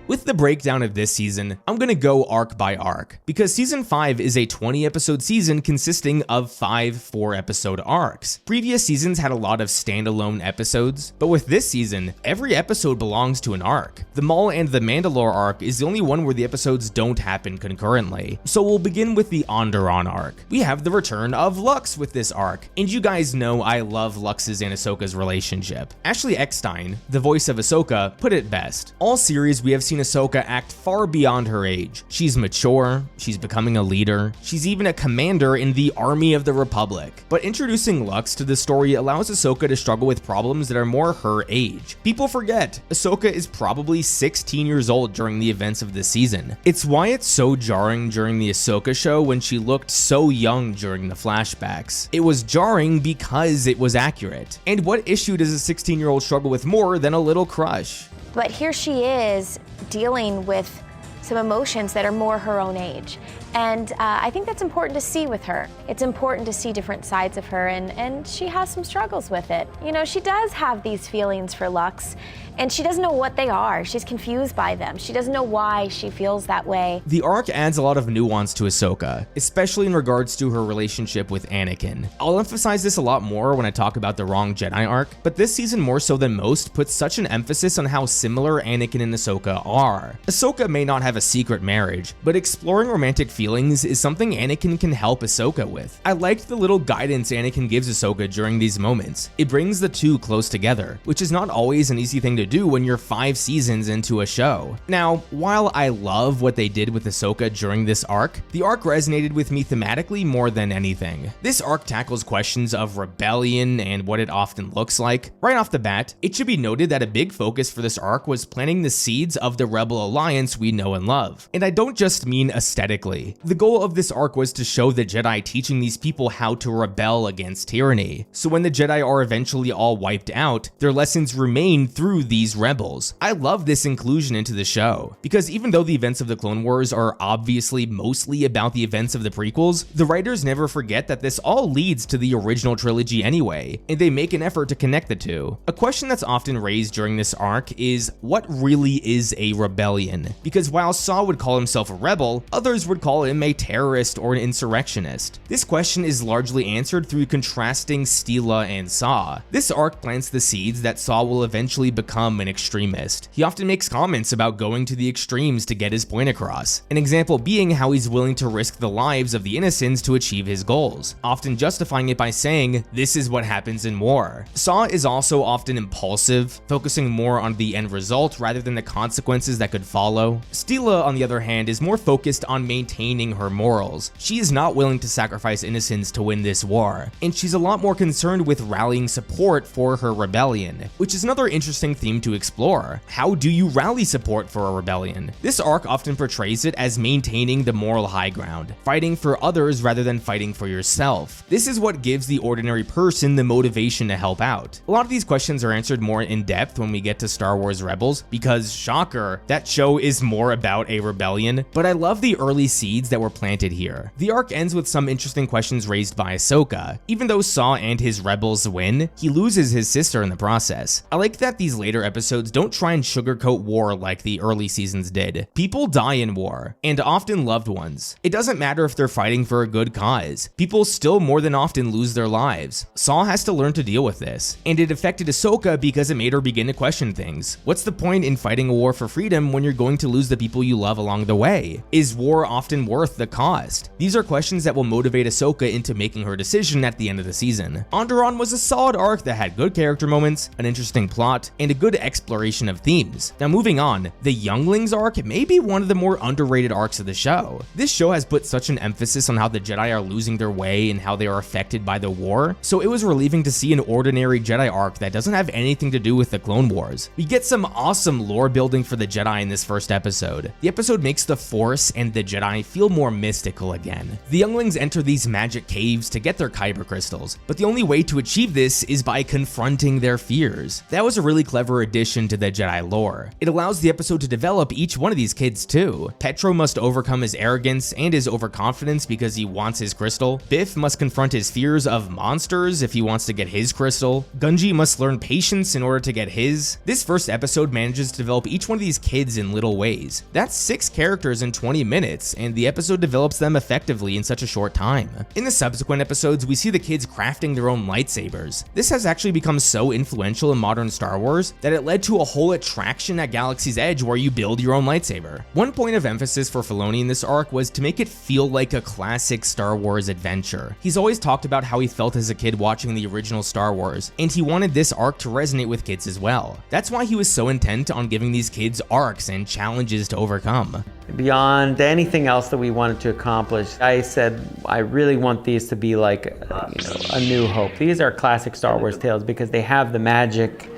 With the breakdown of this season, I'm gonna go arc by arc, because Season 5 is a 20-episode season consisting of 5 4-episode arcs. Previous seasons had a lot of standalone episodes, but with this season, every episode belongs to an arc. The Maul and the Mandalore arc is the only one where the episodes don't happen concurrently, so we'll begin with the Onderon arc. We have the return of Lux with this arc, and you guys know I love Lux's and Ahsoka's relationship. Ashley Eckstein, the voice of Ahsoka, put it best. All series we have seen seen Ahsoka act far beyond her age. She's mature, she's becoming a leader, she's even a commander in the Army of the Republic. But introducing Lux to the story allows Ahsoka to struggle with problems that are more her age. People forget, Ahsoka is probably 16 years old during the events of this season. It's why it's so jarring during the Ahsoka show when she looked so young during the flashbacks. It was jarring because it was accurate. And what issue does a 16-year-old struggle with more than a little crush? But here she is dealing with some emotions that are more her own age. And I think that's important to see with her. It's important to see different sides of her, and she has some struggles with it. You know, she does have these feelings for Lux, and she doesn't know what they are. She's confused by them. She doesn't know why she feels that way. The arc adds a lot of nuance to Ahsoka, especially in regards to her relationship with Anakin. I'll emphasize this a lot more when I talk about the Wrong Jedi arc, but this season more so than most puts such an emphasis on how similar Anakin and Ahsoka are. Ahsoka may not have a secret marriage, but exploring romantic feelings is something Anakin can help Ahsoka with. I liked the little guidance Anakin gives Ahsoka during these moments. It brings the two close together, which is not always an easy thing to do when you're 5 seasons into a show. Now, while I love what they did with Ahsoka during this arc, the arc resonated with me thematically more than anything. This arc tackles questions of rebellion and what it often looks like. Right off the bat, it should be noted that a big focus for this arc was planting the seeds of the Rebel Alliance we know and love. And I don't just mean aesthetically. The goal of this arc was to show the Jedi teaching these people how to rebel against tyranny. So when the Jedi are eventually all wiped out, their lessons remain through these rebels. I love this inclusion into the show, because even though the events of the Clone Wars are obviously mostly about the events of the prequels, the writers never forget that this all leads to the original trilogy anyway, and they make an effort to connect the two. A question that's often raised during this arc is, what really is a rebellion? Because while Saw would call himself a rebel, others would call him a terrorist or an insurrectionist. This question is largely answered through contrasting Steela and Saw. This arc plants the seeds that Saw will eventually become an extremist. He often makes comments about going to the extremes to get his point across. An example being how he's willing to risk the lives of the innocents to achieve his goals, often justifying it by saying, "This is what happens in war." Saw is also often impulsive, focusing more on the end result rather than the consequences that could follow. Steela, on the other hand, is more focused on maintaining her morals. She is not willing to sacrifice innocents to win this war, and she's a lot more concerned with rallying support for her rebellion, which is another interesting theme to explore. How do you rally support for a rebellion? This arc often portrays it as maintaining the moral high ground, fighting for others rather than fighting for yourself. This is what gives the ordinary person the motivation to help out. A lot of these questions are answered more in depth when we get to Star Wars Rebels, because shocker, that show is more about a rebellion, but I love the early seeds that were planted here. The arc ends with some interesting questions raised by Ahsoka. Even though Saw and his rebels win, he loses his sister in the process. I like that these later episodes don't try and sugarcoat war like the early seasons did. People die in war, and often loved ones. It doesn't matter if they're fighting for a good cause. People still more than often lose their lives. Saw has to learn to deal with this, and it affected Ahsoka because it made her begin to question things. What's the point in fighting a war for freedom when you're going to lose the people you love along the way? Is war often worth the cost? These are questions that will motivate Ahsoka into making her decision at the end of the season. Onderon was a solid arc that had good character moments, an interesting plot, and a good exploration of themes. Now moving on, the Younglings arc may be one of the more underrated arcs of the show. This show has put such an emphasis on how the Jedi are losing their way and how they are affected by the war, so it was relieving to see an ordinary Jedi arc that doesn't have anything to do with the Clone Wars. We get some awesome lore building for the Jedi in this first episode. The episode makes the Force and the Jedi feel more mystical again. The Younglings enter these magic caves to get their Kyber crystals, but the only way to achieve this is by confronting their fears. That was a really clever addition to the Jedi lore. It allows the episode to develop each one of these kids too. Petro must overcome his arrogance and his overconfidence because he wants his crystal. Biff must confront his fears of monsters if he wants to get his crystal. Gunji must learn patience in order to get his. This first episode manages to develop each one of these kids in little ways. That's 6 characters in 20 minutes, and the episode develops them effectively in such a short time. In the subsequent episodes, we see the kids crafting their own lightsabers. This has actually become so influential in modern Star Wars that it led to a whole attraction at Galaxy's Edge where you build your own lightsaber. One point of emphasis for Filoni in this arc was to make it feel like a classic Star Wars adventure. He's always talked about how he felt as a kid watching the original Star Wars, and he wanted this arc to resonate with kids as well. That's why he was so intent on giving these kids arcs and challenges to overcome. Beyond anything else that we wanted to accomplish, I said I really want these to be like a new hope. These are classic Star Wars tales because they have the magic,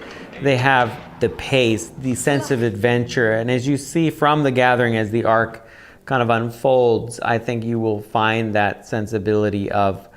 they have the pace, the sense of adventure, and as you see from The Gathering as the arc kind of unfolds, I think you will find that sensibility of,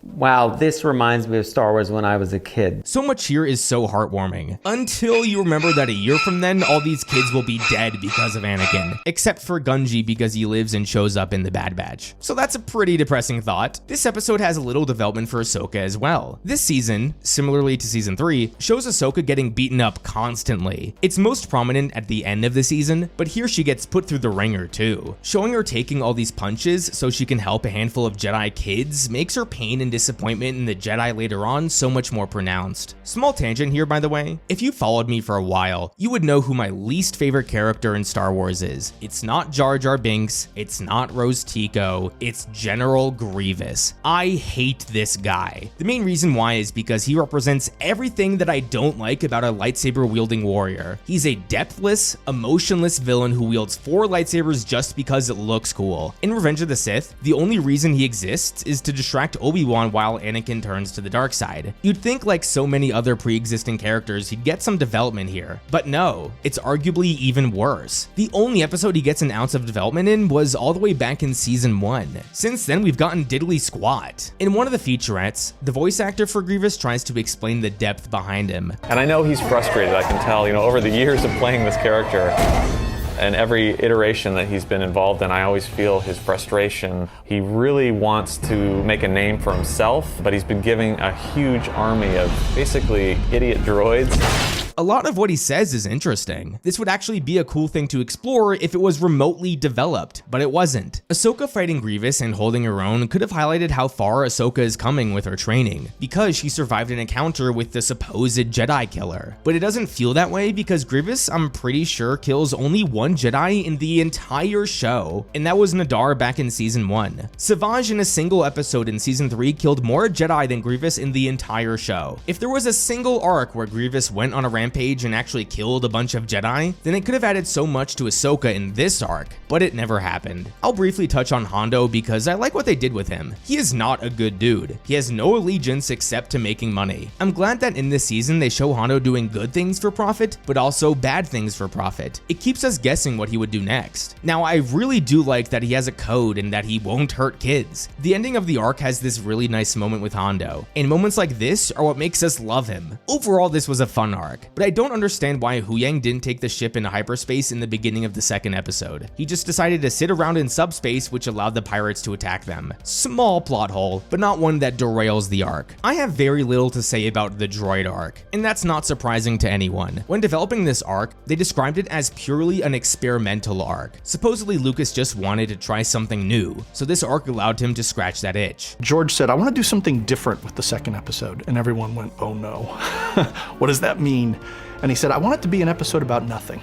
wow, this reminds me of Star Wars when I was a kid. So much here is so heartwarming. Until you remember that a year from then, all these kids will be dead because of Anakin. Except for Gunji because he lives and shows up in the Bad Batch. So that's a pretty depressing thought. This episode has a little development for Ahsoka as well. This season, similarly to season 3, shows Ahsoka getting beaten up constantly. It's most prominent at the end of the season, but here she gets put through the ringer too. Showing her taking all these punches so she can help a handful of Jedi kids makes her pain and disappointment in the Jedi later on so much more pronounced. Small tangent here, by the way. If you followed me for a while, you would know who my least favorite character in Star Wars is. It's not Jar Jar Binks, it's not Rose Tico, it's General Grievous. I hate this guy. The main reason why is because he represents everything that I don't like about a lightsaber-wielding warrior. He's a depthless, emotionless villain who wields 4 lightsabers just because it looks cool. In Revenge of the Sith, the only reason he exists is to distract Obi-Wan while Anakin turns to the dark side. You'd think, like so many other pre-existing characters, he'd get some development here, but no, it's arguably even worse. The only episode he gets an ounce of development in was all the way back in season 1. Since then, we've gotten diddly squat. In one of the featurettes, the voice actor for Grievous tries to explain the depth behind him. And I know he's frustrated, I can tell, over the years of playing this character. And every iteration that he's been involved in, I always feel his frustration. He really wants to make a name for himself, but he's been giving a huge army of basically idiot droids. A lot of what he says is interesting. This would actually be a cool thing to explore if it was remotely developed, but it wasn't. Ahsoka fighting Grievous and holding her own could have highlighted how far Ahsoka is coming with her training, because she survived an encounter with the supposed Jedi killer. But it doesn't feel that way because Grievous, I'm pretty sure, kills only one Jedi in the entire show, and that was Nadar back in season 1. Savage in a single episode in season 3 killed more Jedi than Grievous in the entire show. If there was a single arc where Grievous went on a rampage and actually killed a bunch of Jedi, then it could have added so much to Ahsoka in this arc, but it never happened. I'll briefly touch on Hondo because I like what they did with him. He is not a good dude. He has no allegiance except to making money. I'm glad that in this season they show Hondo doing good things for profit, but also bad things for profit. It keeps us guessing what he would do next. Now, I really do like that he has a code and that he won't hurt kids. The ending of the arc has this really nice moment with Hondo, and moments like this are what makes us love him. Overall, this was a fun arc, but I don't understand why Huyang didn't take the ship into hyperspace in the beginning of the second episode. He just decided to sit around in subspace, which allowed the pirates to attack them. Small plot hole, but not one that derails the arc. I have very little to say about the droid arc, and that's not surprising to anyone. When developing this arc, they described it as purely an experimental arc. Supposedly Lucas just wanted to try something new, so this arc allowed him to scratch that itch. George said, I want to do something different with the second episode, and everyone went, oh no. What does that mean? And he said, I want it to be an episode about nothing.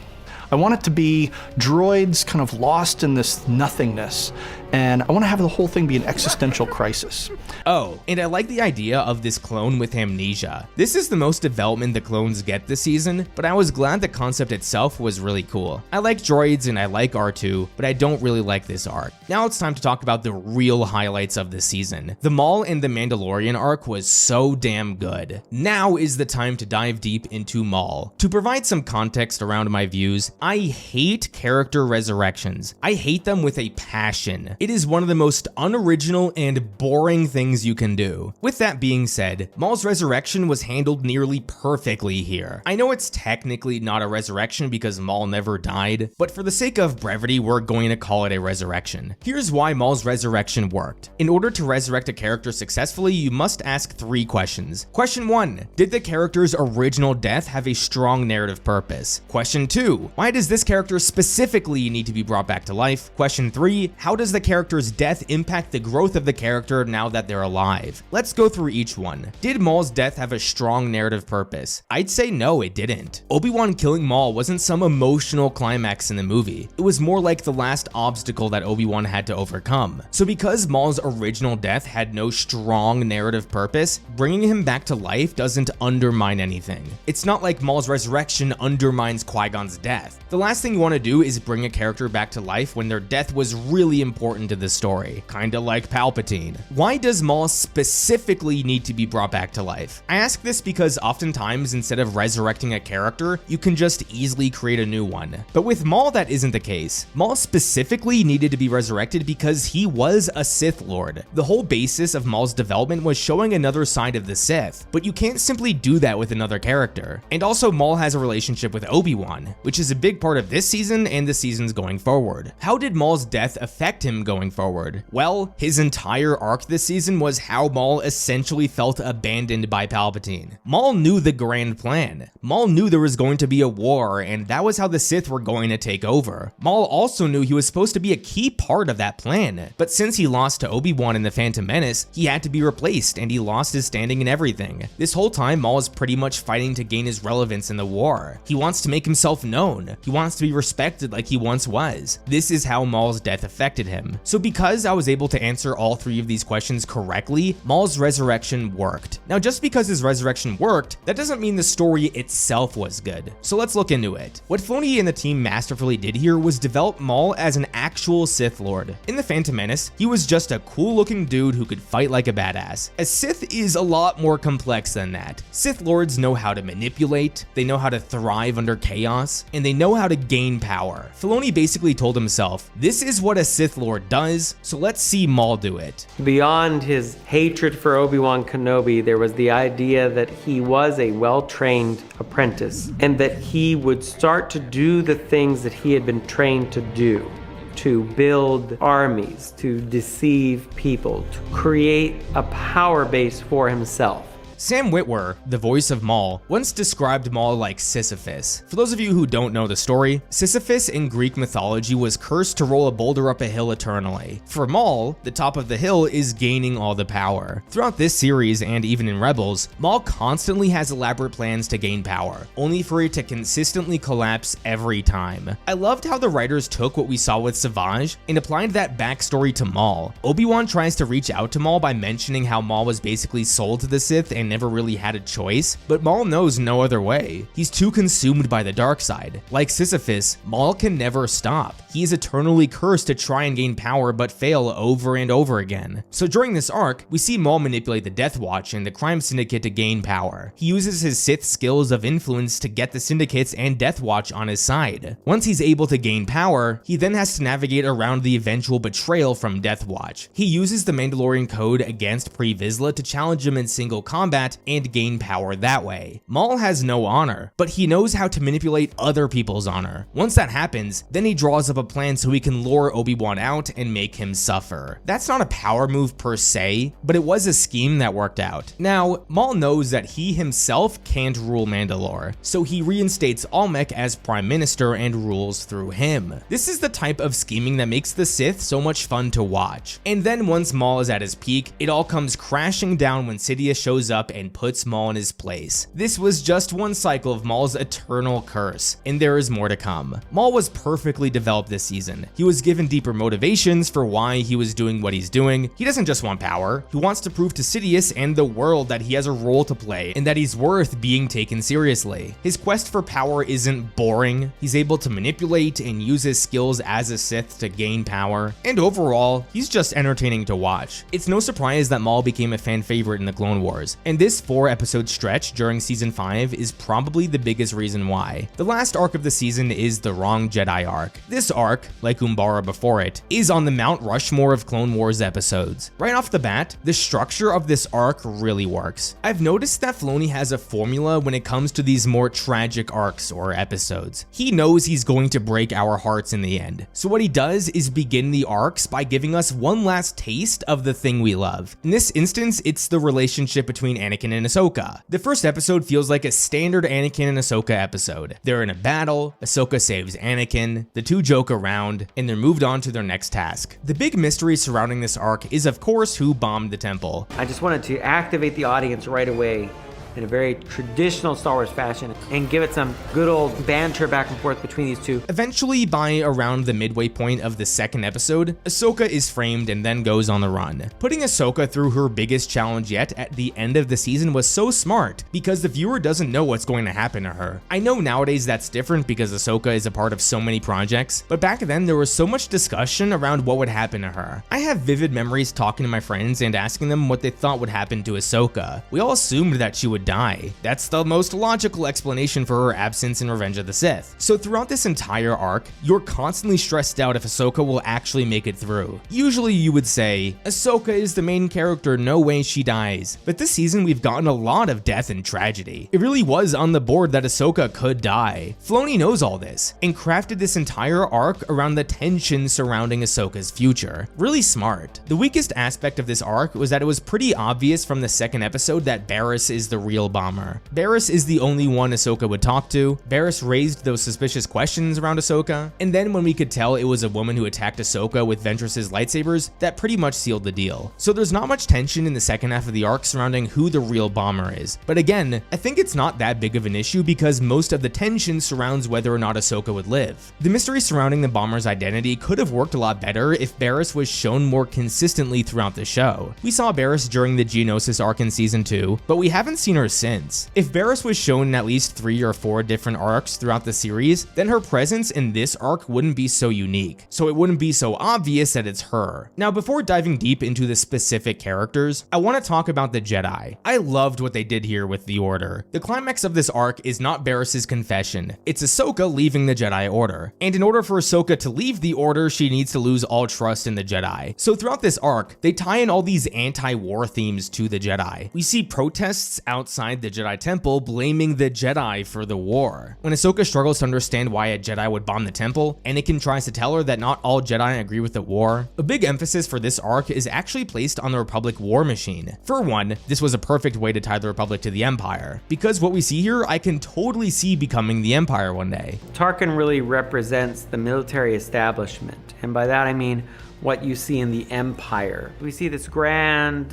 I want it to be droids kind of lost in this nothingness, and I want to have the whole thing be an existential crisis. Oh, and I like the idea of this clone with amnesia. This is the most development the clones get this season, but I was glad the concept itself was really cool. I like droids and I like R2, but I don't really like this arc. Now it's time to talk about the real highlights of the season. The Maul and the Mandalorian arc was so damn good. Now is the time to dive deep into Maul. To provide some context around my views, I hate character resurrections. I hate them with a passion. It is one of the most unoriginal and boring things you can do. With that being said, Maul's resurrection was handled nearly perfectly here. I know it's technically not a resurrection because Maul never died, but for the sake of brevity, we're going to call it a resurrection. Here's why Maul's resurrection worked. In order to resurrect a character successfully, you must ask 3 questions. Question 1, did the character's original death have a strong narrative purpose? Question 2, why does this character specifically need to be brought back to life? Question 3, how does the character character's death impact the growth of the character now that they're alive? Let's go through each one. Did Maul's death have a strong narrative purpose? I'd say no, it didn't. Obi-Wan killing Maul wasn't some emotional climax in the movie. It was more like the last obstacle that Obi-Wan had to overcome. So because Maul's original death had no strong narrative purpose, bringing him back to life doesn't undermine anything. It's not like Maul's resurrection undermines Qui-Gon's death. The last thing you want to do is bring a character back to life when their death was really important to the story, kinda like Palpatine. Why does Maul specifically need to be brought back to life? I ask this because oftentimes instead of resurrecting a character, you can just easily create a new one. But with Maul, that isn't the case. Maul specifically needed to be resurrected because he was a Sith Lord. The whole basis of Maul's development was showing another side of the Sith, but you can't simply do that with another character. And also Maul has a relationship with Obi-Wan, which is a big part of this season and the seasons going forward. How did Maul's death affect him going forward? Well, his entire arc this season was how Maul essentially felt abandoned by Palpatine. Maul knew the grand plan. Maul knew there was going to be a war, and that was how the Sith were going to take over. Maul also knew he was supposed to be a key part of that plan, but since he lost to Obi-Wan in The Phantom Menace, he had to be replaced, and he lost his standing in everything. This whole time, Maul is pretty much fighting to gain his relevance in the war. He wants to make himself known. He wants to be respected like he once was. This is how Maul's death affected him. So because I was able to answer all three of these questions correctly, Maul's resurrection worked. Now, just because his resurrection worked, that doesn't mean the story itself was good. So let's look into it. What Filoni and the team masterfully did here was develop Maul as an actual Sith Lord. In The Phantom Menace, he was just a cool looking dude who could fight like a badass. A Sith is a lot more complex than that. Sith Lords know how to manipulate, they know how to thrive under chaos, and they know how to gain power. Filoni basically told himself, this is what a Sith Lord does, so let's see Maul do it. Beyond his hatred for Obi-Wan Kenobi, there was the idea that he was a well-trained apprentice and that he would start to do the things that he had been trained to do. To build armies, to deceive people, to create a power base for himself. Sam Witwer, the voice of Maul, once described Maul like Sisyphus. For those of you who don't know the story, Sisyphus in Greek mythology was cursed to roll a boulder up a hill eternally. For Maul, the top of the hill is gaining all the power. Throughout this series and even in Rebels, Maul constantly has elaborate plans to gain power, only for it to consistently collapse every time. I loved how the writers took what we saw with Savage and applied that backstory to Maul. Obi-Wan tries to reach out to Maul by mentioning how Maul was basically sold to the Sith and never really had a choice, but Maul knows no other way. He's too consumed by the dark side. Like Sisyphus, Maul can never stop. He is eternally cursed to try and gain power but fail over and over again. So during this arc, we see Maul manipulate the Death Watch and the Crime Syndicate to gain power. He uses his Sith skills of influence to get the Syndicates and Death Watch on his side. Once he's able to gain power, he then has to navigate around the eventual betrayal from Death Watch. He uses the Mandalorian Code against Pre Vizsla to challenge him in single combat and gain power that way. Maul has no honor, but he knows how to manipulate other people's honor. Once that happens, then he draws up a plan so he can lure Obi-Wan out and make him suffer. That's not a power move per se, but it was a scheme that worked out. Now, Maul knows that he himself can't rule Mandalore, so he reinstates Almec as Prime Minister and rules through him. This is the type of scheming that makes the Sith so much fun to watch. And then once Maul is at his peak, it all comes crashing down when Sidious shows up and puts Maul in his place. This was just one cycle of Maul's eternal curse, and there is more to come. Maul was perfectly developed this season. He was given deeper motivations for why he was doing what he's doing. He doesn't just want power, he wants to prove to Sidious and the world that he has a role to play and that he's worth being taken seriously. His quest for power isn't boring. He's able to manipulate and use his skills as a Sith to gain power, and overall, he's just entertaining to watch. It's no surprise that Maul became a fan favorite in the Clone Wars, and this 4-episode stretch during season 5 is probably the biggest reason why. The last arc of the season is the Wrong Jedi arc. This arc, like Umbara before it, is on the Mount Rushmore of Clone Wars episodes. Right off the bat, the structure of this arc really works. I've noticed that Filoni has a formula when it comes to these more tragic arcs or episodes. He knows he's going to break our hearts in the end. So what he does is begin the arcs by giving us one last taste of the thing we love. In this instance, it's the relationship between Anakin and Ahsoka. The first episode feels like a standard Anakin and Ahsoka episode. They're in a battle, Ahsoka saves Anakin, the two joke around, and they're moved on to their next task. The big mystery surrounding this arc is of course who bombed the temple. I just wanted to activate the audience right away in a very traditional Star Wars fashion and give it some good old banter back and forth between these two. Eventually, by around the midway point of the second episode, Ahsoka is framed and then goes on the run. Putting Ahsoka through her biggest challenge yet at the end of the season was so smart because the viewer doesn't know what's going to happen to her. I know nowadays that's different because Ahsoka is a part of so many projects, but back then there was so much discussion around what would happen to her. I have vivid memories talking to my friends and asking them what they thought would happen to Ahsoka. We all assumed that she would die. That's the most logical explanation for her absence in Revenge of the Sith. So throughout this entire arc, you're constantly stressed out if Ahsoka will actually make it through. Usually you would say, Ahsoka is the main character, no way she dies. But this season we've gotten a lot of death and tragedy. It really was on the board that Ahsoka could die. Filoni knows all this and crafted this entire arc around the tension surrounding Ahsoka's future. Really smart. The weakest aspect of this arc was that it was pretty obvious from the second episode that Barriss is the real bomber. Barriss is the only one Ahsoka would talk to. Barriss raised those suspicious questions around Ahsoka, and then when we could tell it was a woman who attacked Ahsoka with Ventress's lightsabers, that pretty much sealed the deal. So there's not much tension in the second half of the arc surrounding who the real bomber is. But again, I think it's not that big of an issue because most of the tension surrounds whether or not Ahsoka would live. The mystery surrounding the bomber's identity could have worked a lot better if Barriss was shown more consistently throughout the show. We saw Barriss during the Geonosis arc in season 2, but we haven't seen her since. If Barriss was shown in at least 3 or 4 different arcs throughout the series, then her presence in this arc wouldn't be so unique, so it wouldn't be so obvious that it's her. Now, before diving deep into the specific characters, I want to talk about the Jedi. I loved what they did here with the Order. The climax of this arc is not Barriss's confession, it's Ahsoka leaving the Jedi Order. And in order for Ahsoka to leave the Order, she needs to lose all trust in the Jedi. So throughout this arc, they tie in all these anti-war themes to the Jedi. We see protests outside the Jedi Temple blaming the Jedi for the war. When Ahsoka struggles to understand why a Jedi would bomb the temple, Anakin tries to tell her that not all Jedi agree with the war. A big emphasis for this arc is actually placed on the Republic war machine. For one, this was a perfect way to tie the Republic to the Empire, because what we see here I can totally see becoming the Empire one day. Tarkin really represents the military establishment, and by that I mean what you see in the Empire. We see this grand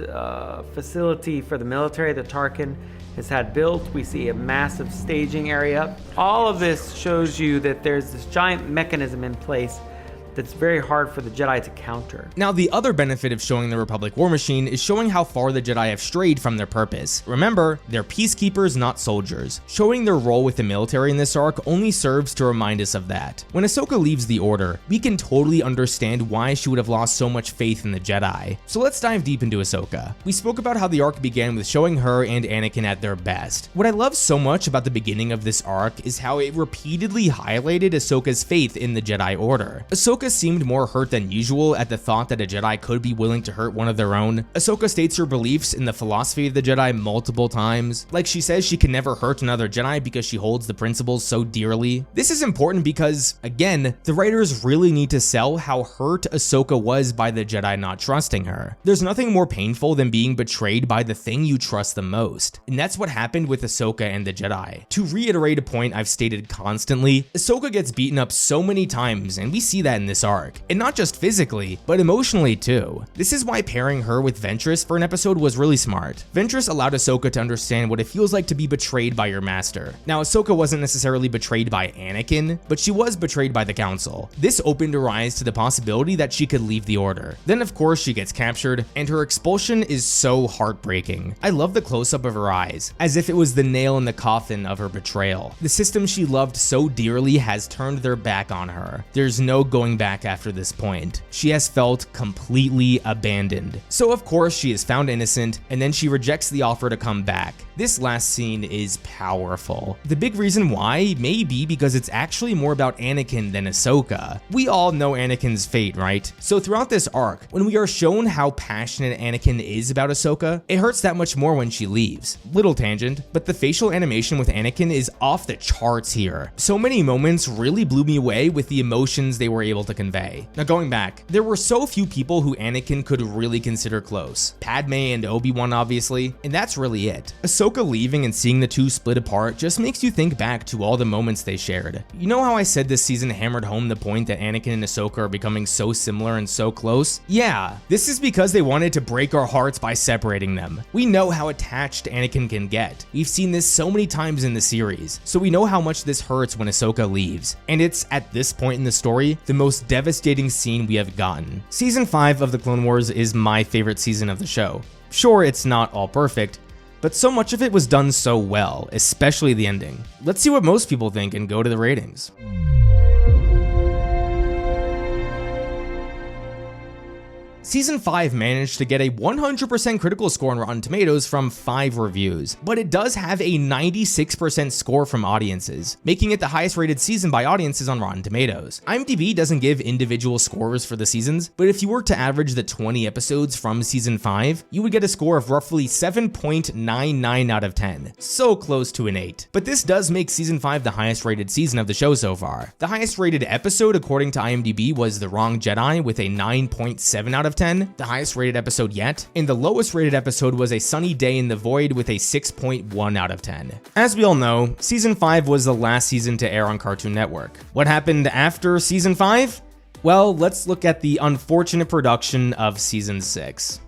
facility for the military that Tarkin has had built. We see a massive staging area. All of this shows you that there's this giant mechanism in place that's very hard for the Jedi to counter. Now, the other benefit of showing the Republic war machine is showing how far the Jedi have strayed from their purpose. Remember, they're peacekeepers, not soldiers. Showing their role with the military in this arc only serves to remind us of that. When Ahsoka leaves the Order, we can totally understand why she would have lost so much faith in the Jedi. So let's dive deep into Ahsoka. We spoke about how the arc began with showing her and Anakin at their best. What I love so much about the beginning of this arc is how it repeatedly highlighted Ahsoka's faith in the Jedi Order. Ahsoka seemed more hurt than usual at the thought that a Jedi could be willing to hurt one of their own. Ahsoka states her beliefs in the philosophy of the Jedi multiple times. Like she says she can never hurt another Jedi because she holds the principles so dearly. This is important because, again, the writers really need to sell how hurt Ahsoka was by the Jedi not trusting her. There's nothing more painful than being betrayed by the thing you trust the most. And that's what happened with Ahsoka and the Jedi. To reiterate a point I've stated constantly, Ahsoka gets beaten up so many times, and we see that in this arc. And not just physically, but emotionally too. This is why pairing her with Ventress for an episode was really smart. Ventress allowed Ahsoka to understand what it feels like to be betrayed by your master. Now, Ahsoka wasn't necessarily betrayed by Anakin, but she was betrayed by the Council. This opened her eyes to the possibility that she could leave the Order. Then of course she gets captured, and her expulsion is so heartbreaking. I love the close-up of her eyes, as if it was the nail in the coffin of her betrayal. The system she loved so dearly has turned their back on her. There's no going back after this point. She has felt completely abandoned. So of course she is found innocent, and then she rejects the offer to come back. This last scene is powerful. The big reason why may be because it's actually more about Anakin than Ahsoka. We all know Anakin's fate, right? So throughout this arc, when we are shown how passionate Anakin is about Ahsoka, it hurts that much more when she leaves. Little tangent, but the facial animation with Anakin is off the charts here. So many moments really blew me away with the emotions they were able to to convey. Now going back, there were so few people who Anakin could really consider close. Padme and Obi-Wan obviously, and that's really it. Ahsoka leaving and seeing the two split apart just makes you think back to all the moments they shared. You know how I said this season hammered home the point that Anakin and Ahsoka are becoming so similar and so close? Yeah, this is because they wanted to break our hearts by separating them. We know how attached Anakin can get. We've seen this so many times in the series, so we know how much this hurts when Ahsoka leaves. And it's, at this point in the story, the most devastating scene we have gotten. Season 5 of The Clone Wars is my favorite season of the show. Sure, it's not all perfect, but so much of it was done so well, especially the ending. Let's see what most people think and go to the ratings. Season 5 managed to get a 100% critical score on Rotten Tomatoes from 5 reviews, but it does have a 96% score from audiences, making it the highest rated season by audiences on Rotten Tomatoes. IMDb doesn't give individual scores for the seasons, but if you were to average the 20 episodes from Season 5, you would get a score of roughly 7.99 out of 10, so close to an 8. But this does make Season 5 the highest rated season of the show so far. The highest rated episode according to IMDb was The Wrong Jedi with a 9.7 out of 10, the highest rated episode yet, and the lowest rated episode was A Sunny Day in the Void with a 6.1 out of 10. As we all know, Season 5 was the last season to air on Cartoon Network. What happened after Season 5? Well, let's look at the unfortunate production of Season 6.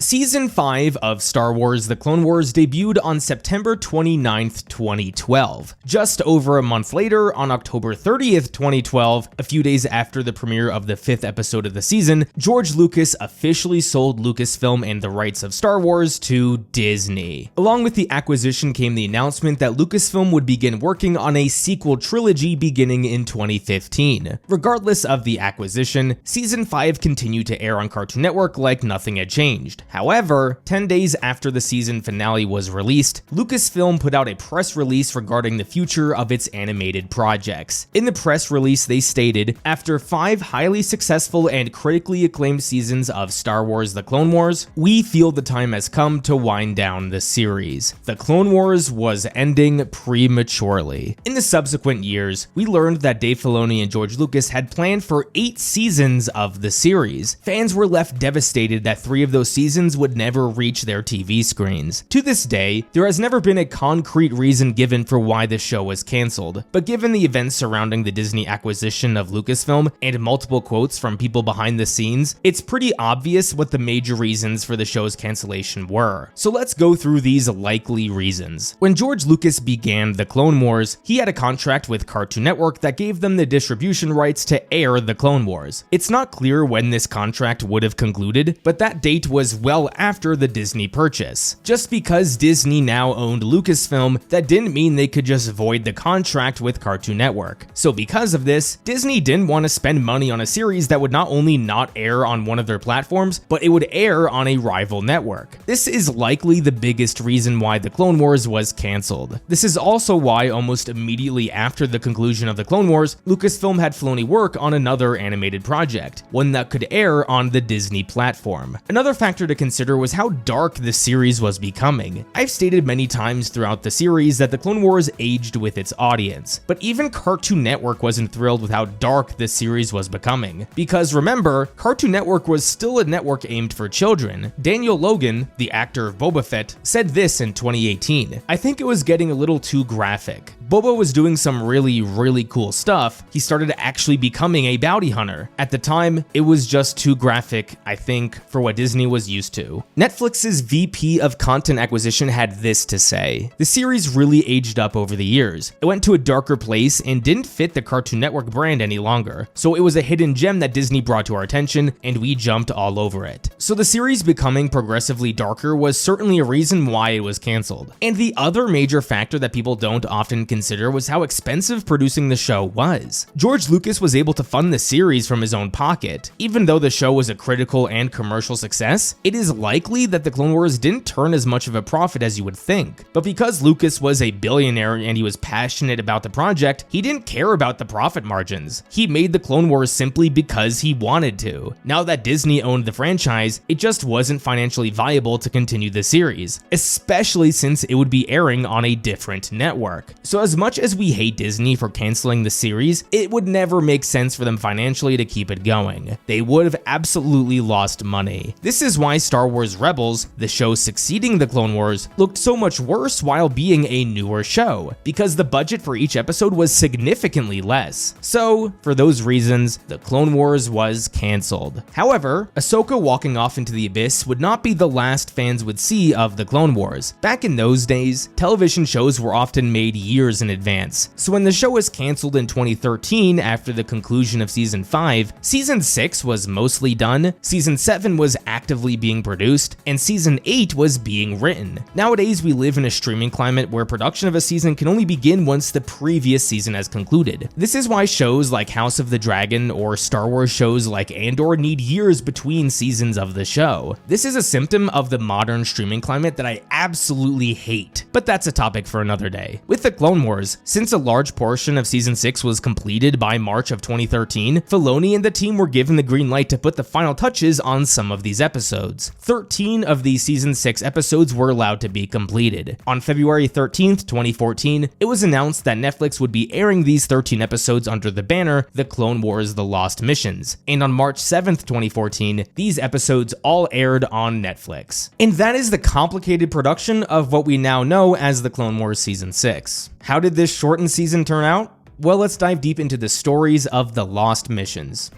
Season 5 of Star Wars The Clone Wars debuted on September 29th, 2012. Just over a month later, on October 30th, 2012, a few days after the premiere of the 5th episode of the season, George Lucas officially sold Lucasfilm and the rights of Star Wars to Disney. Along with the acquisition came the announcement that Lucasfilm would begin working on a sequel trilogy beginning in 2015. Regardless of the acquisition, Season 5 continued to air on Cartoon Network like nothing had changed. However, 10 days after the season finale was released, Lucasfilm put out a press release regarding the future of its animated projects. In the press release, they stated, "After 5 highly successful and critically acclaimed seasons of Star Wars The Clone Wars, we feel the time has come to wind down the series. The Clone Wars was ending prematurely." In the subsequent years, we learned that Dave Filoni and George Lucas had planned for 8 seasons of the series. Fans were left devastated that 3 of those seasons would never reach their TV screens. To this day, there has never been a concrete reason given for why the show was canceled, but given the events surrounding the Disney acquisition of Lucasfilm and multiple quotes from people behind the scenes, it's pretty obvious what the major reasons for the show's cancellation were. So let's go through these likely reasons. When George Lucas began The Clone Wars, he had a contract with Cartoon Network that gave them the distribution rights to air The Clone Wars. It's not clear when this contract would have concluded, but that date was well after the Disney purchase. Just because Disney now owned Lucasfilm, that didn't mean they could just void the contract with Cartoon Network. So because of this, Disney didn't want to spend money on a series that would not only not air on one of their platforms, but it would air on a rival network. This is likely the biggest reason why The Clone Wars was canceled. This is also why almost immediately after the conclusion of The Clone Wars, Lucasfilm had Filoni work on another animated project, one that could air on the Disney platform. Another factor to consider was how dark the series was becoming. I've stated many times throughout the series that The Clone Wars aged with its audience, but even Cartoon Network wasn't thrilled with how dark the series was becoming. Because remember, Cartoon Network was still a network aimed for children. Daniel Logan, the actor of Boba Fett, said this in 2018, "I think it was getting a little too graphic. Boba was doing some really cool stuff. He started actually becoming a bounty hunter. At the time, it was just too graphic, I think, for what Disney was used to." Netflix's VP of Content Acquisition had this to say, "The series really aged up over the years. It went to a darker place and didn't fit the Cartoon Network brand any longer. So it was a hidden gem that Disney brought to our attention, and we jumped all over it." So the series becoming progressively darker was certainly a reason why it was canceled. And the other major factor that people don't often consider consider was how expensive producing the show was. George Lucas was able to fund the series from his own pocket. Even though the show was a critical and commercial success, it is likely that the Clone Wars didn't turn as much of a profit as you would think. But because Lucas was a billionaire and he was passionate about the project, he didn't care about the profit margins. He made the Clone Wars simply because he wanted to. Now that Disney owned the franchise, it just wasn't financially viable to continue the series, especially since it would be airing on a different network. So as much as we hate Disney for canceling the series, it would never make sense for them financially to keep it going. They would have absolutely lost money. This is why Star Wars Rebels, the show succeeding the Clone Wars, looked so much worse while being a newer show, because the budget for each episode was significantly less. So, for those reasons, the Clone Wars was canceled. However, Ahsoka walking off into the abyss would not be the last fans would see of the Clone Wars. Back in those days, television shows were often made years in advance. So when the show was canceled in 2013 after the conclusion of Season 5, Season 6 was mostly done, Season 7 was actively being produced, and Season 8 was being written. Nowadays, we live in a streaming climate where production of a season can only begin once the previous season has concluded. This is why shows like House of the Dragon or Star Wars shows like Andor need years between seasons of the show. This is a symptom of the modern streaming climate that I absolutely hate, but that's a topic for another day. With the Clone Wars, since a large portion of Season 6 was completed by March of 2013, Filoni and the team were given the green light to put the final touches on some of these episodes. 13 of these Season 6 episodes were allowed to be completed. On February 13th, 2014, it was announced that Netflix would be airing these 13 episodes under the banner The Clone Wars: The Lost Missions. And on March 7th, 2014, these episodes all aired on Netflix. And that is the complicated production of what we now know as The Clone Wars Season 6. How did this shortened season turn out? Well, let's dive deep into the stories of the Lost Missions.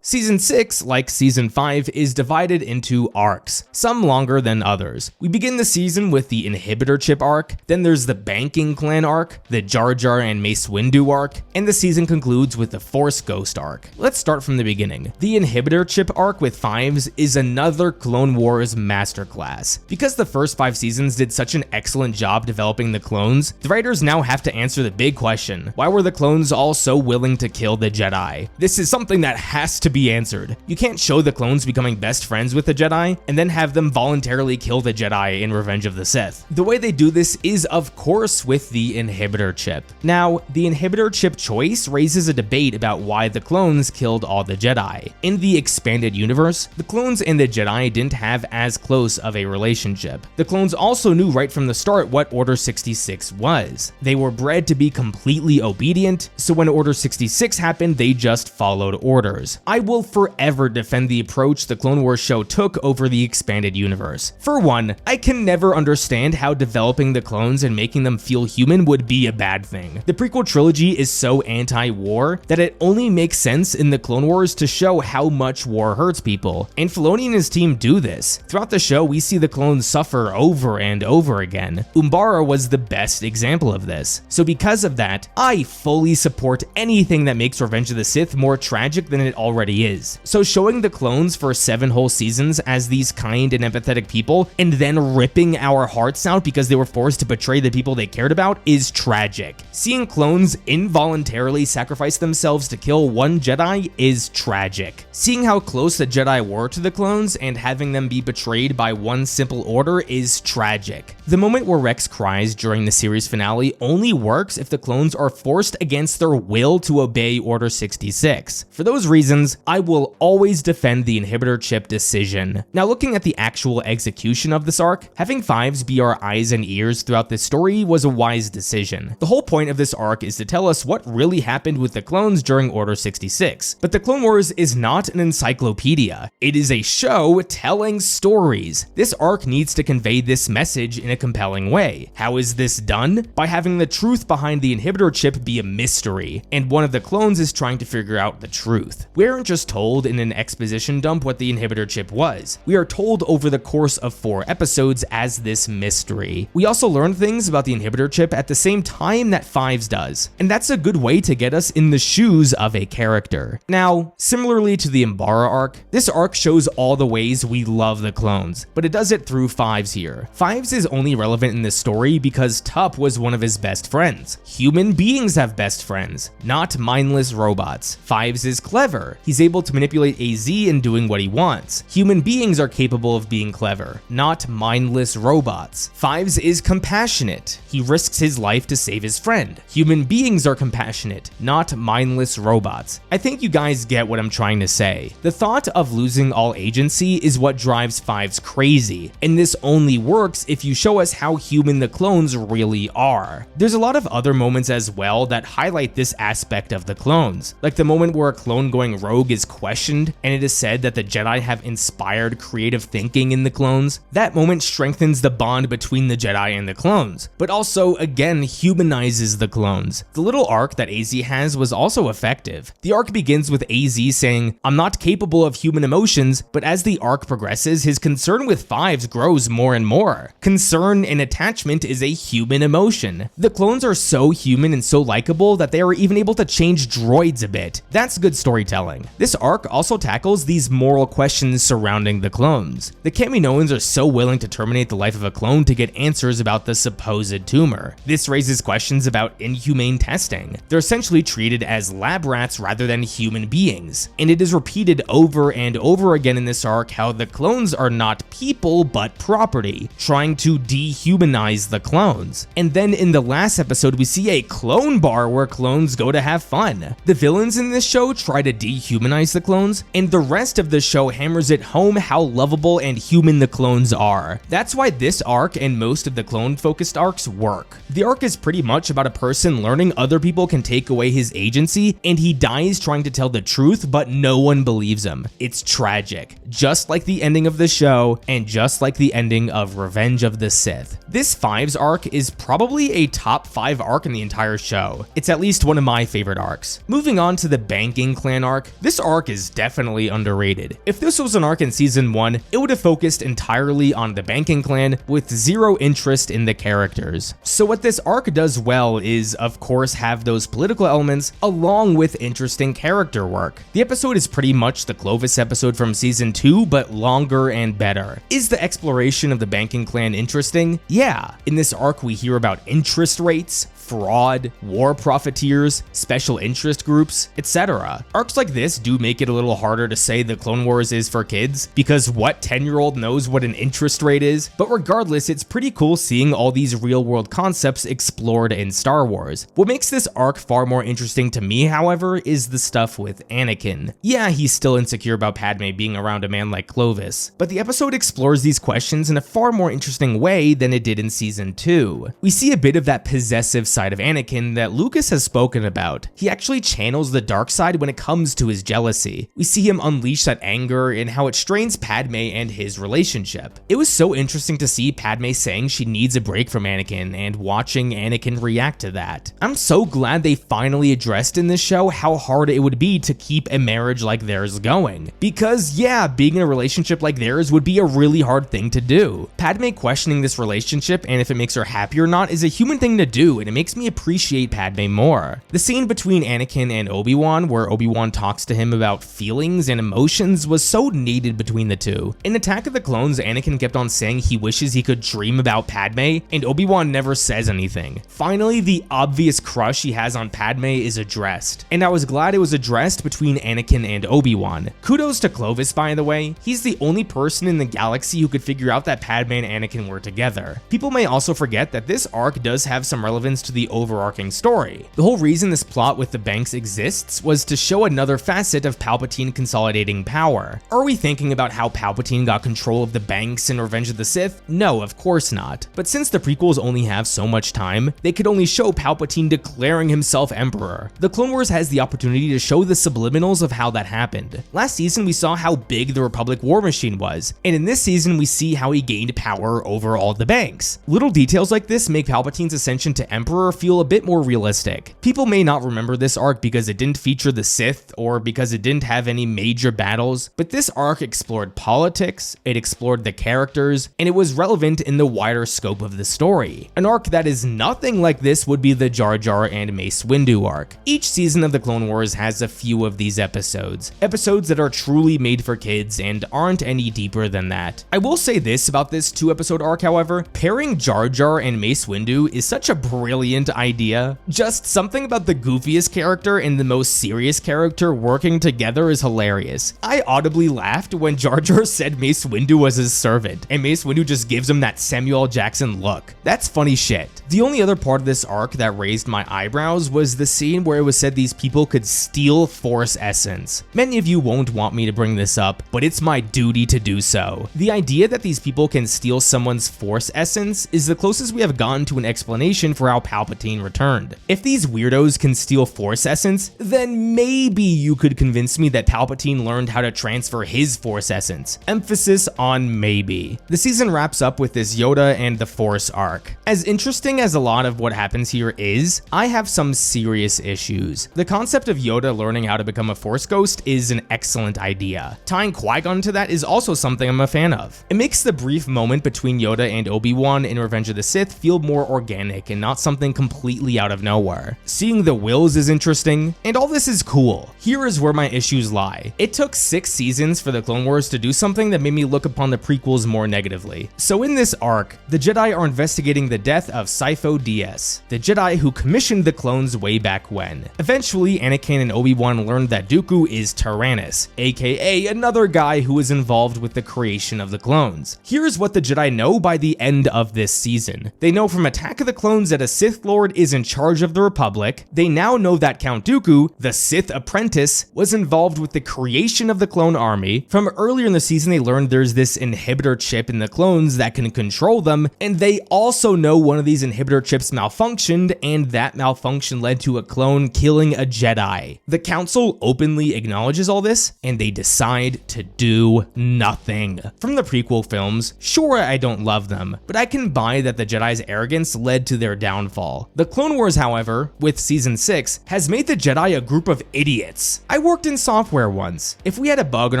Season 6, like Season 5, is divided into arcs, some longer than others. We begin the season with the Inhibitor Chip arc, then there's the Banking Clan arc, the Jar Jar and Mace Windu arc, and the season concludes with the Force Ghost arc. Let's start from the beginning. The Inhibitor Chip arc with Fives is another Clone Wars masterclass. Because the first 5 seasons did such an excellent job developing the clones, the writers now have to answer the big question: why were the clones all so willing to kill the Jedi? This is something that has to be answered. You can't show the clones becoming best friends with the Jedi and then have them voluntarily kill the Jedi in Revenge of the Sith. The way they do this is, of course, with the Inhibitor Chip. Now, the Inhibitor Chip choice raises a debate about why the clones killed all the Jedi. In the expanded universe, the clones and the Jedi didn't have as close of a relationship. The clones also knew right from the start what Order 66 was. They were bred to be completely obedient, so when Order 66 happened, they just followed orders. I will forever defend the approach the Clone Wars show took over the expanded universe. For one, I can never understand how developing the clones and making them feel human would be a bad thing. The prequel trilogy is so anti-war that it only makes sense in the Clone Wars to show how much war hurts people, and Filoni and his team do this. Throughout the show, we see the clones suffer over and over again. Umbara was the best example of this. So because of that, I fully support anything that makes Revenge of the Sith more tragic than it already is. So showing the clones for 7 whole seasons as these kind and empathetic people and then ripping our hearts out because they were forced to betray the people they cared about is tragic. Seeing clones involuntarily sacrifice themselves to kill one Jedi is tragic. Seeing how close the Jedi were to the clones and having them be betrayed by one simple order is tragic. The moment where Rex cries during the series finale only works if the clones are forced against their will to obey Order 66. For those reasons, I will always defend the Inhibitor Chip decision. Now, looking at the actual execution of this arc, having Fives be our eyes and ears throughout this story was a wise decision. The whole point of this arc is to tell us what really happened with the clones during Order 66. But the Clone Wars is not an encyclopedia. It is a show telling stories. This arc needs to convey this message in a compelling way. How is this done? By having the truth behind the Inhibitor Chip be a mystery, and one of the clones is trying to figure out the truth. Where aren't just told in an exposition dump what the inhibitor chip was. We are told over the course of 4 episodes as this mystery. We also learn things about the inhibitor chip at the same time that Fives does, and that's a good way to get us in the shoes of a character. Now, similarly to the Umbara arc, this arc shows all the ways we love the clones, but it does it through Fives here. Fives is only relevant in this story because Tup was one of his best friends. Human beings have best friends, not mindless robots. Fives is clever. He's able to manipulate AZ in doing what he wants. Human beings are capable of being clever, not mindless robots. Fives is compassionate. He risks his life to save his friend. Human beings are compassionate, not mindless robots. I think you guys get what I'm trying to say. The thought of losing all agency is what drives Fives crazy, and this only works if you show us how human the clones really are. There's a lot of other moments as well that highlight this aspect of the clones, like the moment where a clone going rogue is questioned and it is said that the Jedi have inspired creative thinking in the clones. That moment strengthens the bond between the Jedi and the clones, but also again humanizes the clones. The little arc that AZ has was also effective. The arc begins with AZ saying, "I'm not capable of human emotions," but as the arc progresses, his concern with Fives grows more and more. Concern and attachment is a human emotion. The clones are so human and so likable that they are even able to change droids a bit. That's good storytelling. This arc also tackles these moral questions surrounding the clones. The Kaminoans are so willing to terminate the life of a clone to get answers about the supposed tumor. This raises questions about inhumane testing. They're essentially treated as lab rats rather than human beings, and it is repeated over and over again in this arc how the clones are not people but property, trying to dehumanize the clones. And then in the last episode we see a clone bar where clones go to have fun. The villains in this show try to dehumanize the clones, and the rest of the show hammers it home how lovable and human the clones are. That's why this arc and most of the clone-focused arcs work. The arc is pretty much about a person learning other people can take away his agency, and he dies trying to tell the truth, but no one believes him. It's tragic, just like the ending of the show, and just like the ending of Revenge of the Sith. This Fives arc is probably a top 5 arc in the entire show. It's at least one of my favorite arcs. Moving on to the Banking Clan arc, this arc is definitely underrated. If this was an arc in season 1, it would have focused entirely on the Banking Clan with zero interest in the characters. So what this arc does well is, of course, have those political elements along with interesting character work. The episode is pretty much the Clovis episode from season 2, but longer and better. Is the exploration of the Banking Clan interesting? Yeah. In this arc, we hear about interest rates, fraud, war profiteers, special interest groups, etc. Arcs like this do make it a little harder to say the Clone Wars is for kids, because what 10-year-old knows what an interest rate is? But regardless, it's pretty cool seeing all these real-world concepts explored in Star Wars. What makes this arc far more interesting to me, however, is the stuff with Anakin. Yeah, he's still insecure about Padme being around a man like Clovis, but the episode explores these questions in a far more interesting way than it did in season 2. We see a bit of that possessive side of Anakin that Lucas has spoken about. He actually channels the dark side when it comes to his jealousy. We see him unleash that anger and how it strains Padme and his relationship. It was so interesting to see Padme saying she needs a break from Anakin and watching Anakin react to that. I'm so glad they finally addressed in this show how hard it would be to keep a marriage like theirs going. Because yeah, being in a relationship like theirs would be a really hard thing to do. Padme questioning this relationship and if it makes her happy or not is a human thing to do, and it makes me appreciate Padme more. The scene between Anakin and Obi-Wan where Obi-Wan talks to him about feelings and emotions was so needed between the two. In Attack of the Clones, Anakin kept on saying he wishes he could dream about Padme, and Obi-Wan never says anything. Finally, the obvious crush he has on Padme is addressed, and I was glad it was addressed between Anakin and Obi-Wan. Kudos to Clovis, by the way. He's the only person in the galaxy who could figure out that Padme and Anakin were together. People may also forget that this arc does have some relevance to the overarching story. The whole reason this plot with the banks exists was to show another facet of Palpatine consolidating power. Are we thinking about how Palpatine got control of the banks in Revenge of the Sith? No, of course not. But since the prequels only have so much time, they could only show Palpatine declaring himself Emperor. The Clone Wars has the opportunity to show the subliminals of how that happened. Last season we saw how big the Republic war machine was, and in this season we see how he gained power over all the banks. Little details like this make Palpatine's ascension to Emperor however, feel a bit more realistic. People may not remember this arc because it didn't feature the Sith or because it didn't have any major battles, but this arc explored politics, it explored the characters, and it was relevant in the wider scope of the story. An arc that is nothing like this would be the Jar Jar and Mace Windu arc. Each season of the Clone Wars has a few of these episodes that are truly made for kids and aren't any deeper than that. I will say this about this 2-episode arc, however, pairing Jar Jar and Mace Windu is such a brilliant idea. Just something about the goofiest character and the most serious character working together is hilarious. I audibly laughed when Jar Jar said Mace Windu was his servant, and Mace Windu just gives him that Samuel Jackson look. That's funny shit. The only other part of this arc that raised my eyebrows was the scene where it was said these people could steal Force essence. Many of you won't want me to bring this up, but it's my duty to do so. The idea that these people can steal someone's Force essence is the closest we have gotten to an explanation for how Palpatine returned. If these weirdos can steal Force essence, then maybe you could convince me that Palpatine learned how to transfer his Force essence. Emphasis on maybe. The season wraps up with this Yoda and the Force arc. As interesting as a lot of what happens here is, I have some serious issues. The concept of Yoda learning how to become a Force ghost is an excellent idea. Tying Qui-Gon to that is also something I'm a fan of. It makes the brief moment between Yoda and Obi-Wan in Revenge of the Sith feel more organic and not something completely out of nowhere. Seeing the Wills is interesting, and all this is cool. Here is where my issues lie. It took 6 seasons for the Clone Wars to do something that made me look upon the prequels more negatively. So in this arc, the Jedi are investigating the death of Sifo Dyas, the Jedi who commissioned the clones way back when. Eventually, Anakin and Obi-Wan learned that Dooku is Tyrannus, aka another guy who is involved with the creation of the clones. Here's what the Jedi know by the end of this season. They know from Attack of the Clones that a Sith Lord is in charge of the Republic. They now know that Count Dooku, the Sith apprentice, was involved with the creation of the clone army. From earlier in the season, they learned there's this inhibitor chip in the clones that can control them, and they also know one of these inhibitor chips malfunctioned, and that malfunction led to a clone killing a Jedi. The Council openly acknowledges all this, and they decide to do nothing. From the prequel films, sure, I don't love them, but I can buy that the Jedi's arrogance led to their downfall. The Clone Wars, however, with season 6, has made the Jedi a group of idiots. I worked in software once. If we had a bug on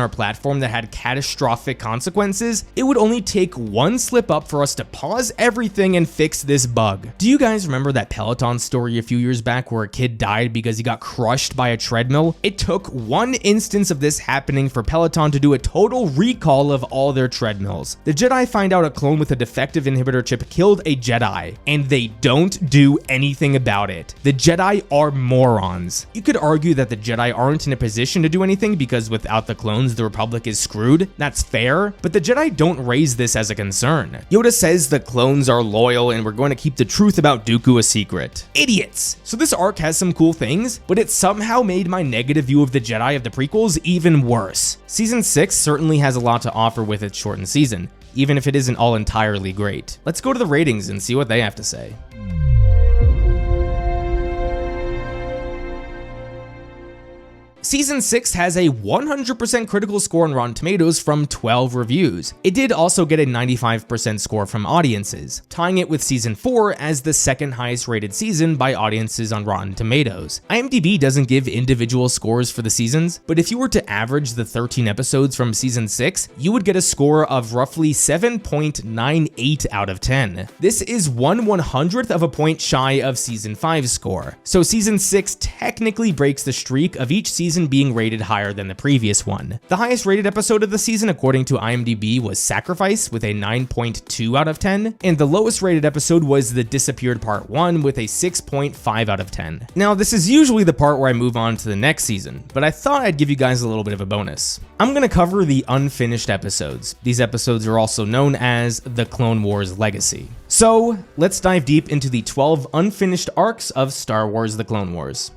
our platform that had catastrophic consequences, it would only take one slip up for us to pause everything and fix this bug. Do you guys remember that Peloton story a few years back where a kid died because he got crushed by a treadmill? It took one instance of this happening for Peloton to do a total recall of all their treadmills. The Jedi find out a clone with a defective inhibitor chip killed a Jedi, and they don't do anything about it. The Jedi are morons. You could argue that the Jedi aren't in a position to do anything because without the clones, the Republic is screwed. That's fair, but the Jedi don't raise this as a concern. Yoda says the clones are loyal and we're going to keep the truth about Dooku a secret. Idiots! So this arc has some cool things, but it somehow made my negative view of the Jedi of the prequels even worse. Season 6 certainly has a lot to offer with its shortened season, even if it isn't all entirely great. Let's go to the ratings and see what they have to say. Season 6 has a 100% critical score on Rotten Tomatoes from 12 reviews. It did also get a 95% score from audiences, tying it with Season 4 as the second highest rated season by audiences on Rotten Tomatoes. IMDb doesn't give individual scores for the seasons, but if you were to average the 13 episodes from Season 6, you would get a score of roughly 7.98 out of 10. This is 1/100th of a point shy of Season 5's score. So Season 6 technically breaks the streak of each season being rated higher than the previous one. The highest rated episode of the season according to IMDb was Sacrifice with a 9.2 out of 10, and the lowest rated episode was The Disappeared Part 1 with a 6.5 out of 10. Now this is usually the part where I move on to the next season, but I thought I'd give you guys a little bit of a bonus. I'm going to cover the unfinished episodes. These episodes are also known as The Clone Wars Legacy. So let's dive deep into the 12 unfinished arcs of Star Wars The Clone Wars.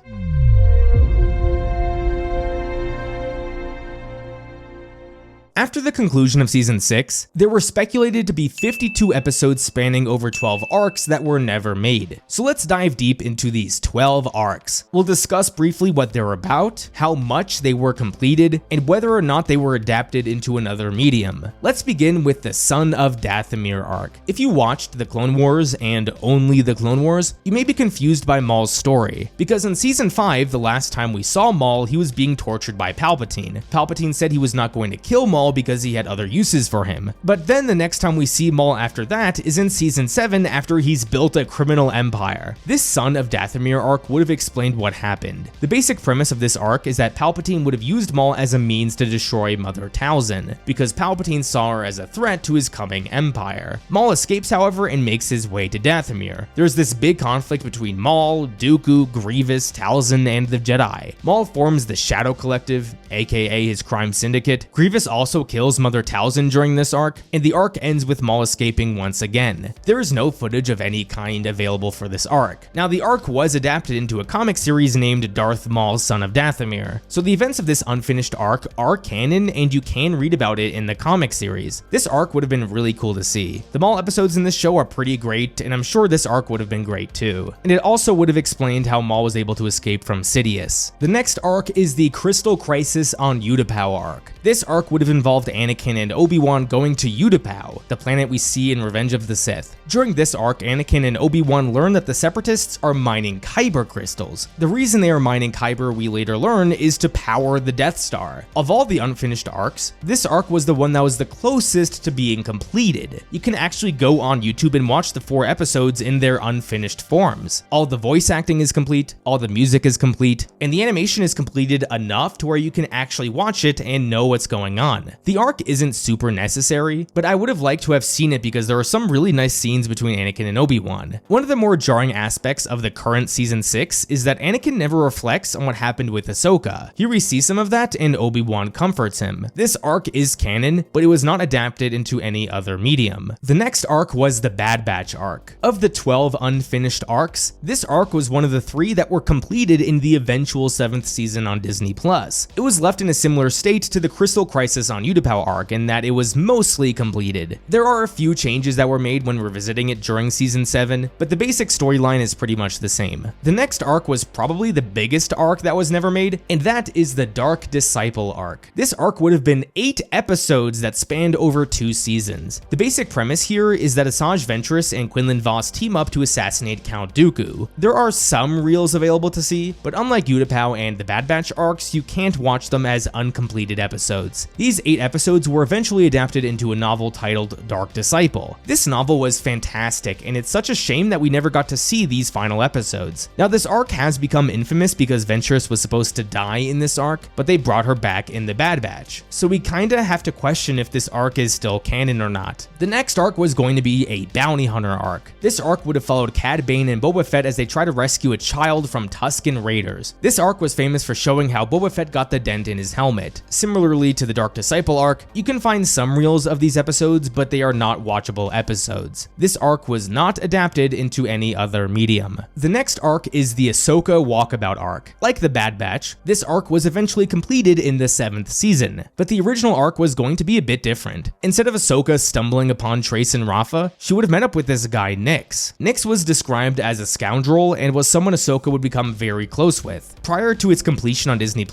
After the conclusion of Season 6, there were speculated to be 52 episodes spanning over 12 arcs that were never made. So let's dive deep into these 12 arcs. We'll discuss briefly what they're about, how much they were completed, and whether or not they were adapted into another medium. Let's begin with the Son of Dathomir arc. If you watched The Clone Wars and only The Clone Wars, you may be confused by Maul's story, because in Season 5, the last time we saw Maul, he was being tortured by Palpatine. Palpatine said he was not going to kill Maul because he had other uses for him. But then the next time we see Maul after that is in Season 7 after he's built a criminal empire. This Son of Dathomir arc would have explained what happened. The basic premise of this arc is that Palpatine would have used Maul as a means to destroy Mother Talzin, because Palpatine saw her as a threat to his coming empire. Maul escapes, however, and makes his way to Dathomir. There's this big conflict between Maul, Dooku, Grievous, Talzin, and the Jedi. Maul forms the Shadow Collective, aka his crime syndicate. Grievous also kills Mother Talzin during this arc, and the arc ends with Maul escaping once again. There is no footage of any kind available for this arc. Now, the arc was adapted into a comic series named Darth Maul, Son of Dathomir, so the events of this unfinished arc are canon and you can read about it in the comic series. This arc would have been really cool to see. The Maul episodes in this show are pretty great, and I'm sure this arc would have been great too. And it also would have explained how Maul was able to escape from Sidious. The next arc is the Crystal Crisis on Utapau arc. This arc would have involved Anakin and Obi-Wan going to Utapau, the planet we see in Revenge of the Sith. During this arc, Anakin and Obi-Wan learn that the Separatists are mining Kyber crystals. The reason they are mining Kyber, we later learn, is to power the Death Star. Of all the unfinished arcs, this arc was the one that was the closest to being completed. You can actually go on YouTube and watch the 4 episodes in their unfinished forms. All the voice acting is complete, all the music is complete, and the animation is completed enough to where you can actually watch it and know what's going on. The arc isn't super necessary, but I would have liked to have seen it because there are some really nice scenes between Anakin and Obi-Wan. One of the more jarring aspects of the current Season 6 is that Anakin never reflects on what happened with Ahsoka. Here we see some of that and Obi-Wan comforts him. This arc is canon, but it was not adapted into any other medium. The next arc was the Bad Batch arc. Of the 12 unfinished arcs, this arc was one of the 3 that were completed in the eventual 7th season on Disney+. It was left in a similar state to the Crystal Crisis on Utapau arc in that it was mostly completed. There are a few changes that were made when revisiting it during Season 7, but the basic storyline is pretty much the same. The next arc was probably the biggest arc that was never made, and that is the Dark Disciple arc. This arc would have been 8 episodes that spanned over 2 seasons. The basic premise here is that Asajj Ventress and Quinlan Vos team up to assassinate Count Dooku. There are some reels available to see, but unlike Utapau and the Bad Batch arcs, you can't watch them as uncompleted episodes. These 8 episodes were eventually adapted into a novel titled Dark Disciple. This novel was fantastic, and it's such a shame that we never got to see these final episodes. Now, this arc has become infamous because Ventress was supposed to die in this arc, but they brought her back in the Bad Batch. So we kinda have to question if this arc is still canon or not. The next arc was going to be a bounty hunter arc. This arc would have followed Cad Bane and Boba Fett as they try to rescue a child from Tusken Raiders. This arc was famous for showing how Boba Fett got the dent in his helmet. Similarly to the Dark Disciple arc, you can find some reels of these episodes, but they are not watchable episodes. This arc was not adapted into any other medium. The next arc is the Ahsoka Walkabout arc. Like the Bad Batch, this arc was eventually completed in the 7th season, but the original arc was going to be a bit different. Instead of Ahsoka stumbling upon Trace and Rafa, she would have met up with this guy Nix. Nix was described as a scoundrel and was someone Ahsoka would become very close with. Prior to its completion on Disney+,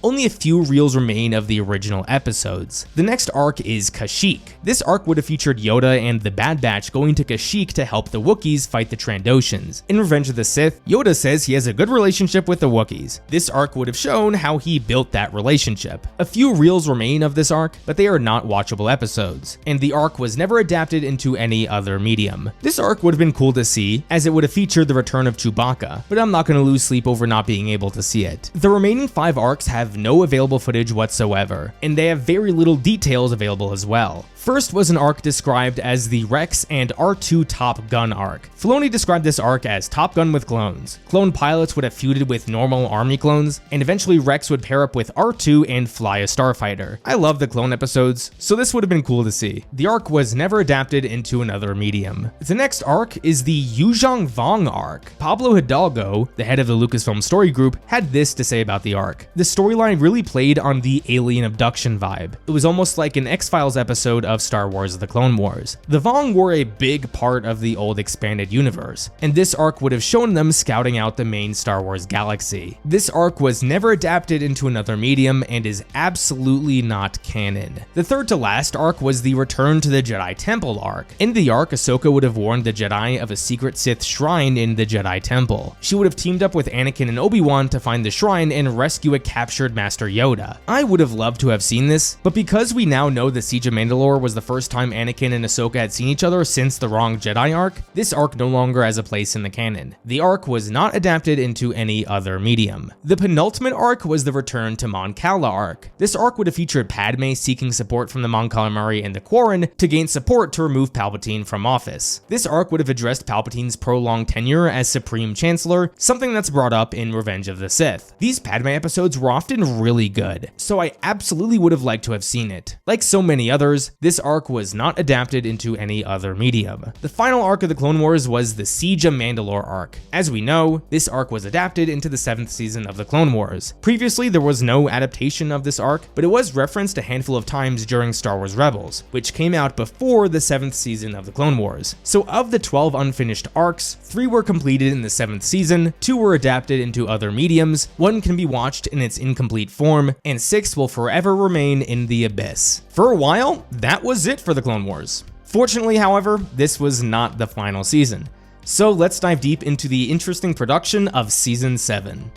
only a few reels remain of the original episodes. The next arc is Kashyyyk. This arc would have featured Yoda and the Bad Batch going to Kashyyyk to help the Wookiees fight the Trandoshans. In Revenge of the Sith, Yoda says he has a good relationship with the Wookiees. This arc would have shown how he built that relationship. A few reels remain of this arc, but they are not watchable episodes, and the arc was never adapted into any other medium. This arc would have been cool to see, as it would have featured the return of Chewbacca, but I'm not going to lose sleep over not being able to see it. The remaining 5 arcs have no available footage whatsoever, and they have very little details available as well. First was an arc described as the Rex and R2 Top Gun arc. Filoni described this arc as Top Gun with clones. Clone pilots would have feuded with normal army clones, and eventually Rex would pair up with R2 and fly a starfighter. I love the clone episodes, so this would have been cool to see. The arc was never adapted into another medium. The next arc is the Yuzhong Vong arc. Pablo Hidalgo, the head of the Lucasfilm story group, had this to say about the arc. The storyline really played on the alien abduction vibe. vibe. It was almost like an X-Files episode of Star Wars The Clone Wars. The Vong were a big part of the old expanded universe, and this arc would have shown them scouting out the main Star Wars galaxy. This arc was never adapted into another medium and is absolutely not canon. The third to last arc was the Return to the Jedi Temple arc. In the arc, Ahsoka would have warned the Jedi of a secret Sith shrine in the Jedi Temple. She would have teamed up with Anakin and Obi-Wan to find the shrine and rescue a captured Master Yoda. I would have loved to have seen this, but because we now know the Siege of Mandalore was the first time Anakin and Ahsoka had seen each other since the Wrong Jedi arc, this arc no longer has a place in the canon. The arc was not adapted into any other medium. The penultimate arc was the Return to Mon Cala arc. This arc would have featured Padme seeking support from the Mon Calamari and the Quarren to gain support to remove Palpatine from office. This arc would have addressed Palpatine's prolonged tenure as Supreme Chancellor, something that's brought up in Revenge of the Sith. These Padme episodes were often really good, so I absolutely would have liked to have seen it. Like so many others, this arc was not adapted into any other medium. The final arc of the Clone Wars was the Siege of Mandalore arc. As we know, this arc was adapted into the 7th season of the Clone Wars. Previously, there was no adaptation of this arc, but it was referenced a handful of times during Star Wars Rebels, which came out before the 7th season of the Clone Wars. So of the 12 unfinished arcs, 3 were completed in the 7th season, 2 were adapted into other mediums, 1 can be watched in its incomplete form, and 6 will forever remain in the abyss. For a while, that was it for the Clone Wars. Fortunately, however, this was not the final season. So let's dive deep into the interesting production of Season 7.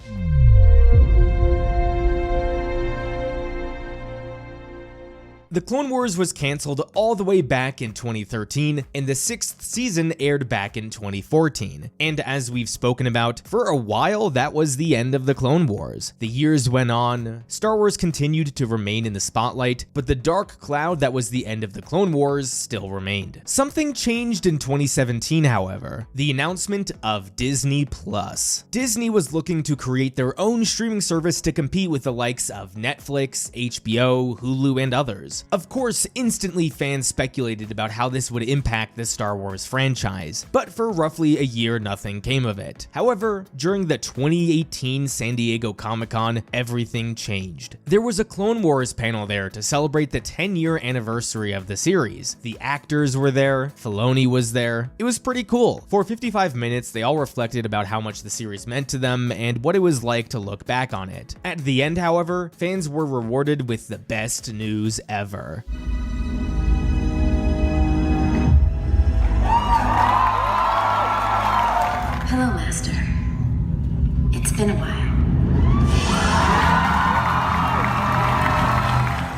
The Clone Wars was cancelled all the way back in 2013, and the 6th season aired back in 2014. And as we've spoken about, for a while that was the end of the Clone Wars. The years went on, Star Wars continued to remain in the spotlight, but the dark cloud that was the end of the Clone Wars still remained. Something changed in 2017, however, the announcement of Disney+. Disney was looking to create their own streaming service to compete with the likes of Netflix, HBO, Hulu, and others. Of course, instantly fans speculated about how this would impact the Star Wars franchise, but for roughly a year nothing came of it. However, during the 2018 San Diego Comic-Con, everything changed. There was a Clone Wars panel there to celebrate the 10-year anniversary of the series. The actors were there, Filoni was there. It was pretty cool. For 55 minutes, they all reflected about how much the series meant to them and what it was like to look back on it. At the end, however, fans were rewarded with the best news ever. Hello, Master. It's been a while.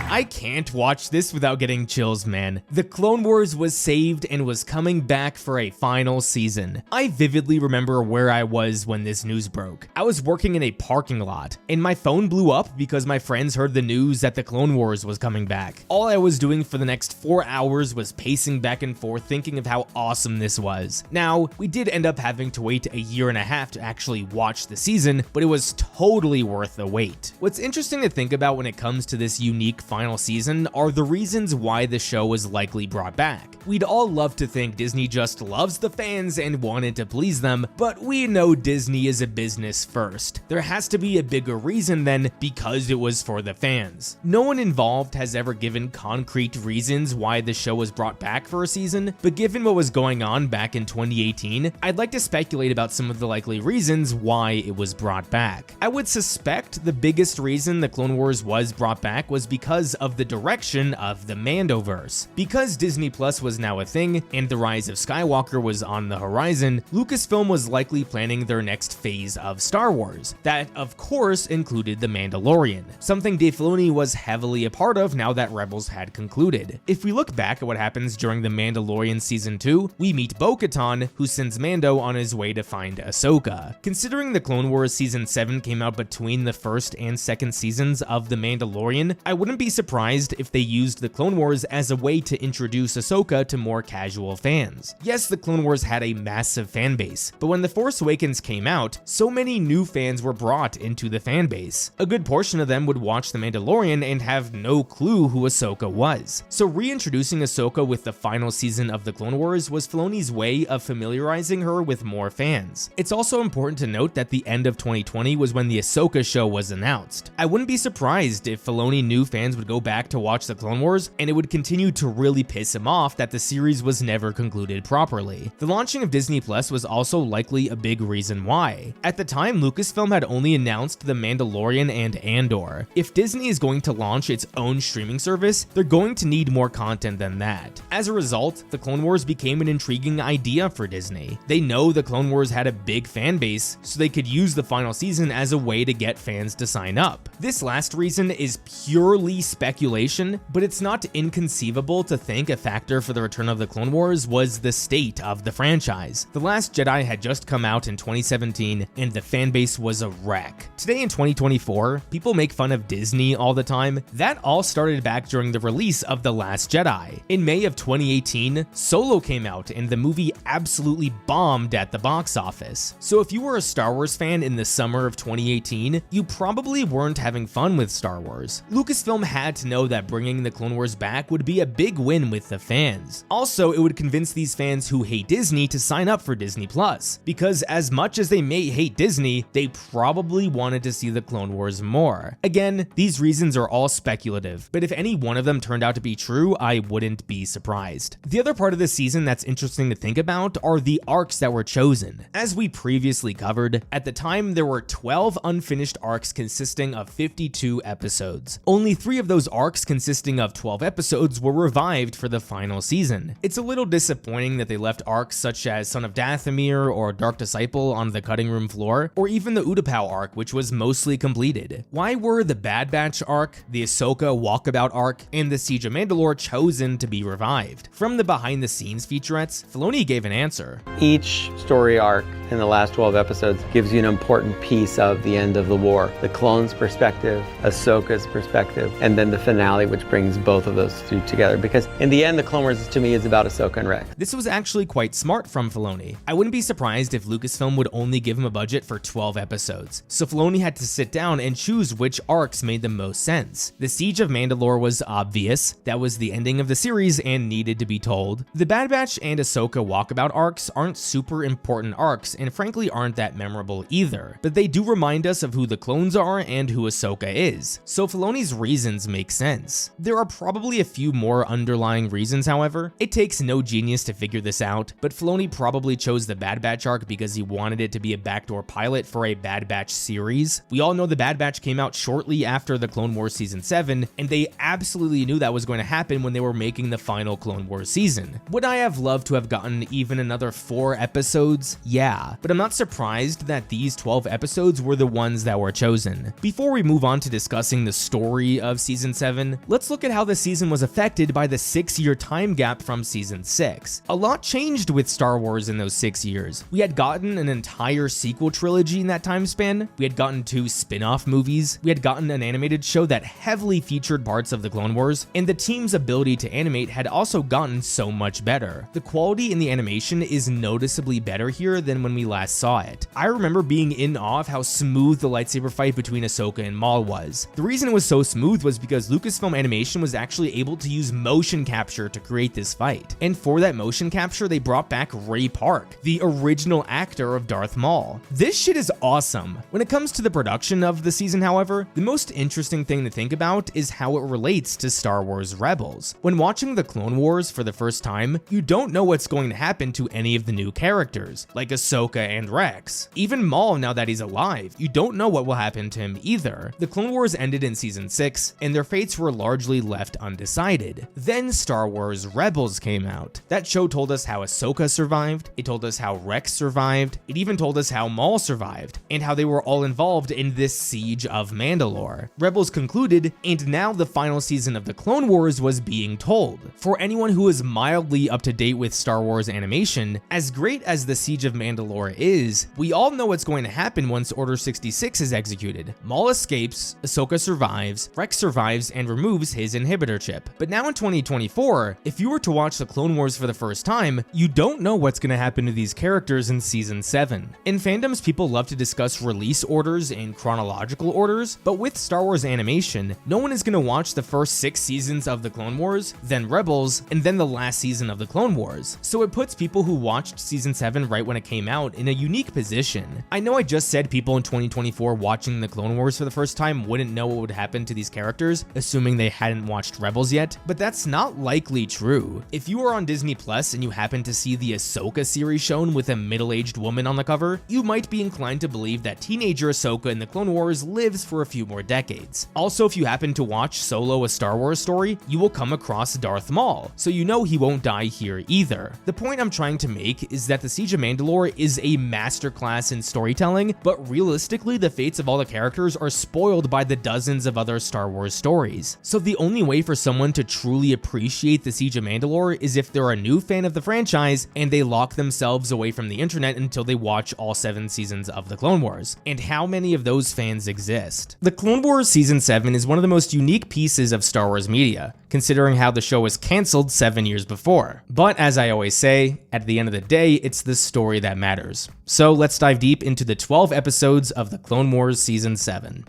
I can't watch this without getting chills, man. The Clone Wars was saved and was coming back for a final season. I vividly remember where I was when this news broke. I was working in a parking lot, and my phone blew up because my friends heard the news that the Clone Wars was coming back. All I was doing for the next 4 hours was pacing back and forth thinking of how awesome this was. Now, we did end up having to wait a year and a half to actually watch the season, but it was totally worth the wait. What's interesting to think about when it comes to this unique final season are the reasons why the show was likely brought back. We'd all love to think Disney just loves the fans and wanted to please them, but we know Disney is a business first. There has to be a bigger reason than because it was for the fans. No one involved has ever given concrete reasons why the show was brought back for a season, but given what was going on back in 2018, I'd like to speculate about some of the likely reasons why it was brought back. I would suspect the biggest reason the Clone Wars was brought back was because of the direction of the Mandoverse. Because Disney Plus was now a thing, and the rise of Skywalker was on the horizon, Lucasfilm was likely planning their next phase of Star Wars. That, of course, included The Mandalorian, something Dave Filoni was heavily a part of now that Rebels had concluded. If we look back at what happens during The Mandalorian Season 2, we meet Bo-Katan, who sends Mando on his way to find Ahsoka. Considering the Clone Wars Season 7 came out between the first and second seasons of The Mandalorian, I wouldn't be surprised if they used the Clone Wars as a way to introduce Ahsoka to more casual fans. Yes, the Clone Wars had a massive fan base, but when The Force Awakens came out, so many new fans were brought into the fan base. A good portion of them would watch The Mandalorian and have no clue who Ahsoka was. So reintroducing Ahsoka with the final season of the Clone Wars was Filoni's way of familiarizing her with more fans. It's also important to note that the end of 2020 was when the Ahsoka show was announced. I wouldn't be surprised if Filoni knew fans would would go back to watch the Clone Wars, and it would continue to really piss him off that the series was never concluded properly. The launching of Disney Plus was also likely a big reason why. At the time, Lucasfilm had only announced The Mandalorian and Andor. If Disney is going to launch its own streaming service, they're going to need more content than that. As a result, the Clone Wars became an intriguing idea for Disney. They know the Clone Wars had a big fan base, so they could use the final season as a way to get fans to sign up. This last reason is purely speculation, but it's not inconceivable to think a factor for the return of the Clone Wars was the state of the franchise. The Last Jedi had just come out in 2017, and the fan base was a wreck. Today in 2024, people make fun of Disney all the time. That all started back during the release of The Last Jedi. In May of 2018, Solo came out, and the movie absolutely bombed at the box office. So if you were a Star Wars fan in the summer of 2018, you probably weren't having fun with Star Wars. Lucasfilm had to know that bringing the Clone Wars back would be a big win with the fans. Also, it would convince these fans who hate Disney to sign up for Disney Plus, because as much as they may hate Disney, they probably wanted to see the Clone Wars more. Again, these reasons are all speculative, but if any one of them turned out to be true, I wouldn't be surprised. The other part of the season that's interesting to think about are the arcs that were chosen. As we previously covered, at the time there were 12 unfinished arcs consisting of 52 episodes. Only 3 of those arcs consisting of 12 episodes were revived for the final season. It's a little disappointing that they left arcs such as Son of Dathomir or Dark Disciple on the cutting room floor, or even the Utapau arc, which was mostly completed. Why were the Bad Batch arc, the Ahsoka Walkabout arc, and the Siege of Mandalore chosen to be revived? From the behind-the-scenes featurettes, Filoni gave an answer. Each story arc in the last 12 episodes gives you an important piece of the end of the war. The clone's perspective, Ahsoka's perspective, and then the finale, which brings both of those two together. Because in the end, the Clone Wars to me is about Ahsoka and Rex. This was actually quite smart from Filoni. I wouldn't be surprised if Lucasfilm would only give him a budget for 12 episodes, so Filoni had to sit down and choose which arcs made the most sense. The Siege of Mandalore was obvious. That was the ending of the series and needed to be told. The Bad Batch and Ahsoka Walkabout arcs aren't super important arcs and frankly aren't that memorable either, but they do remind us of who the clones are and who Ahsoka is, so Filoni's reasons make sense. There are probably a few more underlying reasons, however. It takes no genius to figure this out, but Filoni probably chose the Bad Batch arc because he wanted it to be a backdoor pilot for a Bad Batch series. We all know the Bad Batch came out shortly after the Clone Wars Season 7, and they absolutely knew that was going to happen when they were making the final Clone Wars season. Would I have loved to have gotten even another 4 episodes? Yeah, but I'm not surprised that these 12 episodes were the ones that were chosen. Before we move on to discussing the story of Season 7, let's look at how the season was affected by the 6-year time gap from Season 6. A lot changed with Star Wars in those 6 years. We had gotten an entire sequel trilogy in that time span, we had gotten 2 spin-off movies, we had gotten an animated show that heavily featured parts of the Clone Wars, and the team's ability to animate had also gotten so much better. The quality in the animation is noticeably better here than when we last saw it. I remember being in awe of how smooth the lightsaber fight between Ahsoka and Maul was. The reason it was so smooth was because Lucasfilm Animation was actually able to use motion capture to create this fight. And for that motion capture, they brought back Ray Park, the original actor of Darth Maul. This shit is awesome. When it comes to the production of the season, however, the most interesting thing to think about is how it relates to Star Wars Rebels. When watching the Clone Wars for the first time, you don't know what's going to happen to any of the new characters, like Ahsoka and Rex. Even Maul, now that he's alive, you don't know what will happen to him either. The Clone Wars ended in Season 6, and their fates were largely left undecided. Then Star Wars Rebels came out. That show told us how Ahsoka survived, it told us how Rex survived, it even told us how Maul survived, and how they were all involved in this Siege of Mandalore. Rebels concluded, and now the final season of the Clone Wars was being told. For anyone who is mildly up to date with Star Wars animation, as great as the Siege of Mandalore is, we all know what's going to happen once Order 66 is executed. Maul escapes, Ahsoka survives, Rex survives and removes his inhibitor chip. But now in 2024, if you were to watch the Clone Wars for the first time, you don't know what's going to happen to these characters in Season 7. In fandoms, people love to discuss release orders in chronological orders, but with Star Wars animation, no one is going to watch the first 6 seasons of the Clone Wars, then Rebels, and then the last season of the Clone Wars. So it puts people who watched Season 7 right when it came out in a unique position. I know I just said people in 2024 watching the Clone Wars for the first time wouldn't know what would happen to these characters, characters, assuming they hadn't watched Rebels yet, but that's not likely true. If you are on Disney Plus and you happen to see the Ahsoka series shown with a middle-aged woman on the cover, you might be inclined to believe that teenager Ahsoka in the Clone Wars lives for a few more decades. Also, if you happen to watch Solo: A Star Wars Story, you will come across Darth Maul, so you know he won't die here either. The point I'm trying to make is that the Siege of Mandalore is a masterclass in storytelling, but realistically the fates of all the characters are spoiled by the dozens of other Star Wars stories. So the only way for someone to truly appreciate the Siege of Mandalore is if they're a new fan of the franchise and they lock themselves away from the internet until they watch all 7 seasons of the Clone Wars. And how many of those fans exist? The Clone Wars Season 7 is one of the most unique pieces of Star Wars media, considering how the show was canceled 7 years before. But as I always say, at the end of the day, it's the story that matters. So let's dive deep into the 12 episodes of the Clone Wars Season 7.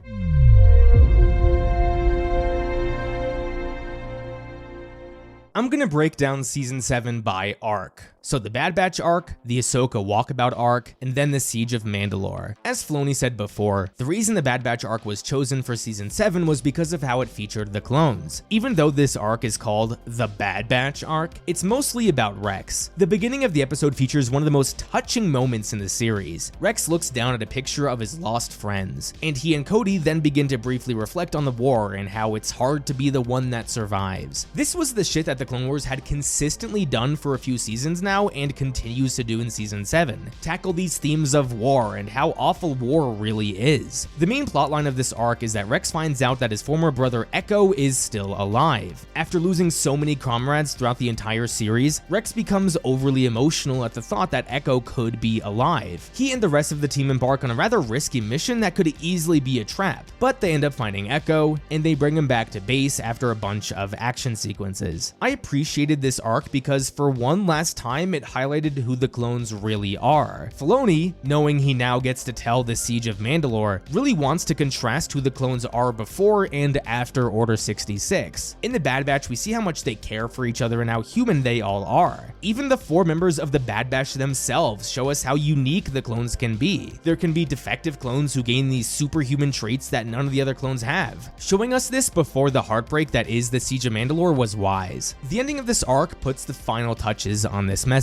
I'm gonna break down Season 7 by arc. So the Bad Batch arc, the Ahsoka Walkabout arc, and then the Siege of Mandalore. As Filoni said before, the reason the Bad Batch arc was chosen for Season 7 was because of how it featured the clones. Even though this arc is called the Bad Batch arc, it's mostly about Rex. The beginning of the episode features one of the most touching moments in the series. Rex looks down at a picture of his lost friends, and he and Cody then begin to briefly reflect on the war and how it's hard to be the one that survives. This was the shit that the Clone Wars had consistently done for a few seasons now and continues to do in Season 7. Tackle these themes of war and how awful war really is. The main plotline of this arc is that Rex finds out that his former brother Echo is still alive. After losing so many comrades throughout the entire series, Rex becomes overly emotional at the thought that Echo could be alive. He and the rest of the team embark on a rather risky mission that could easily be a trap, but they end up finding Echo, and they bring him back to base after a bunch of action sequences. I appreciated this arc because for one last time, it highlighted who the clones really are. Filoni, knowing he now gets to tell the Siege of Mandalore, really wants to contrast who the clones are before and after Order 66. In the Bad Batch, we see how much they care for each other and how human they all are. Even the 4 members of the Bad Batch themselves show us how unique the clones can be. There can be defective clones who gain these superhuman traits that none of the other clones have. Showing us this before the heartbreak that is the Siege of Mandalore was wise. The ending of this arc puts the final touches on this message.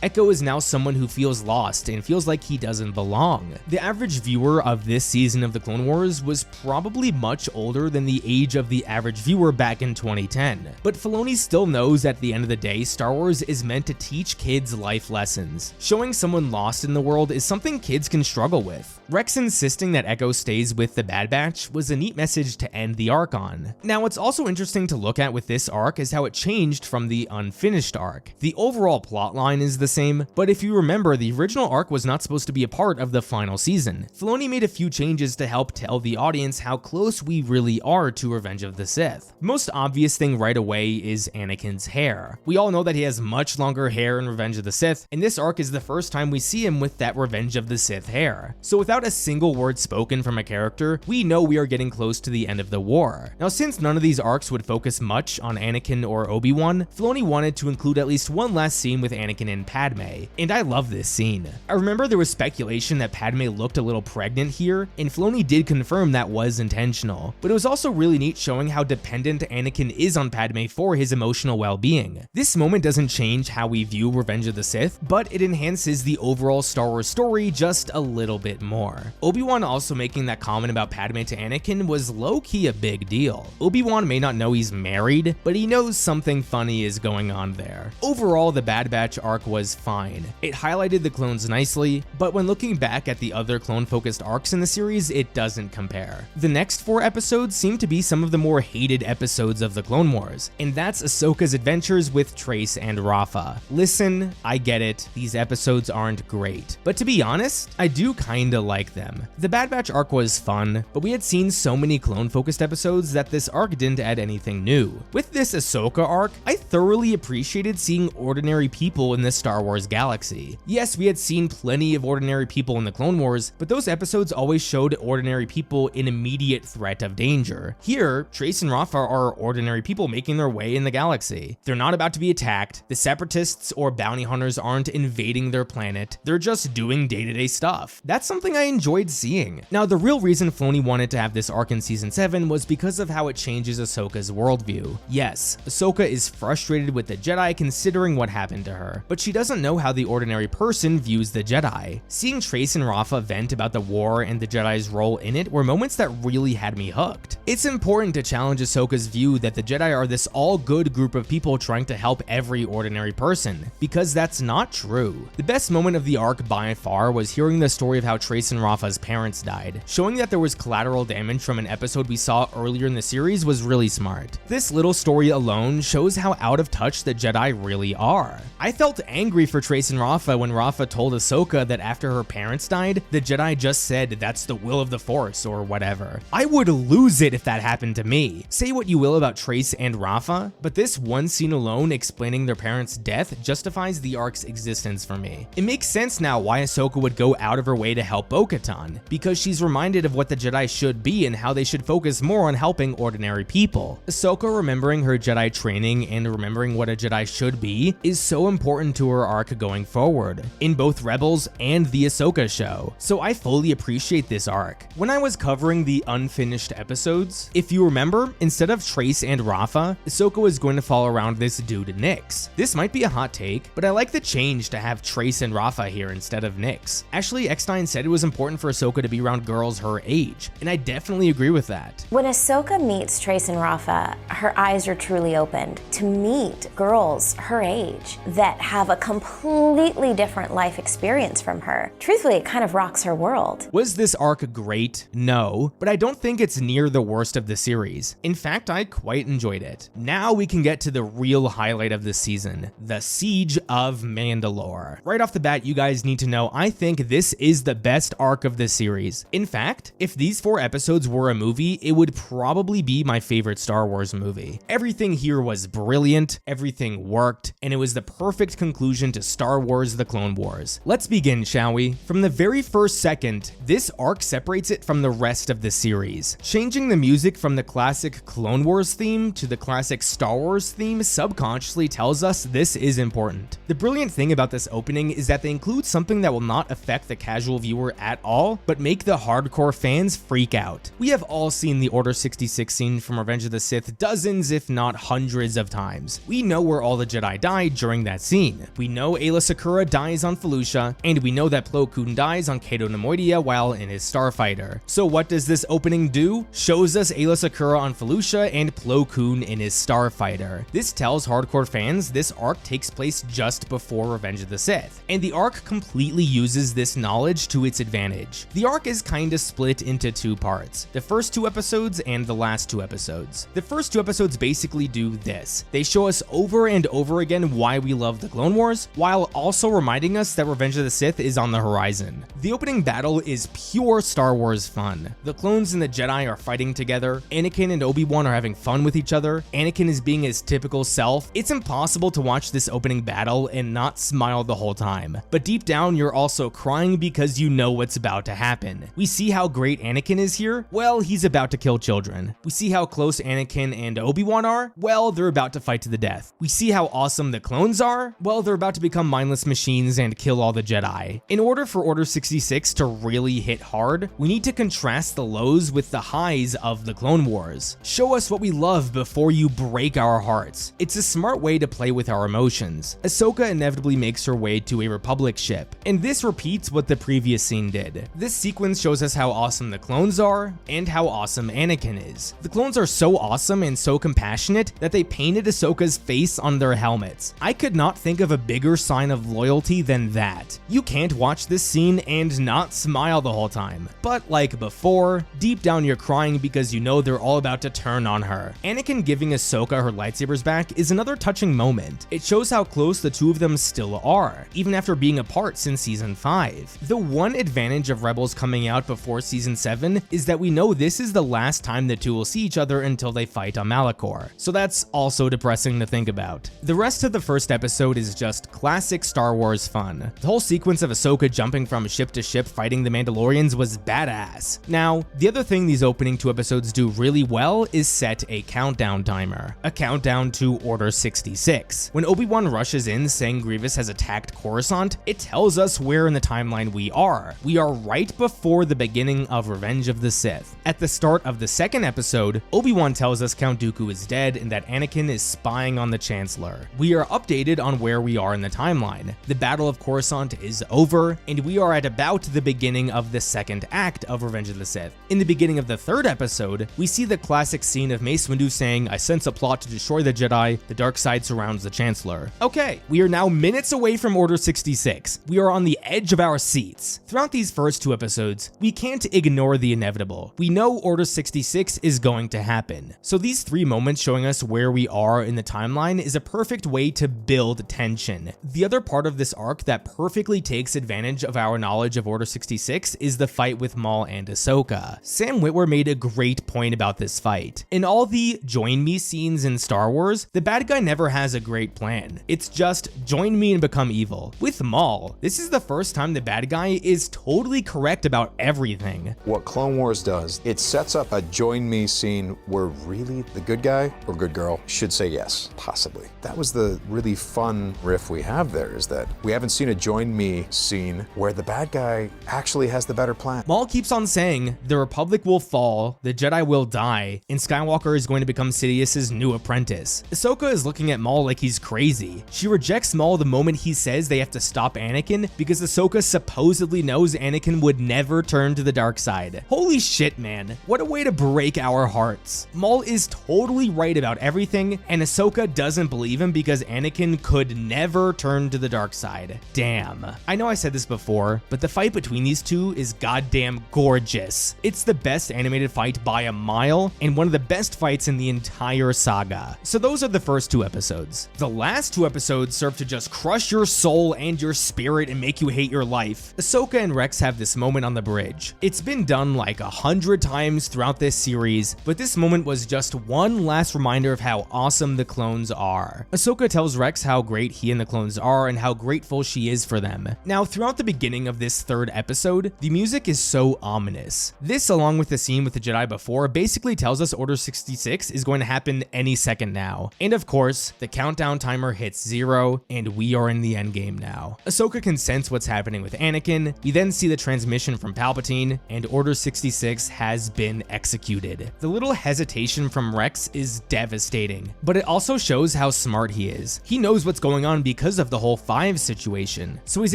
Echo is now someone who feels lost and feels like he doesn't belong. The average viewer of this season of the Clone Wars was probably much older than the age of the average viewer back in 2010. But Filoni still knows at the end of the day, Star Wars is meant to teach kids life lessons. Showing someone lost in the world is something kids can struggle with. Rex insisting that Echo stays with the Bad Batch was a neat message to end the arc on. Now, what's also interesting to look at with this arc is how it changed from the unfinished arc. The overall plotline is the same, but if you remember, the original arc was not supposed to be a part of the final season. Filoni made a few changes to help tell the audience how close we really are to Revenge of the Sith. The most obvious thing right away is Anakin's hair. We all know that he has much longer hair in Revenge of the Sith, and this arc is the first time we see him with that Revenge of the Sith hair. So without a single word spoken from a character, we know we are getting close to the end of the war. Now, since none of these arcs would focus much on Anakin or Obi-Wan, Filoni wanted to include at least one last scene with Anakin and Padme, and I love this scene. I remember there was speculation that Padme looked a little pregnant here, and Filoni did confirm that was intentional, but it was also really neat showing how dependent Anakin is on Padme for his emotional well-being. This moment doesn't change how we view Revenge of the Sith, but it enhances the overall Star Wars story just a little bit more. Obi-Wan also making that comment about Padme to Anakin was low-key a big deal. Obi-Wan may not know he's married, but he knows something funny is going on there. Overall, the Bad Batch arc was fine. It highlighted the clones nicely, but when looking back at the other clone-focused arcs in the series, it doesn't compare. The next 4 episodes seem to be some of the more hated episodes of the Clone Wars, and that's Ahsoka's adventures with Trace and Rafa. Listen, I get it, these episodes aren't great, but to be honest, I do kinda like them. The Bad Batch arc was fun, but we had seen so many clone-focused episodes that this arc didn't add anything new. With this Ahsoka arc, arc, I thoroughly appreciated seeing ordinary people in the Star Wars galaxy. Yes, we had seen plenty of ordinary people in the Clone Wars, but those episodes always showed ordinary people in immediate threat of danger. Here, Trace and Rafa are ordinary people making their way in the galaxy. They're not about to be attacked, the separatists or bounty hunters aren't invading their planet, they're just doing day-to-day stuff. That's something I enjoyed seeing. Now, the real reason Filoni wanted to have this arc in season 7 was because of how it changes Ahsoka's worldview. Yes, Ahsoka is frustrated with the Jedi considering what happened to her, but she doesn't know how the ordinary person views the Jedi. Seeing Trace and Rafa vent about the war and the Jedi's role in it were moments that really had me hooked. It's important to challenge Ahsoka's view that the Jedi are this all-good group of people trying to help every ordinary person, because that's not true. The best moment of the arc by far was hearing the story of how Trace and Rafa's parents died. Showing that there was collateral damage from an episode we saw earlier in the series was really smart. This little story alone shows how out of touch the Jedi really are. I felt angry for Trace and Rafa when Rafa told Ahsoka that after her parents died, the Jedi just said that's the will of the Force or whatever. I would lose it if that happened to me. Say what you will about Trace and Rafa, but this one scene alone explaining their parents' death justifies the arc's existence for me. It makes sense now why Ahsoka would go out of her way to help Bo-Katan, because she's reminded of what the Jedi should be and how they should focus more on helping ordinary people. Ahsoka remembering her Jedi training and remembering what a Jedi should be is so important to her arc going forward, in both Rebels and the Ahsoka show, so I fully appreciate this arc. When I was covering the unfinished episodes, if you remember, instead of Trace and Rafa, Ahsoka was going to follow around this dude Nix. This might be a hot take, but I like the change to have Trace and Rafa here instead of Nix. Ashley Eckstein said it was important for Ahsoka to be around girls her age, and I definitely agree with that. When Ahsoka meets Trace and Rafa, her eyes are truly opened to meet girls her age that have a completely different life experience from her. Truthfully, it kind of rocks her world. Was this arc great? No, but I don't think it's near the worst of the series. In fact, I quite enjoyed it. Now we can get to the real highlight of the season, the Siege of Mandalore. Right off the bat, you guys need to know I think this is the best arc of the series. In fact, if these 4 episodes were a movie, it would probably be my favorite Star Wars movie. Everything here was brilliant, everything worked, and it was the perfect conclusion to Star Wars: The Clone Wars. Let's begin, shall we? From the very first second, this arc separates it from the rest of the series. Changing the music from the classic Clone Wars theme to the classic Star Wars theme subconsciously tells us this is important. The brilliant thing about this opening is that they include something that will not affect the casual viewer at all, but make the hardcore fans freak out. We have all seen the Order 66 scene from Revenge of the Sith dozens if not hundreds of times. We know where all the Jedi died during that scene. We know Aayla Secura dies on Felucia, and we know that Plo Koon dies on Cato Nemoidia while in his starfighter. So what does this opening do? Shows us Aayla Secura on Felucia and Plo Koon in his starfighter. This tells hardcore fans this arc takes place just before Revenge of the Sith, and the arc completely uses this knowledge to its advantage. The arc is kinda split into 2 parts, the first 2 episodes and the last 2 episodes. The first 2 episodes basically do this. They show us over and over again why we love the Clone Wars, while also reminding us that Revenge of the Sith is on the horizon. The opening battle is pure Star Wars fun. The clones and the Jedi are fighting together, Anakin and Obi-Wan are having fun with each other, Anakin is being his typical self. It's impossible to watch this opening battle and not smile the whole time, but deep down you're also crying because you know what's about to happen. We see how great Anakin is here? Well, he's about to kill children. We see how close Anakin and Obi-Wan are? Well, they're about to fight to the death. We see how awesome the clones are? Well, they're about to become mindless machines and kill all the Jedi. In order for Order 66 to really hit hard, we need to contrast the lows with the highs of the Clone Wars. Show us what we love before you break our hearts. It's a smart way to play with our emotions. Ahsoka inevitably makes her way to a Republic ship, and this repeats what the previous scene did. This sequence shows us how awesome the clones are and how awesome Anakin is. The clones are so awesome and so compassionate that they painted Ahsoka's face on their helmets. I could not think of a bigger sign of loyalty than that. You can't watch this scene and not smile the whole time. But like before, deep down you're crying because you know they're all about to turn on her. Anakin giving Ahsoka her lightsabers back is another touching moment. It shows how close the two of them still are, even after being apart since season 5. The one advantage of Rebels coming out before season 7 is that we know this is the last time the two will see each other until they fight on Malachor. So that's also also depressing to think about. The rest of the first episode is just classic Star Wars fun. The whole sequence of Ahsoka jumping from ship to ship fighting the Mandalorians was badass. Now, the other thing these opening 2 episodes do really well is set a countdown timer. A countdown to Order 66. When Obi-Wan rushes in saying Grievous has attacked Coruscant, it tells us where in the timeline we are. We are right before the beginning of Revenge of the Sith. At the start of the second episode, Obi-Wan tells us Count Dooku is dead and that Anakin is spying on the Chancellor. We are updated on where we are in the timeline. The Battle of Coruscant is over, and we are at about the beginning of the second act of Revenge of the Sith. In the beginning of the third episode, we see the classic scene of Mace Windu saying, "I sense a plot to destroy the Jedi, the dark side surrounds the Chancellor." Okay, we are now minutes away from Order 66. We are on the edge of our seats. Throughout these first 2 episodes, we can't ignore the inevitable. We know Order 66 is going to happen. So these 3 moments showing us where we are in the timeline is a perfect way to build tension. The other part of this arc that perfectly takes advantage of our knowledge of Order 66 is the fight with Maul and Ahsoka. Sam Witwer made a great point about this fight. In all the join me scenes in Star Wars, the bad guy never has a great plan. It's just join me and become evil. With Maul, this is the first time the bad guy is totally correct about everything. What Clone Wars does, it sets up a join me scene where really the good guy or good girl should say yes, possibly. That was the really fun riff we have there, is that we haven't seen a join me scene where the bad guy actually has the better plan. Maul keeps on saying, the Republic will fall, the Jedi will die, and Skywalker is going to become Sidious's new apprentice. Ahsoka is looking at Maul like he's crazy. She rejects Maul the moment he says they have to stop Anakin because Ahsoka supposedly knows Anakin would never turn to the dark side. Holy shit, man. What a way to break our hearts. Maul is totally right about everything, and Ahsoka doesn't believe him because Anakin could never turn to the dark side. Damn. I know I said this before, but the fight between these two is goddamn gorgeous. It's the best animated fight by a mile, and one of the best fights in the entire saga. So those are the first 2 episodes. The last 2 episodes serve to just crush your soul and your spirit and make you hate your life. Ahsoka and Rex have this moment on the bridge. It's been done like 100 times throughout this series, but this moment was just one last reminder of how awesome the clones are. Ahsoka tells Rex how great he and the clones are and how grateful she is for them. Now, throughout the beginning of this 3rd episode, the music is so ominous. This, along with the scene with the Jedi before, basically tells us Order 66 is going to happen any second now. And of course, the countdown timer hits 0, and we are in the endgame now. Ahsoka can sense what's happening with Anakin. We then see the transmission from Palpatine, and Order 66 has been executed. The little hesitation from Rex is devastating, but it also shows how smart he is. He knows what's going on because of the whole 5 situation, so he's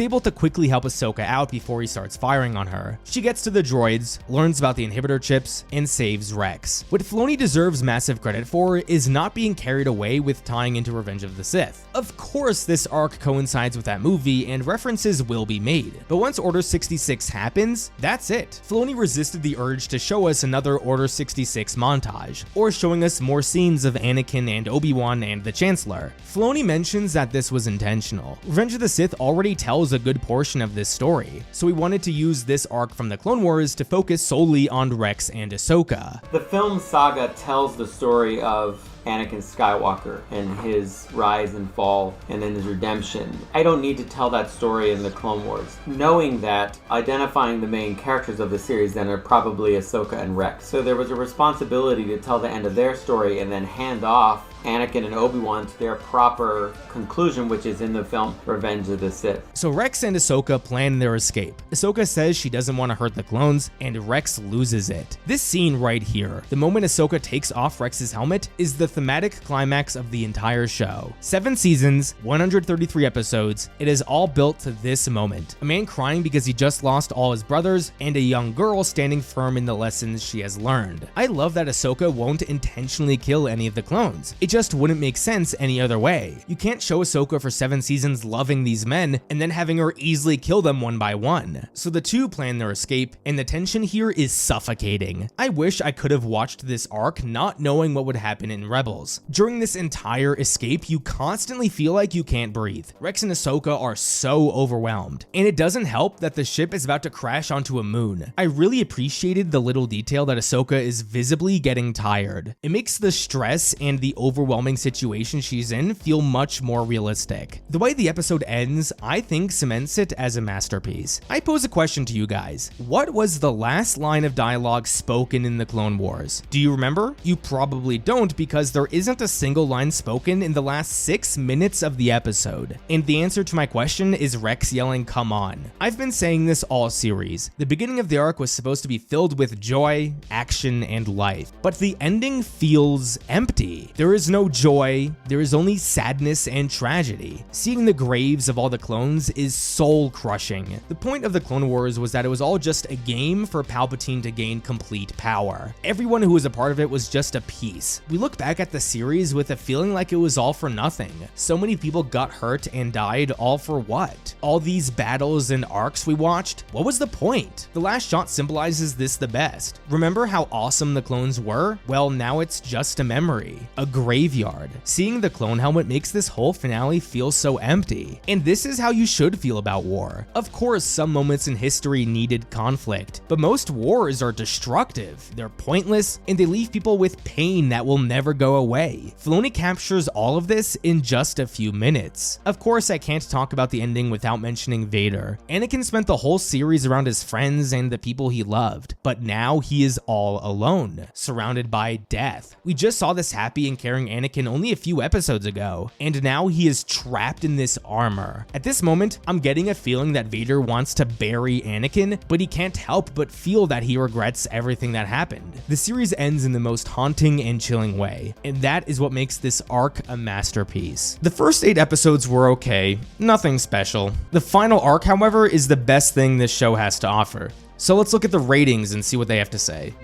able to quickly help Ahsoka out before he starts firing on her. She gets to the droids, learns about the inhibitor chips, and saves Rex. What Filoni deserves massive credit for is not being carried away with tying into Revenge of the Sith. Of course, this arc coincides with that movie, and references will be made, but once Order 66 happens, that's it. Filoni resisted the urge to show us another Order 66 montage, or showing us more scenes of Anakin and Obi-Wan and the Chancellor. Filoni mentions that this was intentional. Revenge of the Sith already tells a good portion of this story, so he wanted to use this arc from the Clone Wars to focus solely on Rex and Ahsoka. The film saga tells the story of Anakin Skywalker and his rise and fall and then his redemption. I don't need to tell that story in the Clone Wars. Knowing that, identifying the main characters of the series then are probably Ahsoka and Rex. So there was a responsibility to tell the end of their story and then hand off Anakin and Obi-Wan to their proper conclusion, which is in the film Revenge of the Sith. So Rex and Ahsoka plan their escape. Ahsoka says she doesn't want to hurt the clones, and Rex loses it. This scene right here, the moment Ahsoka takes off Rex's helmet, is the thematic climax of the entire show. 7 seasons, 133 episodes, it is all built to this moment. A man crying because he just lost all his brothers, and a young girl standing firm in the lessons she has learned. I love that Ahsoka won't intentionally kill any of the clones. It just wouldn't make sense any other way. You can't show Ahsoka for 7 seasons loving these men and then having her easily kill them one by one. So the two plan their escape, and the tension here is suffocating. I wish I could have watched this arc not knowing what would happen in Rebels. During this entire escape, you constantly feel like you can't breathe. Rex and Ahsoka are so overwhelmed, and it doesn't help that the ship is about to crash onto a moon. I really appreciated the little detail that Ahsoka is visibly getting tired. It makes the stress and the overwhelm overwhelming situation she's in feel much more realistic. The way the episode ends, I think cements it as a masterpiece. I pose a question to you guys. What was the last line of dialogue spoken in the Clone Wars? Do you remember? You probably don't, because there isn't a single line spoken in the last 6 minutes of the episode. And the answer to my question is Rex yelling, "Come on." I've been saying this all series. The beginning of the arc was supposed to be filled with joy, action, and life, but the ending feels empty. There is no joy, there is only sadness and tragedy. Seeing the graves of all the clones is soul-crushing. The point of the Clone Wars was that it was all just a game for Palpatine to gain complete power. Everyone who was a part of it was just a piece. We look back at the series with a feeling like it was all for nothing. So many people got hurt and died, all for what? All these battles and arcs we watched, what was the point? The last shot symbolizes this the best. Remember how awesome the clones were? Well, now it's just a memory, a graveyard. Seeing the clone helmet makes this whole finale feel so empty. And this is how you should feel about war. Of course, some moments in history needed conflict, but most wars are destructive, they're pointless, and they leave people with pain that will never go away. Filoni captures all of this in just a few minutes. Of course, I can't talk about the ending without mentioning Vader. Anakin spent the whole series around his friends and the people he loved, but now he is all alone, surrounded by death. We just saw this happy and caring Anakin only a few episodes ago, and now he is trapped in this armor. At this moment, I'm getting a feeling that Vader wants to bury Anakin, but he can't help but feel that he regrets everything that happened. The series ends in the most haunting and chilling way, and that is what makes this arc a masterpiece. The first 8 episodes were okay, nothing special. The final arc, however, is the best thing this show has to offer. So let's look at the ratings and see what they have to say.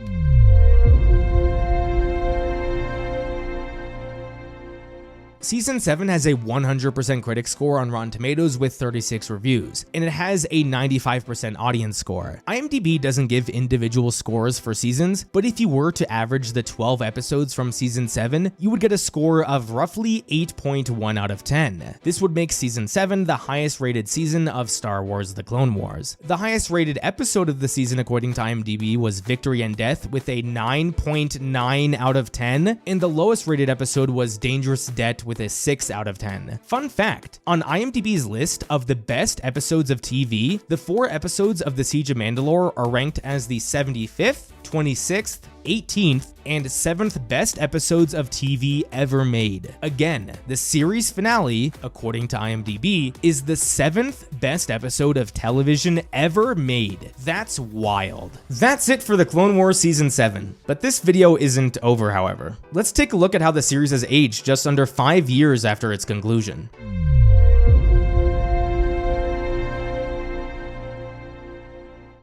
Season 7 has a 100% critic score on Rotten Tomatoes with 36 reviews, and it has a 95% audience score. IMDb doesn't give individual scores for seasons, but if you were to average the 12 episodes from Season 7, you would get a score of roughly 8.1 out of 10. This would make Season 7 the highest rated season of Star Wars: The Clone Wars. The highest rated episode of the season according to IMDb was Victory and Death with a 9.9 out of 10, and the lowest rated episode was Dangerous Debt with a 6 out of 10. Fun fact, on IMDb's list of the best episodes of TV, the 4 episodes of The Siege of Mandalore are ranked as the 75th, 26th, 18th, and 7th best episodes of TV ever made. Again, the series finale, according to IMDb, is the 7th best episode of television ever made. That's wild. That's it for the Clone Wars Season 7. But this video isn't over, however. Let's take a look at how the series has aged just under 5 years after its conclusion.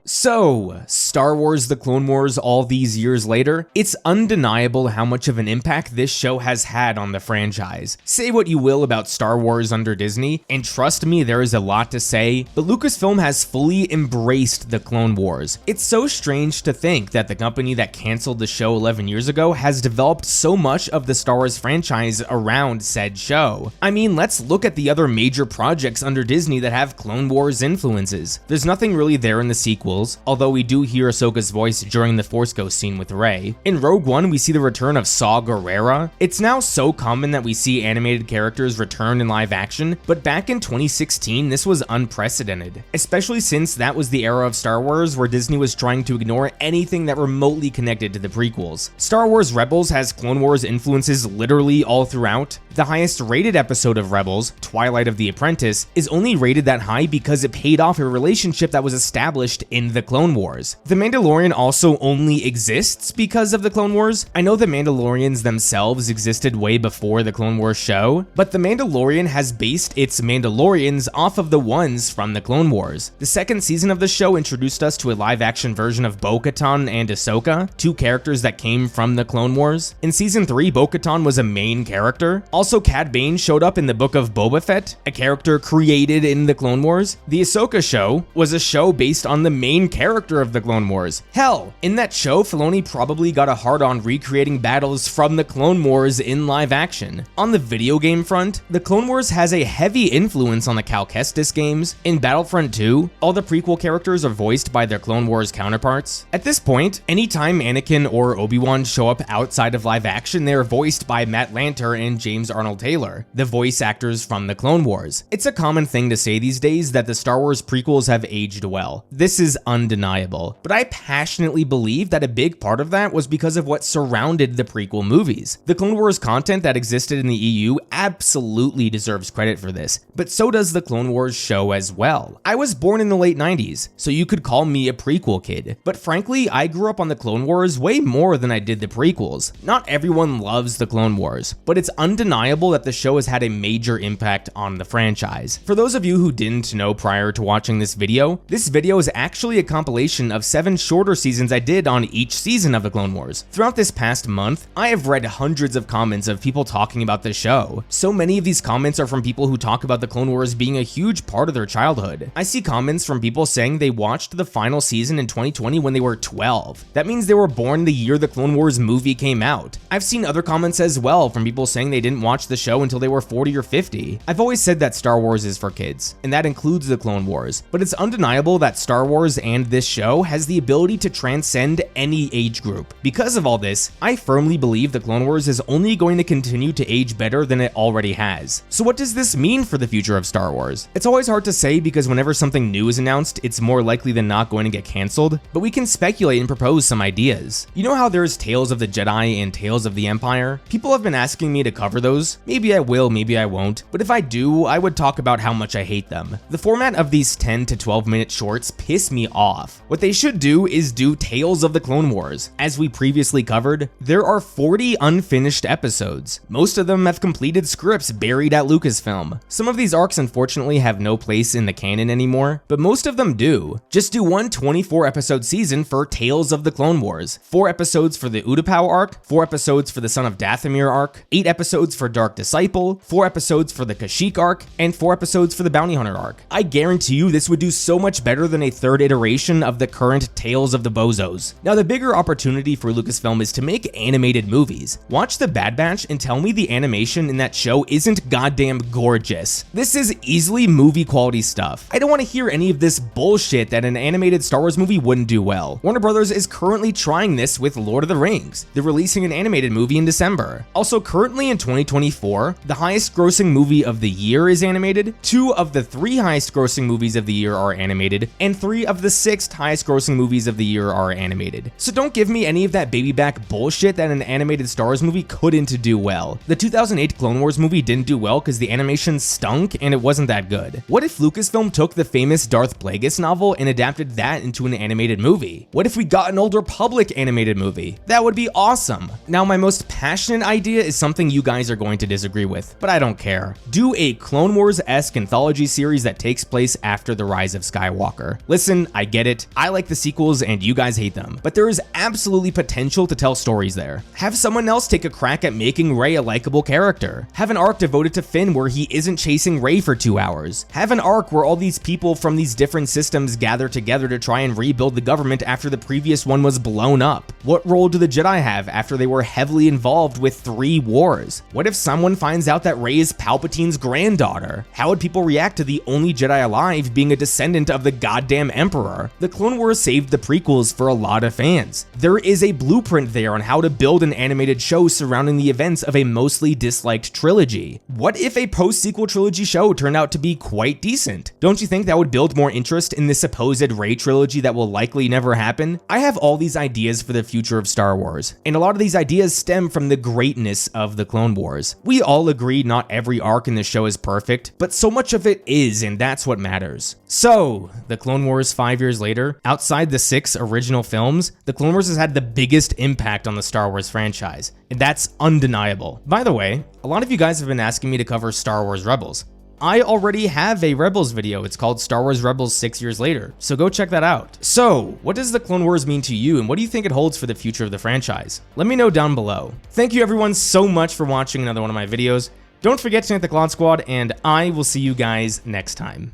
So, Star Wars: The Clone Wars all these years later, it's undeniable how much of an impact this show has had on the franchise. Say what you will about Star Wars under Disney, and trust me, there is a lot to say, but Lucasfilm has fully embraced the Clone Wars. It's so strange to think that the company that canceled the show 11 years ago has developed so much of the Star Wars franchise around said show. I mean, let's look at the other major projects under Disney that have Clone Wars influences. There's nothing really there in the sequels, although we do hear Ahsoka's voice during the Force Ghost scene with Rey. In Rogue One, we see the return of Saw Gerrera. It's now so common that we see animated characters return in live action, but back in 2016, this was unprecedented, especially since that was the era of Star Wars where Disney was trying to ignore anything that remotely connected to the prequels. Star Wars Rebels has Clone Wars influences literally all throughout. The highest rated episode of Rebels, Twilight of the Apprentice, is only rated that high because it paid off a relationship that was established in the Clone Wars. The Mandalorian also only exists because of the Clone Wars. I know the Mandalorians themselves existed way before the Clone Wars show, but the Mandalorian has based its Mandalorians off of the ones from the Clone Wars. The second season of the show introduced us to a live-action version of Bo-Katan and Ahsoka, 2 characters that came from the Clone Wars. In Season 3, Bo-Katan was a main character. Also, Cad Bane showed up in the Book of Boba Fett, a character created in the Clone Wars. The Ahsoka show was a show based on the main character of the Clone Clone Wars. Hell, in that show, Filoni probably got a hard-on recreating battles from the Clone Wars in live action. On the video game front, the Clone Wars has a heavy influence on the Cal Kestis games. In Battlefront 2, all the prequel characters are voiced by their Clone Wars counterparts. At this point, anytime Anakin or Obi-Wan show up outside of live action, they are voiced by Matt Lanter and James Arnold Taylor, the voice actors from the Clone Wars. It's a common thing to say these days that the Star Wars prequels have aged well. This is undeniable, but I passionately believe that a big part of that was because of what surrounded the prequel movies. The Clone Wars content that existed in the EU absolutely deserves credit for this, but so does the Clone Wars show as well. I was born in the late 90s, so you could call me a prequel kid, but frankly, I grew up on the Clone Wars way more than I did the prequels. Not everyone loves the Clone Wars, but it's undeniable that the show has had a major impact on the franchise. For those of you who didn't know prior to watching this video is actually a compilation of 7 shorter seasons I did on each season of the Clone Wars. Throughout this past month, I have read hundreds of comments of people talking about the show. So many of these comments are from people who talk about the Clone Wars being a huge part of their childhood. I see comments from people saying they watched the final season in 2020 when they were 12. That means they were born the year the Clone Wars movie came out. I've seen other comments as well from people saying they didn't watch the show until they were 40 or 50. I've always said that Star Wars is for kids, and that includes the Clone Wars, but it's undeniable that Star Wars and this show has the ability to transcend any age group. Because of all this, I firmly believe the Clone Wars is only going to continue to age better than it already has. So what does this mean for the future of Star Wars? It's always hard to say because whenever something new is announced, it's more likely than not going to get canceled, but we can speculate and propose some ideas. You know how there's Tales of the Jedi and Tales of the Empire? People have been asking me to cover those. Maybe I will, maybe I won't, but if I do, I would talk about how much I hate them. The format of these 10 to 12 minute shorts piss me off. What they should do is do Tales of the Clone Wars. As we previously covered, there are 40 unfinished episodes. Most of them have completed scripts buried at Lucasfilm. Some of these arcs unfortunately have no place in the canon anymore, but most of them do. Just do one 24-episode season for Tales of the Clone Wars. 4 episodes for the Utapau arc, 4 episodes for the Son of Dathomir arc, 8 episodes for Dark Disciple, 4 episodes for the Kashyyyk arc, and 4 episodes for the Bounty Hunter arc. I guarantee you this would do so much better than a third iteration of the current Tales of the Bozos. Now, the bigger opportunity for Lucasfilm is to make animated movies. Watch The Bad Batch and tell me the animation in that show isn't goddamn gorgeous. This is easily movie quality stuff. I don't want to hear any of this bullshit that an animated Star Wars movie wouldn't do well. Warner Brothers is currently trying this with Lord of the Rings. They're releasing an animated movie in December. Also, currently in 2024, the highest grossing movie of the year is animated, 2 of the 3 highest grossing movies of the year are animated, and 3 of the 6 highest grossing movies of the year are animated. So don't give me any of that baby back bullshit that an animated Star Wars movie couldn't do well. The 2008 Clone Wars movie didn't do well because the animation stunk and it wasn't that good. What if Lucasfilm took the famous Darth Plagueis novel and adapted that into an animated movie? What if we got an Old Republic animated movie? That would be awesome. Now, my most passionate idea is something you guys are going to disagree with, but I don't care. Do a Clone Wars-esque anthology series that takes place after the rise of Skywalker. Listen, I get it. I like the sequels and you guys hate them, but there is absolutely potential to tell stories there. Have someone else take a crack at making Rey a likable character. Have an arc devoted to Finn where he isn't chasing Rey for 2 hours. Have an arc where all these people from these different systems gather together to try and rebuild the government after the previous one was blown up. What role do the Jedi have after they were heavily involved with 3 wars? What if someone finds out that Rey is Palpatine's granddaughter? How would people react to the only Jedi alive being a descendant of the goddamn Emperor? The Clone Wars saved the prequels for a lot of fans. There is a blueprint there on how to build an animated show surrounding the events of a mostly disliked trilogy. What if a post-sequel trilogy show turned out to be quite decent? Don't you think that would build more interest in the supposed Rey trilogy that will likely never happen? I have all these ideas for the future of Star Wars, and a lot of these ideas stem from the greatness of the Clone Wars. We all agree not every arc in the show is perfect, but so much of it is, and that's what matters. So, the Clone Wars 5 years later, outside the 6 original films, the Clone Wars has had the biggest impact on the Star Wars franchise, and that's undeniable. By the way, a lot of you guys have been asking me to cover Star Wars Rebels. I already have a Rebels video. It's called Star Wars Rebels 6 years later, so go check that out. So, what does the Clone Wars mean to you, and what do you think it holds for the future of the franchise? Let me know down below. Thank you everyone so much for watching another one of my videos. Don't forget to hit the Clone Squad, and I will see you guys next time.